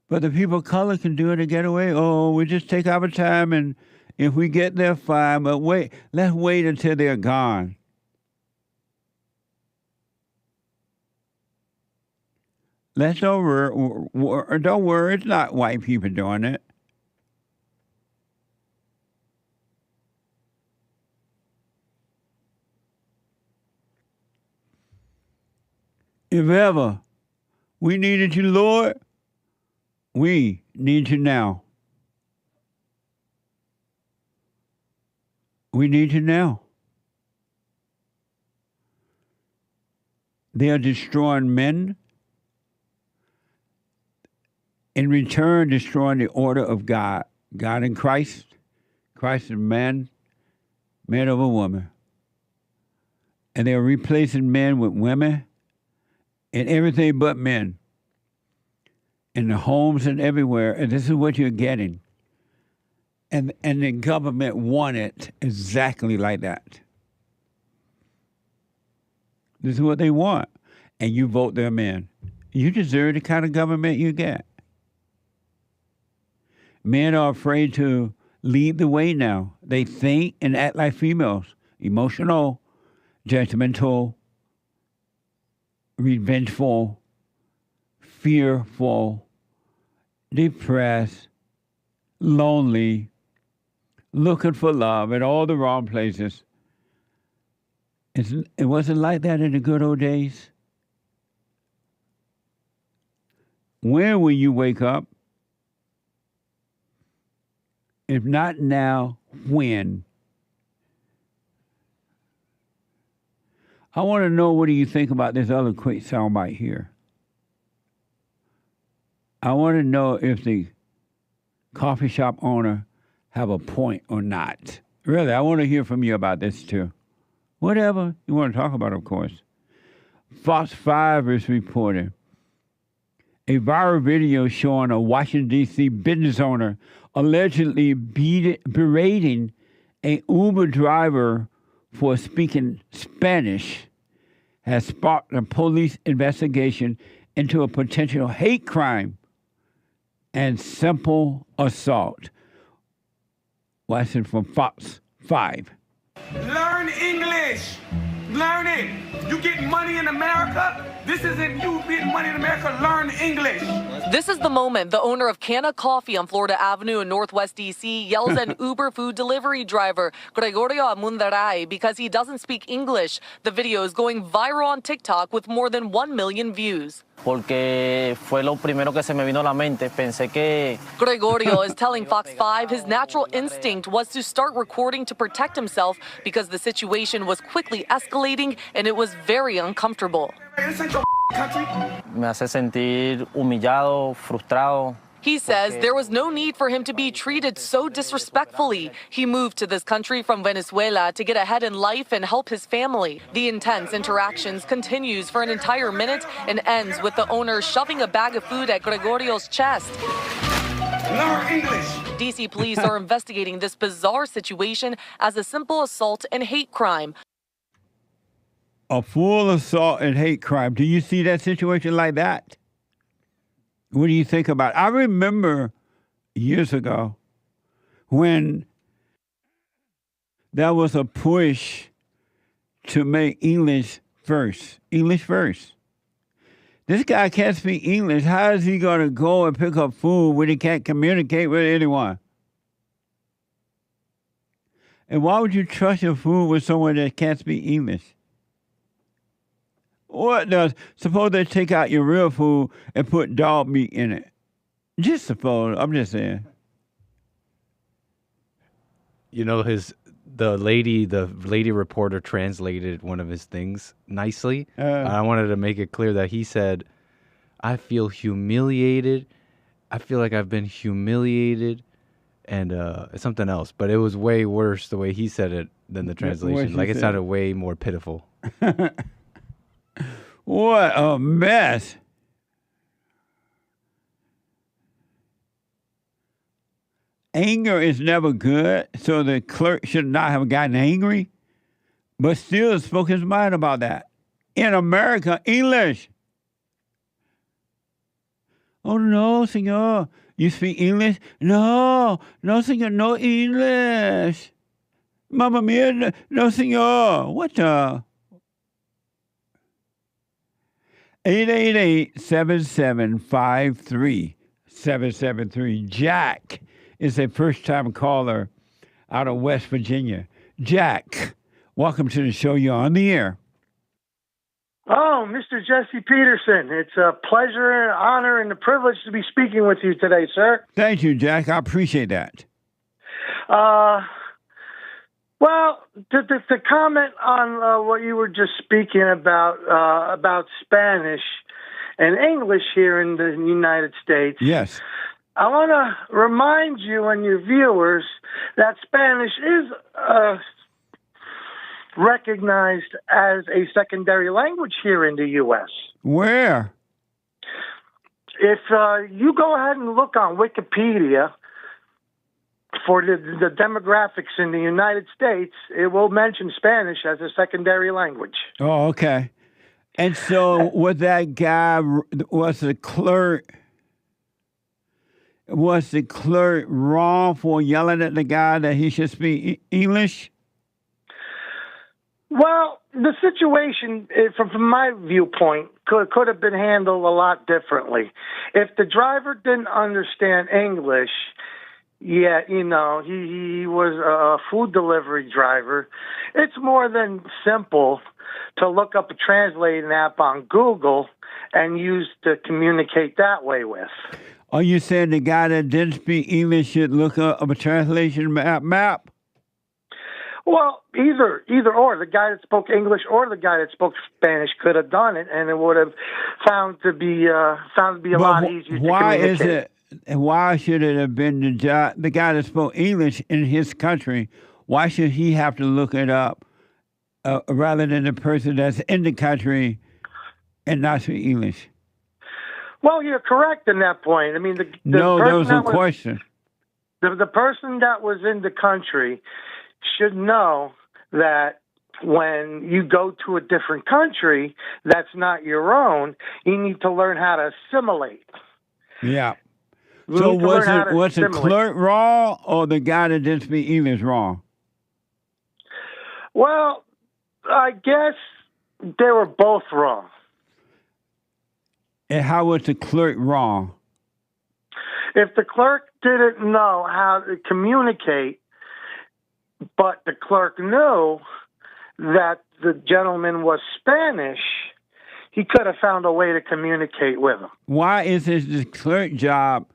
But the people of color can do it and get away. Oh, we just take our time, and if we get there, fine. But wait, let's wait until they're gone. Don't worry, it's not white people doing it. If ever we needed you, Lord, we need you now. We need you now. They are destroying men. In return, destroying the order of God. God in Christ. Christ is man over woman. And they're replacing men with women and everything but men. In the homes and everywhere, and this is what you're getting. And the government want it exactly like that. This is what they want. And you vote them in. You deserve the kind of government you get. Men are afraid to lead the way now. They think and act like females. Emotional, judgmental, revengeful, fearful, depressed, lonely, looking for love in all the wrong places. It wasn't like that in the good old days. When will you wake up? If not now, when? I want to know, what do you think about this other quick soundbite here? I want to know if the coffee shop owner have a point or not. Really, I want to hear from you about this too. Whatever you want to talk about, of course. Fox 5 is reporting a viral video showing a Washington, D.C. business owner allegedly berating an Uber driver for speaking Spanish has sparked a police investigation into a potential hate crime and simple assault. Watching from Fox 5. Learn English. Learn it. You get money in America. This isn't you getting money in America. Learn English. This is the moment the owner of Canna Coffee on Florida Avenue in Northwest D.C. yells at an Uber food delivery driver, Gregorio Amundaray, because he doesn't speak English. The video is going viral on TikTok with more than 1 million views. Porque fue lo primero que se me vino a la mente. Pensé que... Gregorio is telling Fox 5 his natural instinct was to start recording to protect himself because the situation was quickly escalating and it was very uncomfortable. Me hace sentir humillado, frustrado. He says there was no need for him to be treated so disrespectfully. He moved to this country from Venezuela to get ahead in life and help his family. The intense interactions continues for an entire minute and ends with the owner shoving a bag of food at Gregorio's chest. Learn English. DC police are investigating this bizarre situation as a simple assault and hate crime. A full assault and hate crime. Do you see that situation like that? What do you think about it? I remember years ago when there was a push to make English first. English first. This guy can't speak English. How is he going to go and pick up food when he can't communicate with anyone? And why would you trust your food with someone that can't speak English? What does, suppose they take out your real food and put dog meat in it. Just suppose, I'm just saying. You know, the lady reporter translated one of his things nicely. I wanted to make it clear that he said, I feel humiliated. I feel like I've been humiliated and something else. But it was way worse the way he said it than the translation. Like it sounded way more pitiful. What a mess. Anger is never good, so the clerk should not have gotten angry, but still spoke his mind about that. In America, English. Oh, no, senor. You speak English? No, senor, no English. Mamma mia, no, senor. What the? 888-7753-773. Jack is a first-time caller out of West Virginia. Jack, welcome to the show. You're on the air. Oh, Mr. Jesse Peterson, it's a pleasure, an honor, and a privilege to be speaking with you today, sir. Thank you, Jack. I appreciate that. Well, to comment on what you were just speaking about Spanish and English here in the United States. Yes. I want to remind you and your viewers that Spanish is recognized as a secondary language here in the U.S. Where? If you go ahead and look on Wikipedia for the demographics in the United States, it will mention Spanish as a secondary language. Oh, okay. And so was that guy, was the clerk wrong for yelling at the guy that he should speak English? Well, the situation, from my viewpoint, could have been handled a lot differently. If the driver didn't understand English, yeah, he was a food delivery driver, it's more than simple to look up a translating app on Google and use to communicate that way with. Are you saying the guy that didn't speak English should look up a translation map? Well, either or. The guy that spoke English or the guy that spoke Spanish could have done it, and it would have found to be a lot easier to communicate. Why should it have been the guy that spoke English in his country? Why should he have to look it up rather than the person that's in the country and not speak English? Well, you're correct in that point. I mean, no, there was no question. The person that was in the country should know that when you go to a different country that's not your own, you need to learn how to assimilate. Yeah. So was the clerk wrong or the guy that didn't speak English wrong? Well, I guess they were both wrong. And how was the clerk wrong? If the clerk didn't know how to communicate, but the clerk knew that the gentleman was Spanish, he could have found a way to communicate with him. Why is this clerk job,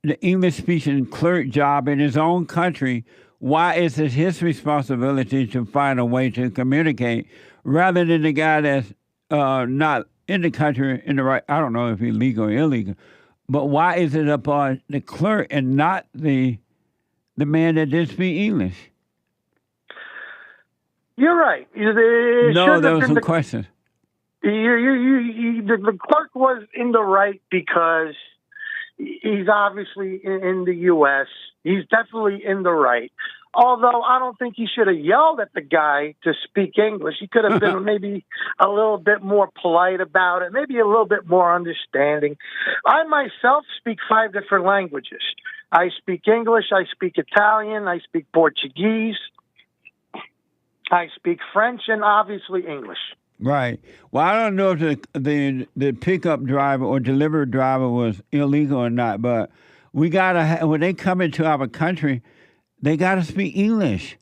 the English-speaking clerk job in his own country, why is it his responsibility to find a way to communicate rather than the guy that's not in the country in the right, I don't know if he's legal or illegal, but why is it upon the clerk and not the man that didn't speak English? You're right. No, there was some questions. The clerk was in the right because he's obviously in the U.S. He's definitely in the right. Although I don't think he should have yelled at the guy to speak English. He could have been maybe a little bit more polite about it, maybe a little bit more understanding. I myself speak 5 different languages. I speak English, I speak Italian, I speak Portuguese, I speak French, and obviously English. Right. Well, I don't know if the pickup driver or delivery driver was illegal or not, but we gotta when they come into our country, they gotta speak English.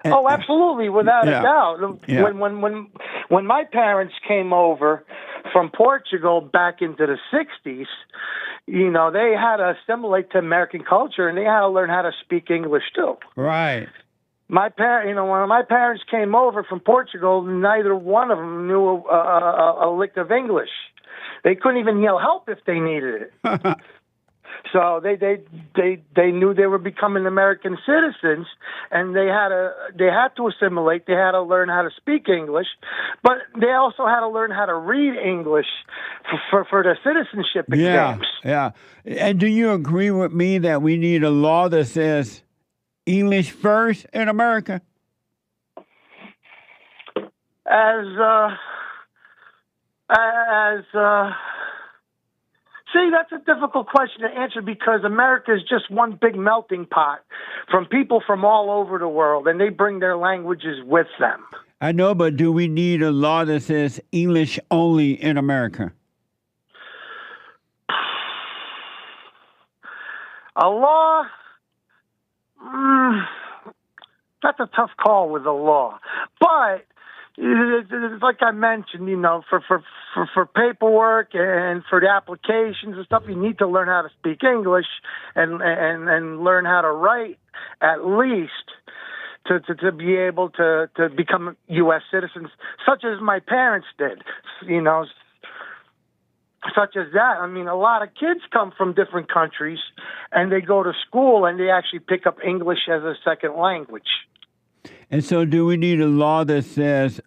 Oh, absolutely, without a doubt. Yeah. When my parents came over from Portugal back into the 60s, they had to assimilate to American culture, and they had to learn how to speak English too. Right. When my parents came over from Portugal, neither one of them knew a lick of English. They couldn't even yell help if they needed it. So they knew they were becoming American citizens, and they had to assimilate. They had to learn how to speak English, but they also had to learn how to read English for the citizenship exams. Yeah. And do you agree with me that we need a law that says English first in America? See, that's a difficult question to answer because America is just one big melting pot from people from all over the world, and they bring their languages with them. I know, but do we need a law that says English only in America? A law? That's a tough call with a law. But like I mentioned, for paperwork and for the applications and stuff, you need to learn how to speak English and learn how to write at least to be able to become U.S. citizens, such as my parents did, such as that. I mean, a lot of kids come from different countries and they go to school and they actually pick up English as a second language. And so do we need a law that says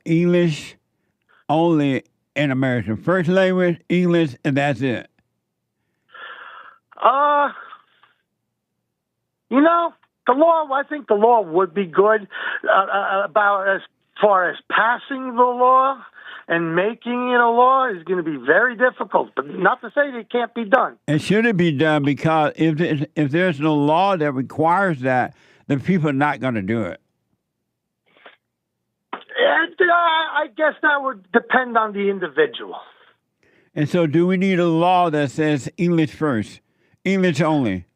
English only in America? First language, English, and that's it? I think the law would be good about as far as passing the law and making it a law is going to be very difficult, but not to say that it can't be done. And should it be done? Because if there's no law that requires that, then people are not going to do it. I guess that would depend on the individual. And so do we need a law that says English first, English only?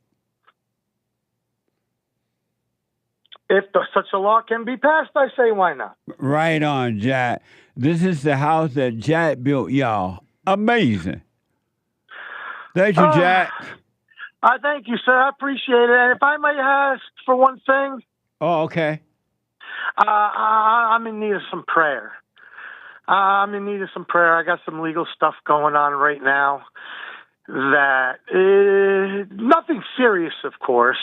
If such a law can be passed, I say why not? Right on, Jack. This is the house that Jack built, y'all. Amazing. Thank you, Jack. I thank you, sir. I appreciate it. And if I may ask for one thing. Oh, okay. I'm in need of some prayer. I got some legal stuff going on right now that nothing serious, of course,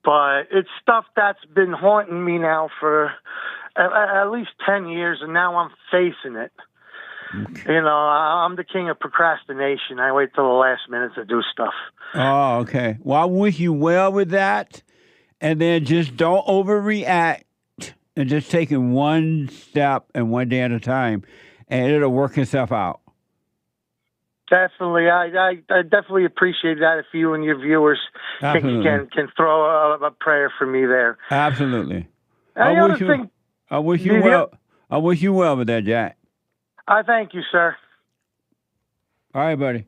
but it's stuff that's been haunting me now for at least 10 years, and now I'm facing it. Okay. You know, I'm the king of procrastination. I wait till the last minute to do stuff. Oh, okay. Well, I wish you well with that, and then just don't overreact. And just taking one step and one day at a time, and it'll work itself out. Definitely. I definitely appreciate that if you and your viewers can throw a prayer for me there. Absolutely. I wish you well. I wish you well with that, Jack. I thank you, sir. All right, buddy.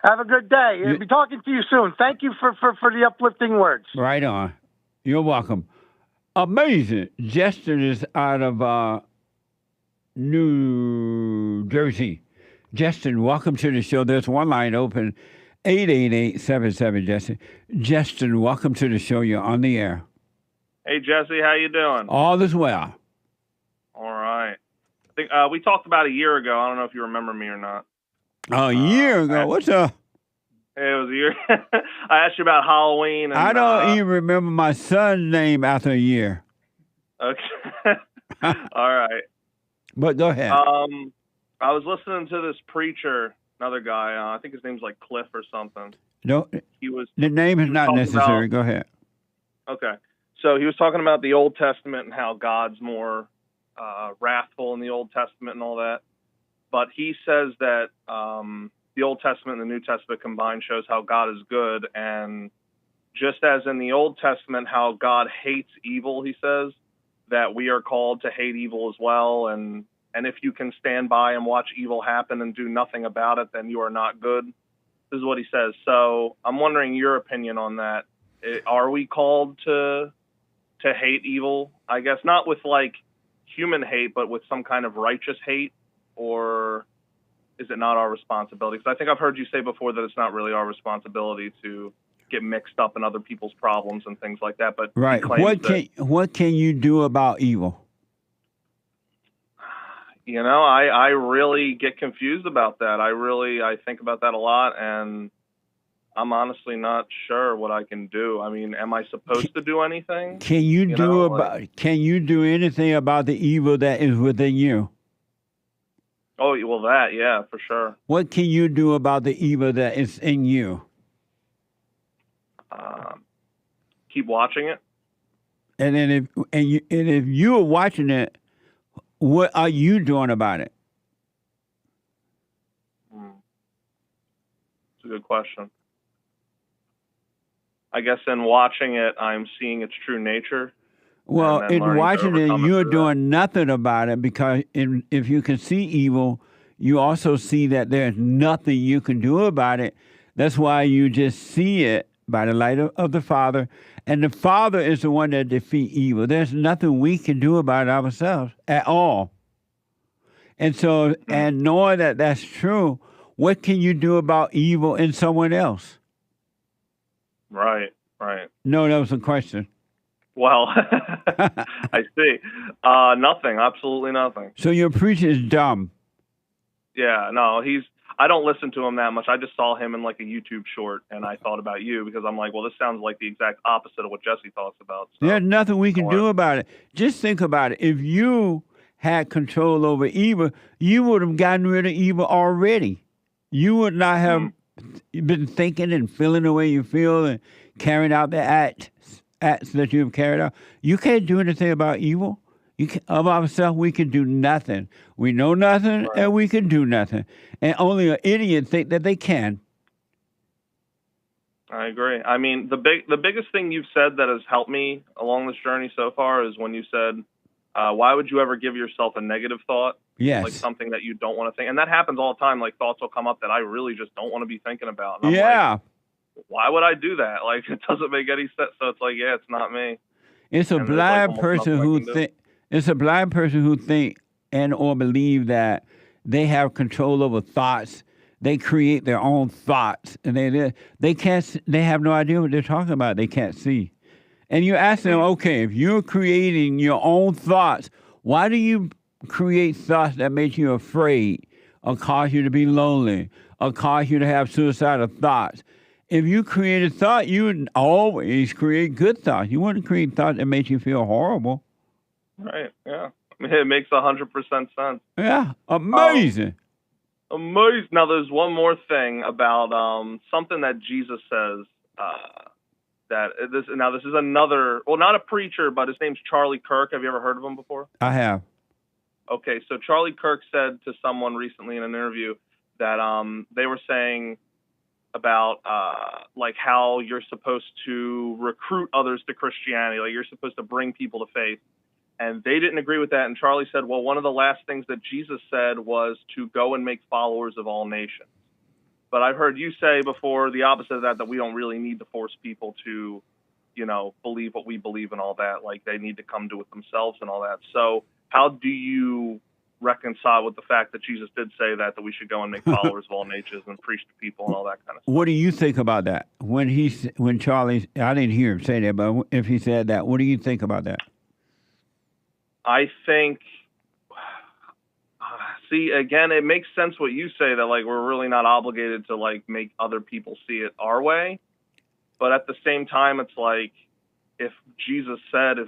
Have a good day. I'll be talking to you soon. Thank you for the uplifting words. Right on. You're welcome. Amazing. Justin is out of New Jersey. Justin, welcome to the show. There's one line open, 888-77 Justin. Justin, welcome to the show. You're on the air. Hey, Jesse, how you doing? All is well. All right. I think we talked about a year ago. I don't know if you remember me or not. A year ago? What's up? It was a year. I asked you about Halloween. And, I don't even remember my son's name after a year. Okay. All right. But go ahead. I was listening to this preacher, another guy. I think his name's like Cliff or something. No, the name is not necessary. Go ahead. Okay. So he was talking about the Old Testament and how God's more wrathful in the Old Testament and all that. But he says that the Old Testament and the New Testament combined shows how God is good. And just as in the Old Testament, how God hates evil, he says, that we are called to hate evil as well. And if you can stand by and watch evil happen and do nothing about it, then you are not good. This is what he says. So I'm wondering your opinion on that. Are we called to hate evil? I guess not with like human hate, but with some kind of righteous hate, or is it not our responsibility? Because I think I've heard you say before that it's not really our responsibility to get mixed up in other people's problems and things like that. But right, what can you do about evil? You know, I really get confused about that. I think about that a lot, and I'm honestly not sure what I can do. I mean, am I supposed to do anything? Can you do anything about the evil that is within you? Oh, well, that, yeah, for sure. What can you do about the evil that is in you? Keep watching it. And then if you are watching it, what are you doing about it? It's a good question. I guess in watching it, I'm seeing its true nature. Well, in watching it, you're doing nothing about it, because if you can see evil, you also see that there's nothing you can do about it. That's why you just see it by the light of the Father. And the Father is the one that defeats evil. There's nothing we can do about it ourselves at all. And so, and knowing that that's true, what can you do about evil in someone else? Right. No, that was a question. Well, I see. Nothing, absolutely nothing. So your preacher is dumb. Yeah, no, I don't listen to him that much. I just saw him in like a YouTube short, and I thought about you because I'm like, well, this sounds like the exact opposite of what Jesse talks about. So. There's nothing we can do about it. Just think about it. If you had control over evil, you would have gotten rid of evil already. You would not have been thinking and feeling the way you feel and carrying out the acts that you have carried out. You can't do anything about evil. Of ourselves, we can do nothing. We know nothing, and we can do nothing. And only an idiot think that they can. I agree. I mean, the biggest thing you've said that has helped me along this journey so far is when you said, Why would you ever give yourself a negative thought? Yes. Like something that you don't want to think. And that happens all the time. Like thoughts will come up that I really just don't want to be thinking about. And I'm like, why would I do that? Like, it doesn't make any sense. So it's like, yeah, it's not me. It's a blind person who think. It's a blind person who think and or believe that they have control over thoughts. They create their own thoughts, and they can't. They have no idea what they're talking about. They can't see. And you ask them, okay, if you're creating your own thoughts, why do you create thoughts that make you afraid or cause you to be lonely or cause you to have suicidal thoughts? If you create a thought, you would always create good thoughts. You wouldn't create thoughts that make you feel horrible. Right, yeah. I mean, it makes 100% sense. Yeah, amazing. Amazing. Now, there's one more thing about something that Jesus says. This is another, well, not a preacher, but his name's Charlie Kirk. Have you ever heard of him before? I have. Okay, so Charlie Kirk said to someone recently in an interview that they were saying about like how you're supposed to recruit others to Christianity, like you're supposed to bring people to faith. And they didn't agree with that. And Charlie said, well, one of the last things that Jesus said was to go and make followers of all nations. But I've heard you say before the opposite of that we don't really need to force people to, believe what we believe and all that. Like they need to come to it themselves and all that. So how do you reconcile with the fact that Jesus did say that we should go and make followers of all nations and preach to people and all that kind of stuff? What do you think about that? When Charlie, I didn't hear him say that, but if he said that, what do you think about that? I think, see, again, it makes sense what you say that like we're really not obligated to like make other people see it our way. But at the same time, it's like if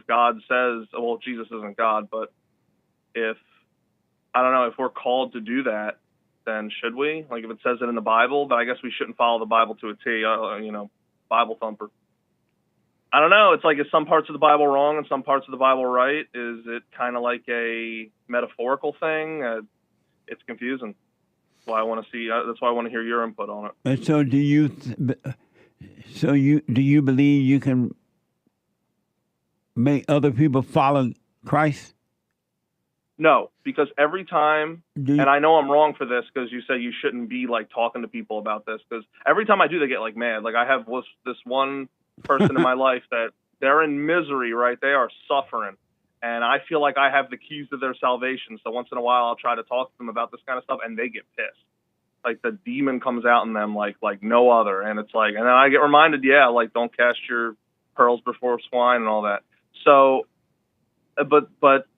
God says, well, Jesus isn't God, but if we're called to do that, then should we? Like if it says it in the Bible, but I guess we shouldn't follow the Bible to a T, Bible thumper. I don't know. It's like, is some parts of the Bible wrong and some parts of the Bible right? Is it kind of like a metaphorical thing? It's confusing. That's why I want to see. That's why I want to hear your input on it. And so, do you believe you can make other people follow Christ? No, because every time, and I know I'm wrong for this because you say you shouldn't be like talking to people about this, because every time I do, they get like mad. Like I have this one person in my life that they're in misery, right? They are suffering. And I feel like I have the keys to their salvation. So once in a while, I'll try to talk to them about this kind of stuff, and they get pissed. Like the demon comes out in them like no other. And it's like, and then I get reminded, like don't cast your pearls before swine and all that. So, but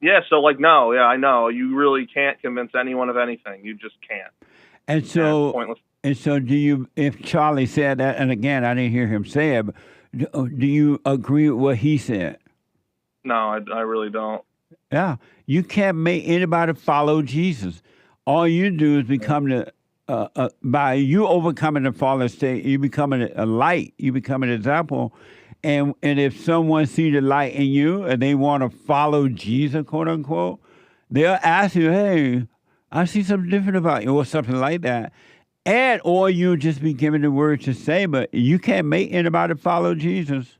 yeah, so like, no, yeah, I know. You really can't convince anyone of anything. You just can't. And so, it's pointless. And so do you, if Charlie said that, and again, I didn't hear him say it, but do you agree with what he said? No, I really don't. Yeah. You can't make anybody follow Jesus. All you do is become by you overcoming the fallen state, you becoming a light, you become an example. And if someone see the light in you and they want to follow Jesus, quote unquote, they'll ask you, hey, I see something different about you, or something like that. Or you just be given the word to say, but you can't make anybody follow Jesus.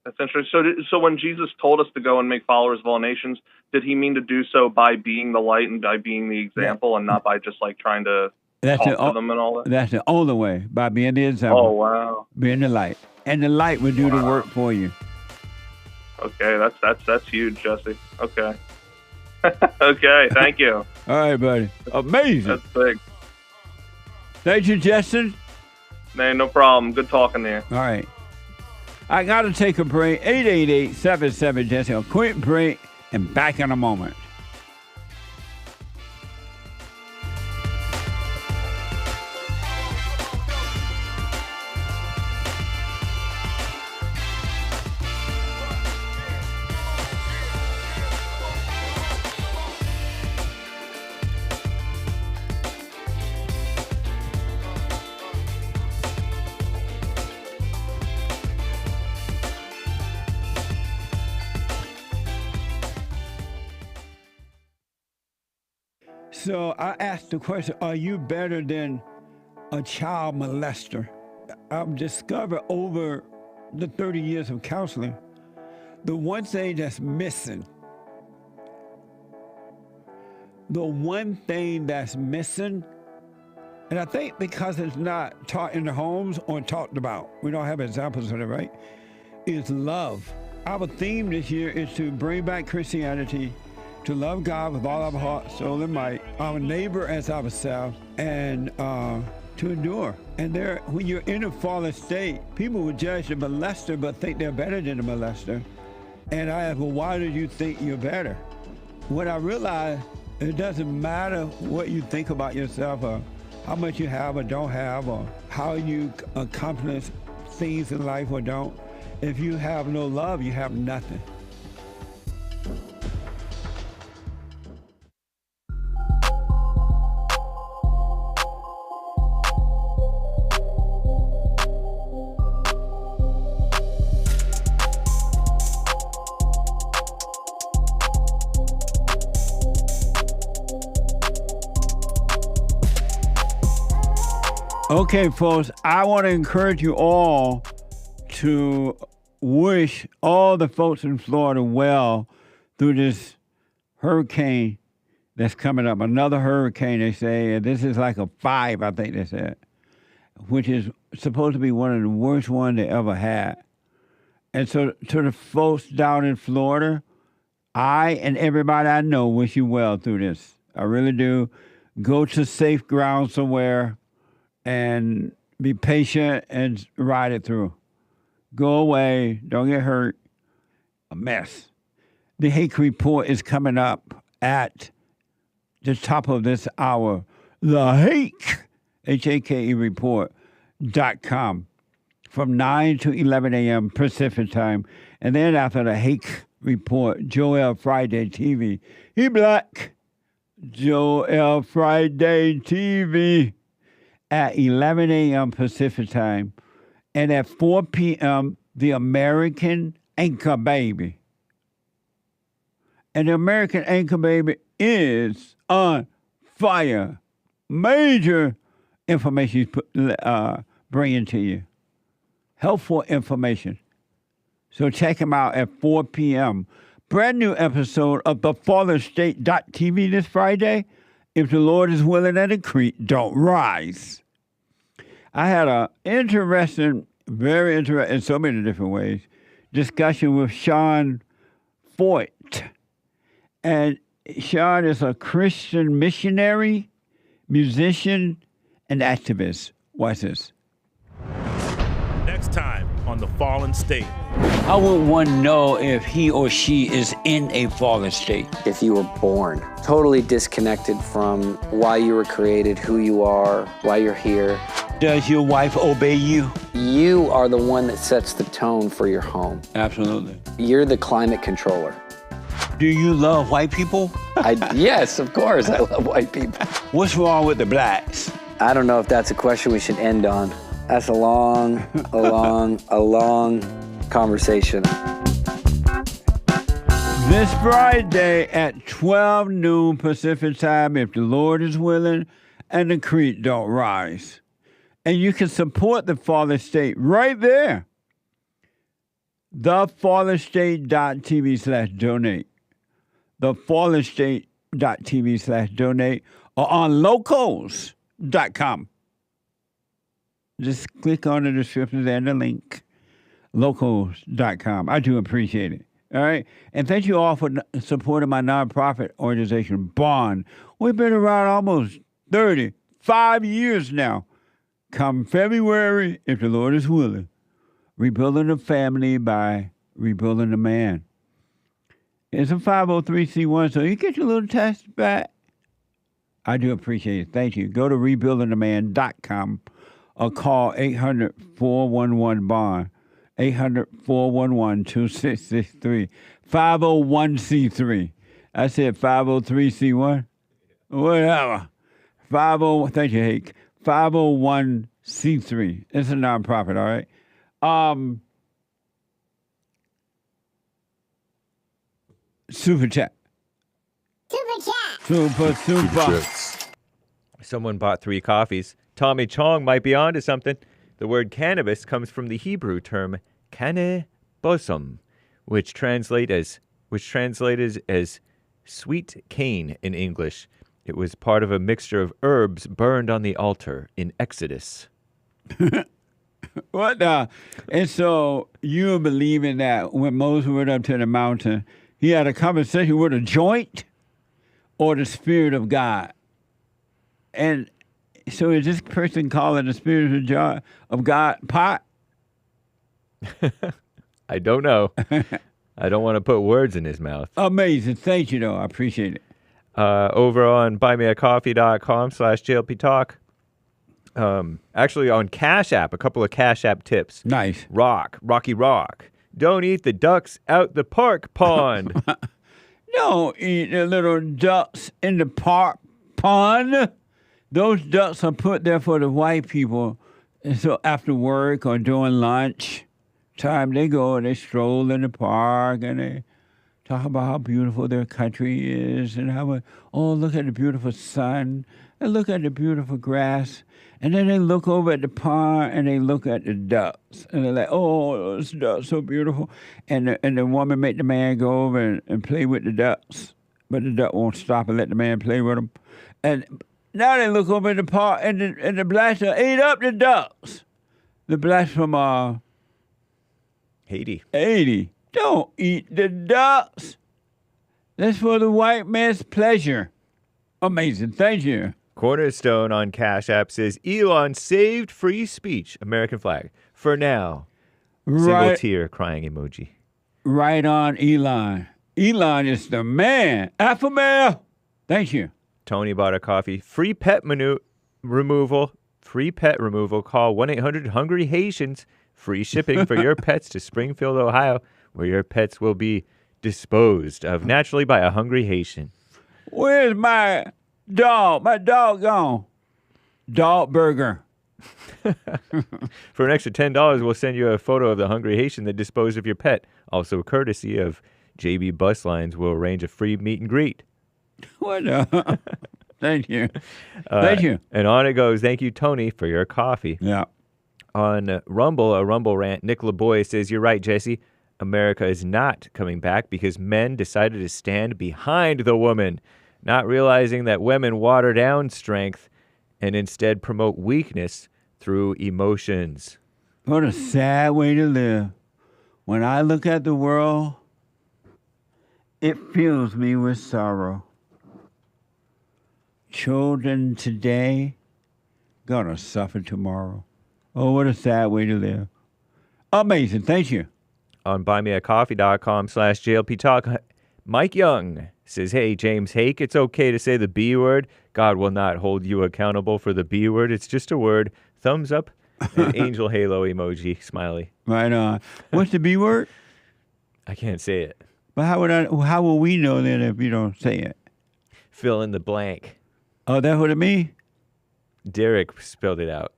That's interesting. So when Jesus told us to go and make followers of all nations, did he mean to do so by being the light and by being the example and not by just like trying to talk to them and all that? That's the only way, by being the example. Oh, wow. Being the light. And the light will do the work for you. Okay, that's huge, Jesse. Okay. Okay, thank you. All right, buddy. Amazing. That's big. Thank you, Justin. Man, no problem. Good talking to you. All right. I got to take a break. 888-77-JESSE. A quick break and back in a moment. So I asked the question, are you better than a child molester? I've discovered over the 30 years of counseling The one thing that's missing, and I think because it's not taught in the homes or talked about, we don't have examples of it, right? Is love. Our theme this year is to bring back Christianity, to love God with all our heart, soul, and might, our neighbor as ourselves, and to endure. And when you're in a fallen state, people will judge the molester but think they're better than the molester. And I ask, well, why do you think you're better? When I realized it doesn't matter what you think about yourself or how much you have or don't have or how you accomplish things in life or don't. If you have no love, you have nothing. Okay, folks, I want to encourage you all to wish all the folks in Florida well through this hurricane that's coming up. Another hurricane, they say, and this is like a 5, I think they said, which is supposed to be one of the worst ones they ever had. And so to the folks down in Florida, I and everybody I know wish you well through this. I really do. Go to safe ground somewhere and be patient and ride it through. Go away. Don't get hurt. A mess. The Hake Report is coming up at the top of this hour. The Hake, Hake report.com from 9 to 11 a.m. Pacific time. And then after the Hake Report, Joel Friday TV. He black. Joel Friday TV. At 11 a.m. Pacific time, and at 4 p.m., the American Anchor Baby. And the American Anchor Baby is on fire. Major information he's bringing to you. Helpful information. So check him out at 4 p.m. Brand new episode of the FallenState.tv this Friday. If the Lord is willing and the creek don't rise. I had an interesting, very interesting, in so many different ways, discussion with Sean Foyt. And Sean is a Christian missionary, musician, and activist. Watch this. Next time on The Fallen State. How would one know if he or she is in a fallen state? If you were born totally disconnected from why you were created, who you are, why you're here. Does your wife obey you? You are the one that sets the tone for your home. Absolutely. You're the climate controller. Do you love white people? Yes, of course, I love white people. What's wrong with the blacks? I don't know if that's a question we should end on. That's a long conversation. This Friday at 12 noon Pacific time, if the Lord is willing and the creek don't rise. And you can support the Fallen State right there. TheFallenState.tv/donate. TheFallenState.tv/donate or on locals.com. Just click on the description and the link. Locals.com. I do appreciate it. All right. And thank you all for supporting my nonprofit organization, Bond. We've been around almost 35 years now. Come February, if the Lord is willing, rebuilding the family by rebuilding the man. It's a 503c1, so you get your little tax back. I do appreciate it. Thank you. Go to rebuildingtheman.com or call 800-411-BOND, 800-411-2663, 501c3. I said 503c1. Whatever. 50. Thank you, Hake. 501c3. It's a nonprofit, all right? Super chat. Super. Someone bought 3 coffees. Tommy Chong might be onto something. The word cannabis comes from the Hebrew term cannabosum, which translated as sweet cane in English. It was part of a mixture of herbs burned on the altar in Exodus. What? And so you believe in that when Moses went up to the mountain, he had a conversation with a joint or the Spirit of God? And so is this person calling the Spirit of God pot? I don't know. I don't want to put words in his mouth. Amazing. Thank you, though. I appreciate it. Over on buymeacoffee.com/JLP Talk. Actually, on Cash App, a couple of Cash App tips. Nice. Rocky Rock. Don't eat the ducks out the park pond. Don't eat the little ducks in the park pond. Those ducks are put there for the white people. And so after work or during lunch time, they go and they stroll in the park and they talk about how beautiful their country is and how, look at the beautiful sun and look at the beautiful grass. And then they look over at the pond and they look at the ducks. And they're like, oh, those ducks so beautiful. And the woman make the man go over and play with the ducks. But the duck won't stop and let the man play with them. And now they look over at the pond and the blacks ate up the ducks. The blacks from Haiti. Don't eat the ducks. That's for the white man's pleasure. Amazing. Thank you. Cornerstone on Cash App says, Elon saved free speech. American flag. For now. Single tear crying emoji. Right on, Elon. Elon is the man. Alpha male. Thank you. Tony bought a coffee. Free pet removal. Free pet removal. Call 1-800-HUNGRY Haitians. Free shipping for your pets to Springfield, Ohio, where your pets will be disposed of naturally by a hungry Haitian. Where's my dog? My dog gone. Dog burger. For an extra $10, we'll send you a photo of the hungry Haitian that disposed of your pet. Also, courtesy of JB Bus Lines, will arrange a free meet and greet. What? Thank you. Thank you. And on it goes. Thank you, Tony, for your coffee. Yeah. On Rumble, a Rumble rant, Nick LeBoy says, you're right, Jesse. America is not coming back because men decided to stand behind the woman, not realizing that women water down strength and instead promote weakness through emotions. What a sad way to live. When I look at the world, it fills me with sorrow. Children today gonna suffer tomorrow. Oh, what a sad way to live. Amazing. Thank you. On buymeacoffee.com/JLP Talk, Mike Young says, hey, James Hake, it's okay to say the B word. God will not hold you accountable for the B word. It's just a word. Thumbs up and angel halo emoji, smiley. Right on. What's the B word? I can't say it. But how will we know then if you don't say it? Fill in the blank. Oh, that's what it means? Derek spelled it out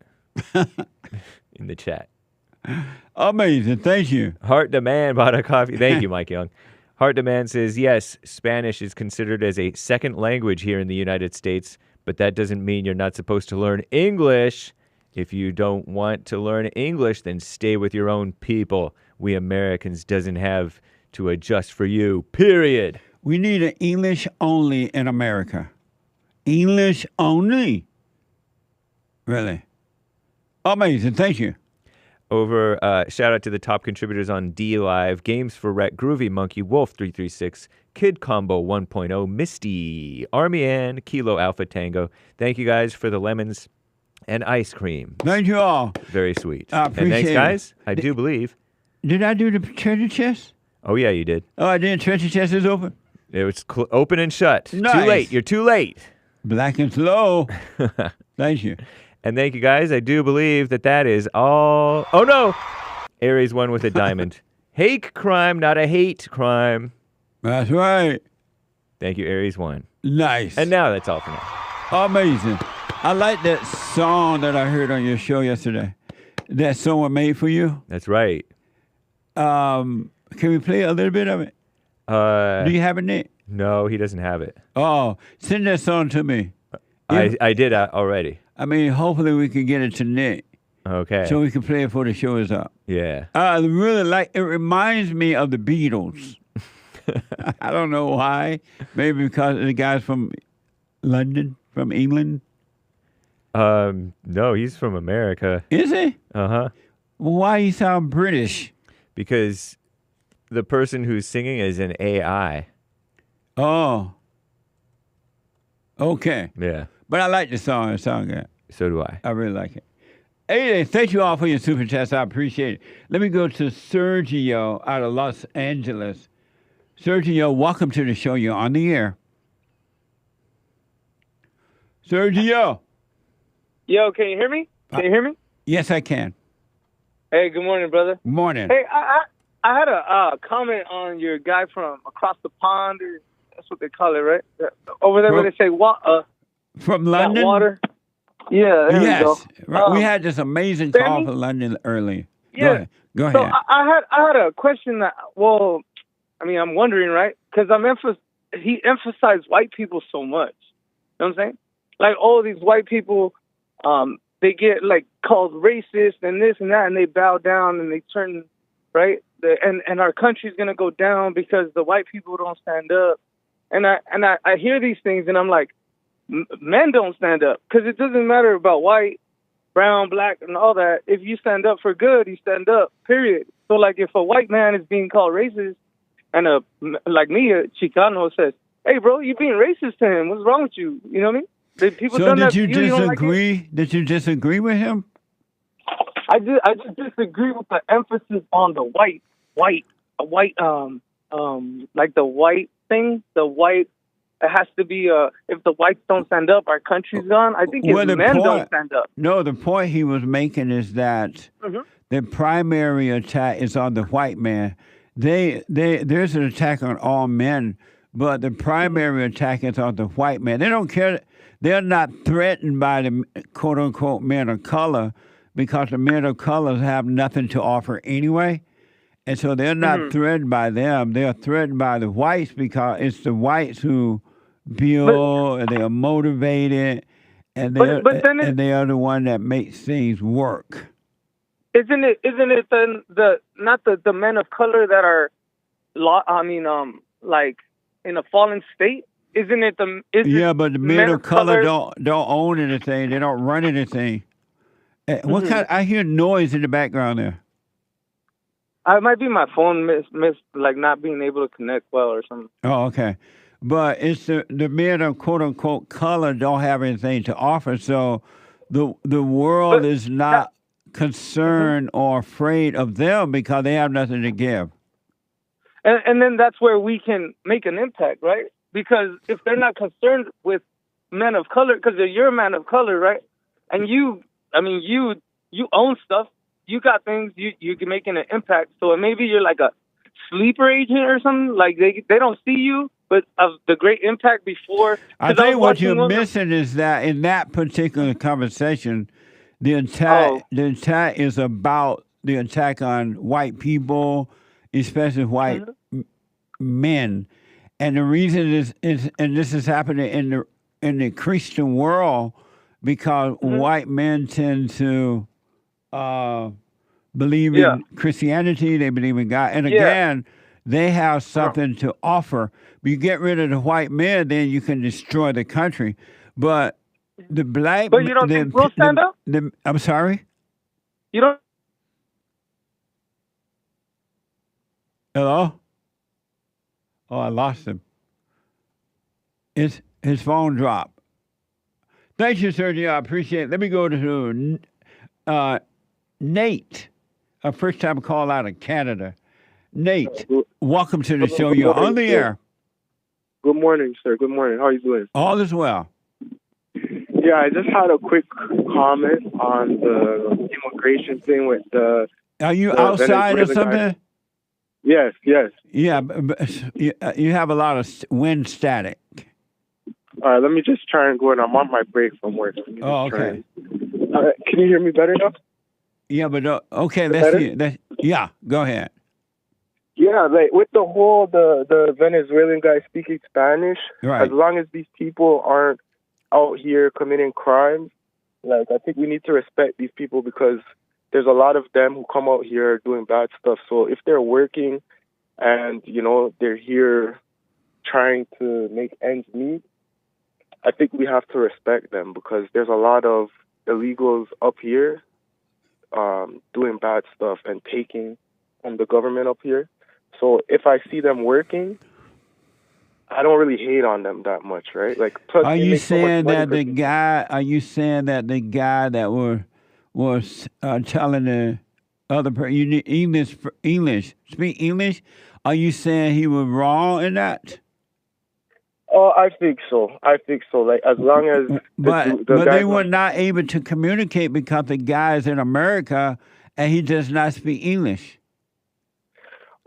in the chat. Amazing. Thank you. Heart Demand bought a coffee. Thank you, Mike Young. Heart Demand says, yes, Spanish is considered as a second language here in the United States, but that doesn't mean you're not supposed to learn English. If you don't want to learn English, then stay with your own people. We Americans doesn't have to adjust for you, period. We need an English only in America. English only. Really. Amazing. Thank you. Over, shout out to the top contributors on D Live, Games for Rec, Groovy Monkey, Wolf 336, Kid Combo 1.0, Misty, Army Ann, Kilo Alpha Tango. Thank you guys for the lemons and ice cream. Thank you all. Very sweet. I appreciate and thanks, it. guys. I do believe. Did I do the treasure chest? Oh, yeah, you did. Oh, I did. Treasure chest is open? It was open and shut. Nice. Too late. You're too late. Black and slow. Thank you. And thank you, guys. I do believe that is all. Oh, no. Aries won with a diamond. Hake crime, not a hate crime. That's right. Thank you, Aries 1. Nice. And now that's all for now. Amazing. I like that song that I heard on your show yesterday. That someone made for you. That's right. Can we play a little bit of it? Do you have it, Nick? No, he doesn't have it. Oh, send that song to me. I did already. I mean, hopefully we can get it to Nick. Okay. So we can play it before the show is up. Yeah. I really like it. Reminds me of the Beatles. I don't know why. Maybe because the guy's from London, from England. No, he's from America. Is he? Uh-huh. Well, why you sound British? Because the person who's singing is an AI. Oh. Okay. Yeah. But I like the song. It sounds good. So do I. I really like it. Hey, thank you all for your super chats. I appreciate it. Let me go to Sergio out of Los Angeles. Sergio, welcome to the show. You're on the air. Sergio. Yo, can you hear me? Can you hear me? Yes, I can. Hey, good morning, brother. Morning. Hey, I had a comment on your guy from across the pond. Or that's what they call it, right? Over there where they say from London? Water. Yeah, there yes. we go. Right. We had this amazing call from London earlier. Yeah. Go So ahead. I had a question that, well, I mean, I'm wondering, right? Because he emphasized white people so much. You know what I'm saying? Like, oh, these white people, they get like called racist and this and that, and they bow down and they turn, right? And our country's gonna go down because the white people don't stand up. And I hear these things and I'm like, men don't stand up, because it doesn't matter about white, brown, black, and all that. If you stand up for good, you stand up, period. So, like, if a white man is being called racist, and like me, a Chicano, says, hey, bro, you're being racist to him. What's wrong with you? You know what I mean? People So done did that you to you, don't like disagree? it? Did you disagree with him? I just disagree with the emphasis on the white, like the white thing, the white. It has to be, if the whites don't stand up, our country's gone. I think if men don't stand up. No, the point he was making is that the primary attack is on the white man. There's an attack on all men, but the primary attack is on the white man. They don't care. They're not threatened by the quote-unquote men of color, because the men of color have nothing to offer anyway. And so they're not threatened by them. They're threatened by the whites, because it's the whites who build, and they are motivated, and they are the one that makes things work. Isn't it then not the men of color that are, like in a fallen state? Isn't it but the men of color don't own anything. They don't run anything. What kind? I hear noise in the background there. It might be my phone like not being able to connect well or something. Oh, okay. But it's the men of quote unquote color don't have anything to offer, so the world is not concerned or afraid of them, because they have nothing to give. And then that's where we can make an impact, right? Because if they're not concerned with men of color, because you're a man of color, right? And you own stuff. You got things, you're making an impact. So maybe you're like a sleeper agent or something. Like they don't see you, but of the great impact before. I think what you're missing is that in that particular conversation, the attack is about the attack on white people, especially white men. And the reason is and this is happening in the Christian world, because white men tend to believe in Christianity, they believe in God. And again, they have something to offer. But you get rid of the white men, then you can destroy the country. But the black... But you don't think we'll stand up? I'm sorry? You don't... Hello? Oh, I lost him. His phone dropped. Thank you, Sergio. I appreciate it. Let me go to Nate, a first-time call out of Canada. Nate, welcome to the show. You're on the air. Good morning, sir. Good morning. How are you doing? All is well. Yeah, I just had a quick comment on the immigration thing with the... Are you outside or something? Guy. Yes. Yeah, you have a lot of wind static. All right, let me just try and go in. I'm on my break from work. Oh, okay. Can you hear me better now? Yeah, but okay, let's see. Yeah, go ahead. Yeah, like with the whole the Venezuelan guy speaking Spanish, right. As long as these people aren't out here committing crimes, Like, I think we need to respect these people because there's a lot of them who come out here doing bad stuff. So if they're working and, you know, they're here trying to make ends meet, I think we have to respect them because there's a lot of illegals up here doing bad stuff and taking from the government up here. So if I see them working, I don't really hate on them that much, right? Like, plus Are they you make so much saying money that for the guy? Are you saying that the guy that was telling the other person you need English, speak English? Are you saying he was wrong in that? Oh, I think so. Like, as long as But they were not able to communicate because the guy is in America and he does not speak English.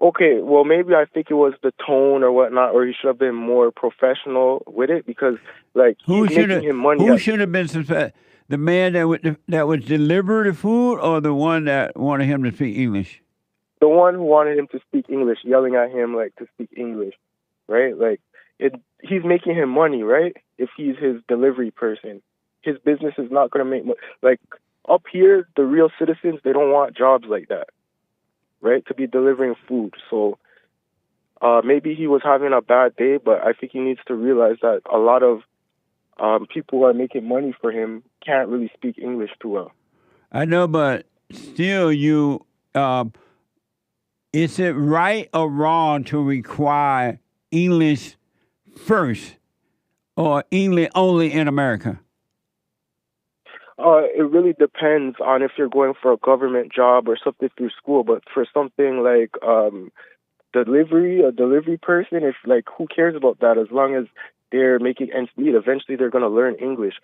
Okay, well, maybe I think it was the tone or whatnot, or he should have been more professional with it because, like, he's making him money. Who should have been suspect? The man that would deliver the food, or the one that wanted him to speak English? The one who wanted him to speak English, yelling at him like to speak English, right? Like, he's making him money, right? If he's his delivery person, his business is not going to make money. Like, up here, the real citizens, they don't want jobs like that, right? To be delivering food. So maybe he was having a bad day, but I think he needs to realize that a lot of people who are making money for him can't really speak English too well. I know, but still, is it right or wrong to require English first or English only in America? It really depends on if you're going for a government job or something through school. But for something like a delivery person, if, like, who cares about that? As long as they're making ends meet, eventually they're going to learn English.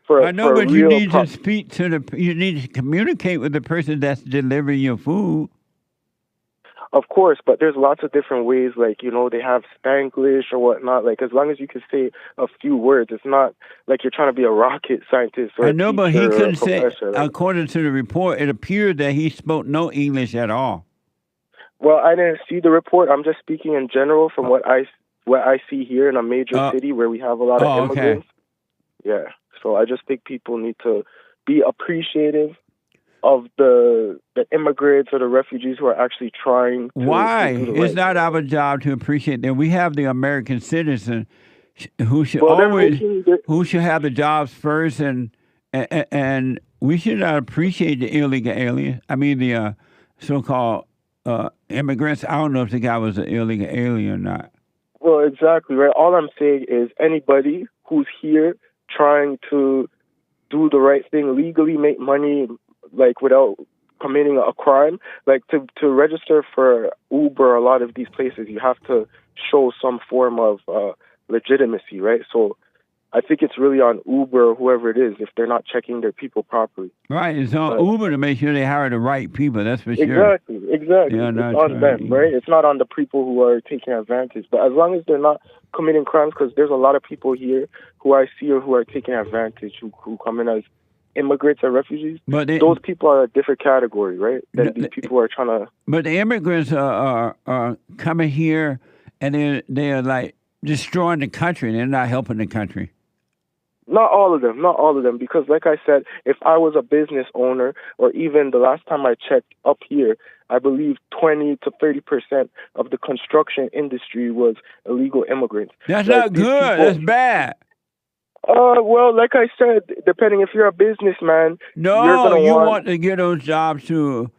I know, but you need to speak to you need to communicate with the person that's delivering your food. Of course, but there's lots of different ways, like, you know, they have Spanglish or whatnot. Like, as long as you can say a few words, it's not like you're trying to be a rocket scientist or I know, but he couldn't say, like, according to the report, it appeared that he spoke no English at all. Well, I didn't see the report. I'm just speaking in general from what I see here in a major city where we have a lot of immigrants. Yeah, so I just think people need to be appreciative of the immigrants or the refugees who are actually trying to... Why? It's not our job to appreciate them. We have the American citizen who should who should have the jobs first, and we should not appreciate the illegal aliens. I mean, the so-called immigrants. I don't know if the guy was an illegal alien or not. Well, exactly, right? All I'm saying is anybody who's here trying to do the right thing legally, make money, like, without committing a crime, like, to register for Uber, a lot of these places, you have to show some form of legitimacy, right? So I think it's really on Uber or whoever it is if they're not checking their people properly. Right, it's on Uber to make sure they hire the right people, that's for sure. Exactly. Yeah, it's on them, right? It's not on the people who are taking advantage. But as long as they're not committing crimes, because there's a lot of people here who I see who are taking advantage, who come in as immigrants or refugees, but those people are a different category, right? Than these people who are trying to... But the immigrants are coming here, and they're like destroying the country. They're not helping the country. Not all of them, because like I said, if I was a business owner, or even the last time I checked up here, I believe 20 to 30% of the construction industry was illegal immigrants. That's not good. That's bad. Well, like I said, depending if you're a businessman, no, you want to get those jobs to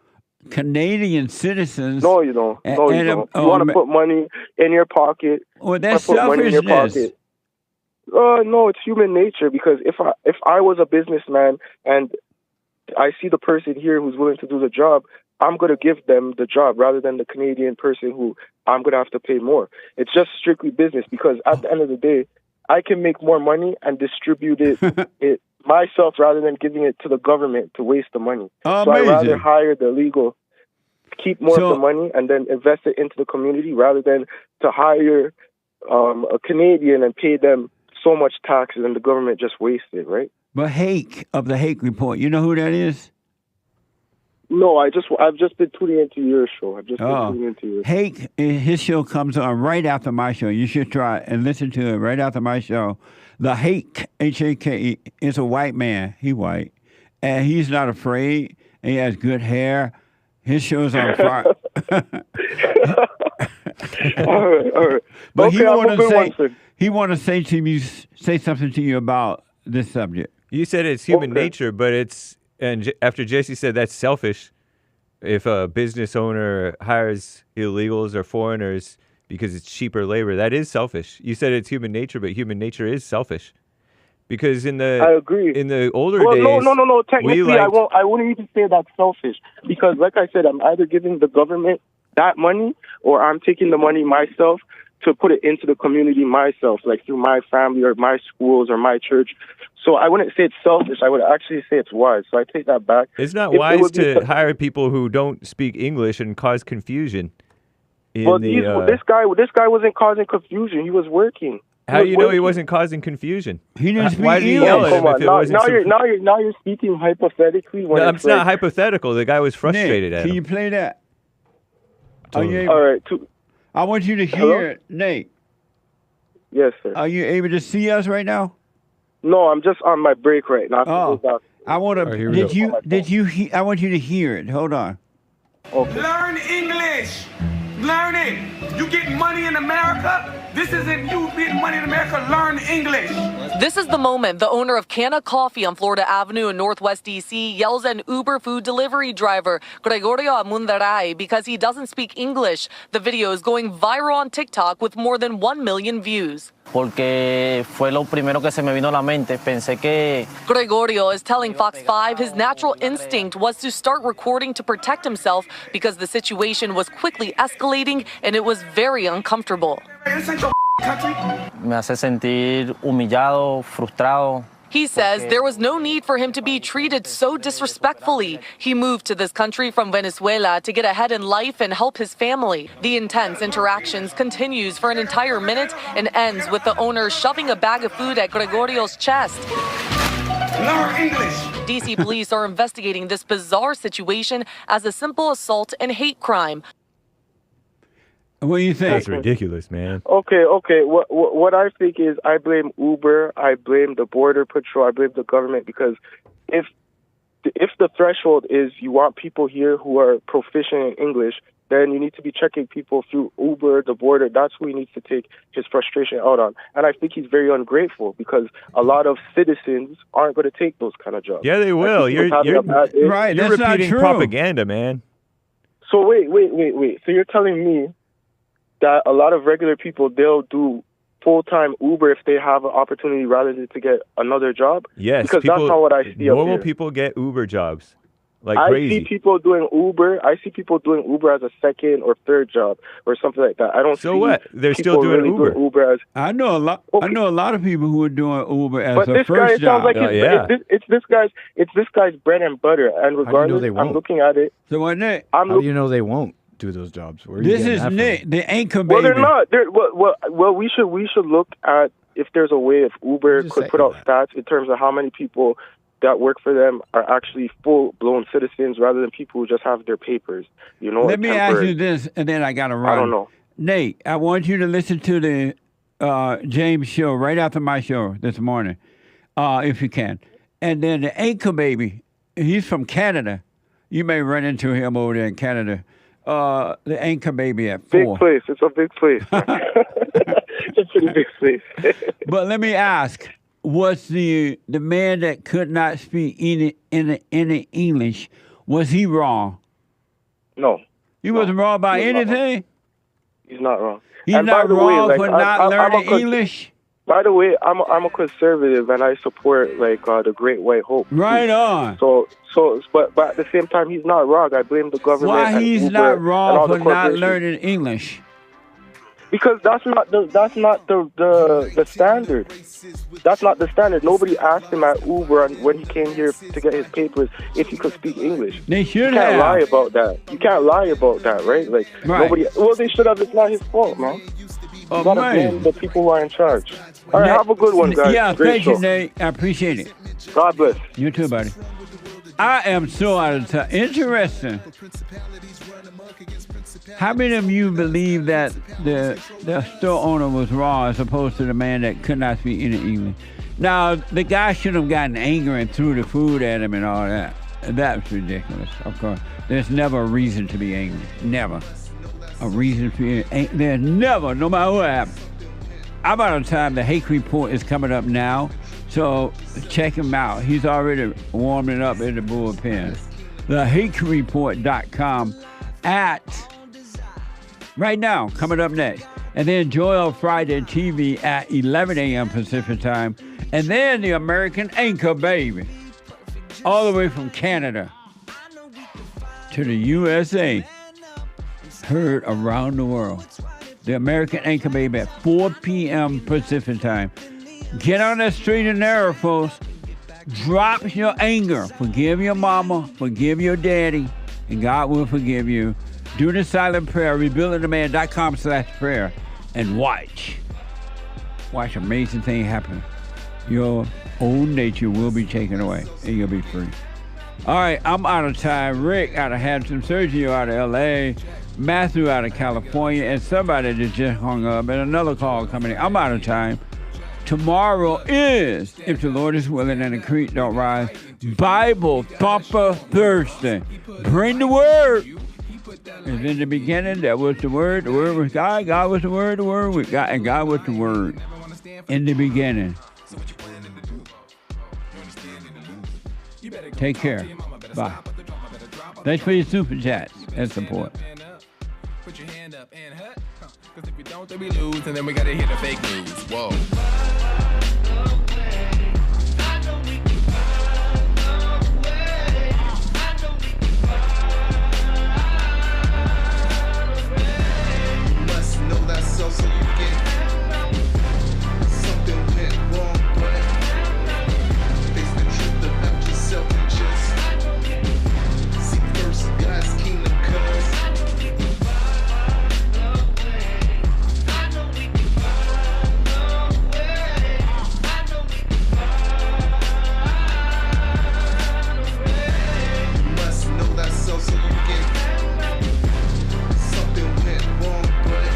Canadian citizens. No, you don't. You want to put money in your pocket. Well, that's selfishness. No, it's human nature, because if I was a businessman and I see the person here who's willing to do the job, I'm going to give them the job rather than the Canadian person who I'm going to have to pay more. It's just strictly business, because at the end of the day, I can make more money and distribute it myself rather than giving it to the government to waste the money. So I'd rather hire the illegal, keep more of the money, and then invest it into the community rather than to hire a Canadian and pay them so much taxes and the government just waste it, right? But Hake of the Hake report, you know who that is? No, I've just been tuning into your show. Hake, his show comes on right after my show. You should try and listen to it right after my show. The Hake, H-A-K-E, is a white man. He white. and he's not afraid. And he has good hair. His show's on fire. all right. But Okay, he want to say something to you about this subject. You said it's human nature, but after Jesse said that's selfish, if a business owner hires illegals or foreigners because it's cheaper labor, that is selfish. You said it's human nature, but human nature is selfish. Because I agree. In the older days, no. Technically, I wouldn't even say that's selfish because, like I said, I'm either giving the government that money or I'm taking the money myself to put it into the community myself, like through my family or my schools or my church. So I wouldn't say it's selfish. I would actually say it's wise. So I take that back. It's not wise to hire people who don't speak English and cause confusion. This guy wasn't causing confusion. He was working. How do you know he wasn't causing confusion? He didn't speak Why did he yell at him if it wasn't? Now you're speaking hypothetically. No, it's not hypothetical. The guy was frustrated Nate, at him. Can you play that? All right. I want you to hear it, Nate. Yes, sir. Are you able to see us right now? No, I'm just on my break right now. I want to. I want you to hear it. Hold on. Okay. Learn English. Learn it. You get money in America. This isn't you getting money in America. Learn English. This is the moment the owner of Canna Coffee on Florida Avenue in Northwest D.C. yells at an Uber food delivery driver, Gregorio Amundaray, because he doesn't speak English. The video is going viral on TikTok with more than 1 million views. Porque fue lo primero que se me vino a la mente. Pensé que... Gregorio is telling Fox 5 his natural instinct was to start recording to protect himself because the situation was quickly escalating and it was very uncomfortable. Me hace sentir humillado, frustrado. He says there was no need for him to be treated so disrespectfully. He moved to this country from Venezuela to get ahead in life and help his family. The intense interactions continues for an entire minute and ends with the owner shoving a bag of food at Gregorio's chest. Learn English. DC police are investigating this bizarre situation as a simple assault and hate crime. What do you think? That's ridiculous, man. Okay. What I think is I blame Uber, I blame the Border Patrol, I blame the government because if the threshold is you want people here who are proficient in English, then you need to be checking people through Uber, the border. That's who he needs to take his frustration out on. And I think he's very ungrateful because a lot of citizens aren't going to take those kind of jobs. Yeah, they will. You're right. You're repeating propaganda, man. So wait. So you're telling me that a lot of regular people, they'll do full-time Uber if they have an opportunity rather than to get another job? Yes. Because that's not what I see normal up here. people get Uber jobs like I crazy. see people doing Uber as a second or third job or something like that. I don't see what? They're still doing really Uber. doing Uber as... I know a lot. Okay. I know a lot of people who are doing Uber as but a this first guy, it job. sounds like it's this guy's bread and butter. And regardless, I'm looking at it. So what, Nick? How do you know they won't do those jobs? Where are you This getting is that from? Nick, the anchor baby. Well, they're not. Well, we should look at if there's a way if Uber could put out stats in terms of how many people that work for them are actually full-blown citizens rather than people who just have their papers. You know. Let me ask you this, and then I got to run. I don't know. Nate, I want you to listen to the James show right after my show this morning, if you can. And then the anchor baby, he's from Canada. You may run into him over there in Canada. The anchor baby at 4. Big place. It's a big place. It's a pretty big place. But let me ask, was the man that could not speak any English, was he wrong? No. He wasn't wrong about anything? He's not wrong. He's not wrong for not learning English? By the way, I'm a conservative and I support the Great White Hope. Right on. But at the same time, he's not wrong. I blame the government. Why he's Uber not wrong for not corporations. learning English? Because that's not the standard. That's not the standard. Nobody asked him at Uber when he came here to get his papers if he could speak English. They should have. You can't lie about that. You can't lie about that, right? Right. Nobody. Well, they should have. It's not his fault, man. You gotta blame the people who are in charge. All right, have a good one, guys. Yeah, Great thank you, show. Nate. I appreciate it. God bless. You too, buddy. I am so out of time. Interesting. How many of you believe that the store owner was wrong as opposed to the man that could not speak any English? Now, the guy should have gotten angry and threw the food at him and all that. That's ridiculous, of course. There's never a reason to be angry. Never. A reason to be angry. There's never, no matter what happens. I'm out of time. The Hake Report is coming up now. So check him out. He's already warming up in the bullpen. TheHakeReport.com right now, coming up next. And then Joel Friday TV at 11 a.m. Pacific time. And then the American Anchor Baby, all the way from Canada to the USA, heard around the world. The American Anchor Baby at 4 p.m. Pacific time. Get on that straight and narrow, folks. Drop your anger. Forgive your mama. Forgive your daddy. And God will forgive you. Do the silent prayer. RebuildingTheMan.com/prayer. And watch. Watch amazing things happen. Your old nature will be taken away. And you'll be free. All right, I'm out of time. Rick out of Hampton. Sergio out of L.A. Matthew out of California. And somebody that just hung up. And another call coming in. I'm out of time. Tomorrow is, if the Lord is willing and the creek don't rise, Bible Thumper Thursday. Bring the word. And in the beginning, there was the word was God, God was the word was God, and God was the word. In the beginning. Take care. Bye. Thanks for your super chats and support. Put your hand up and hut. Because if we don't, then we lose, and then we gotta hit the fake news. Whoa. So you get something went wrong, but face the truth about yourself and just seek first God's kingdom, cause you must know thyself so you get something went wrong, but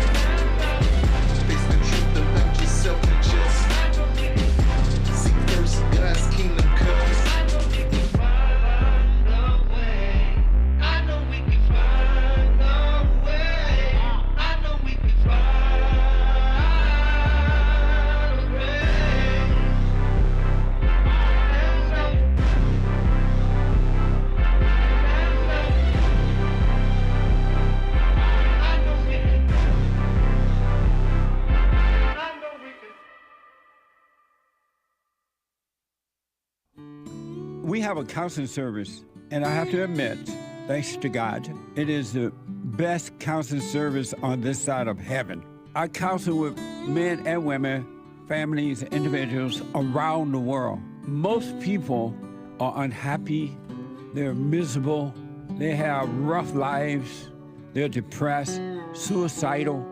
we have a counseling service, and I have to admit, thanks to God, it is the best counseling service on this side of heaven. I counsel with men and women, families, individuals around the world. Most people are unhappy, they're miserable, they have rough lives, they're depressed, suicidal,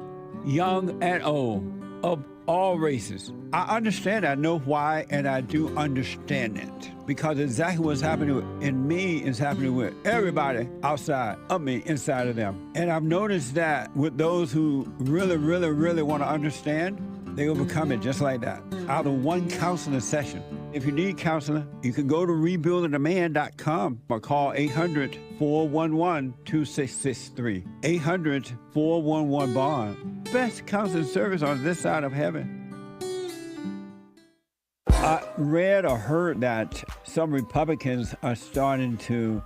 young and old, of all races. I understand, I know why, and I do understand it. Because exactly what's happening in me is happening with everybody outside of me, inside of them. And I've noticed that with those who really, really, really want to understand, they overcome it just like that, out of one counseling session. If you need counseling, you can go to rebuildingtheman.com or call 800-411-2663. 800-411-BOND. Best counseling service on this side of heaven. I read or heard that some Republicans are starting to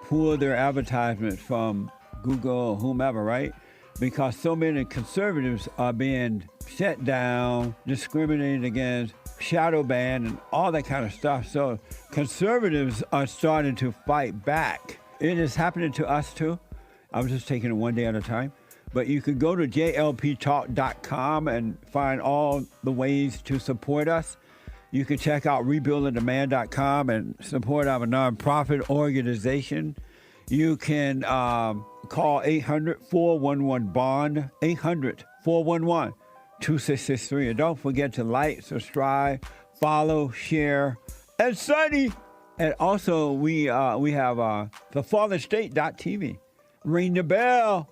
pull their advertisements from Google or whomever, right? Because so many conservatives are being shut down, discriminated against, shadow banned, and all that kind of stuff. So conservatives are starting to fight back. It is happening to us too. I'm just taking it one day at a time. But you could go to jlptalk.com and find all the ways to support us. You can check out rebuildingtheman.com and support our nonprofit organization. You can call 800-411-BOND, 800-411-2663. And don't forget to like, subscribe, follow, share, and Sunny. And also, we have thefallenstate.tv. Ring the bell.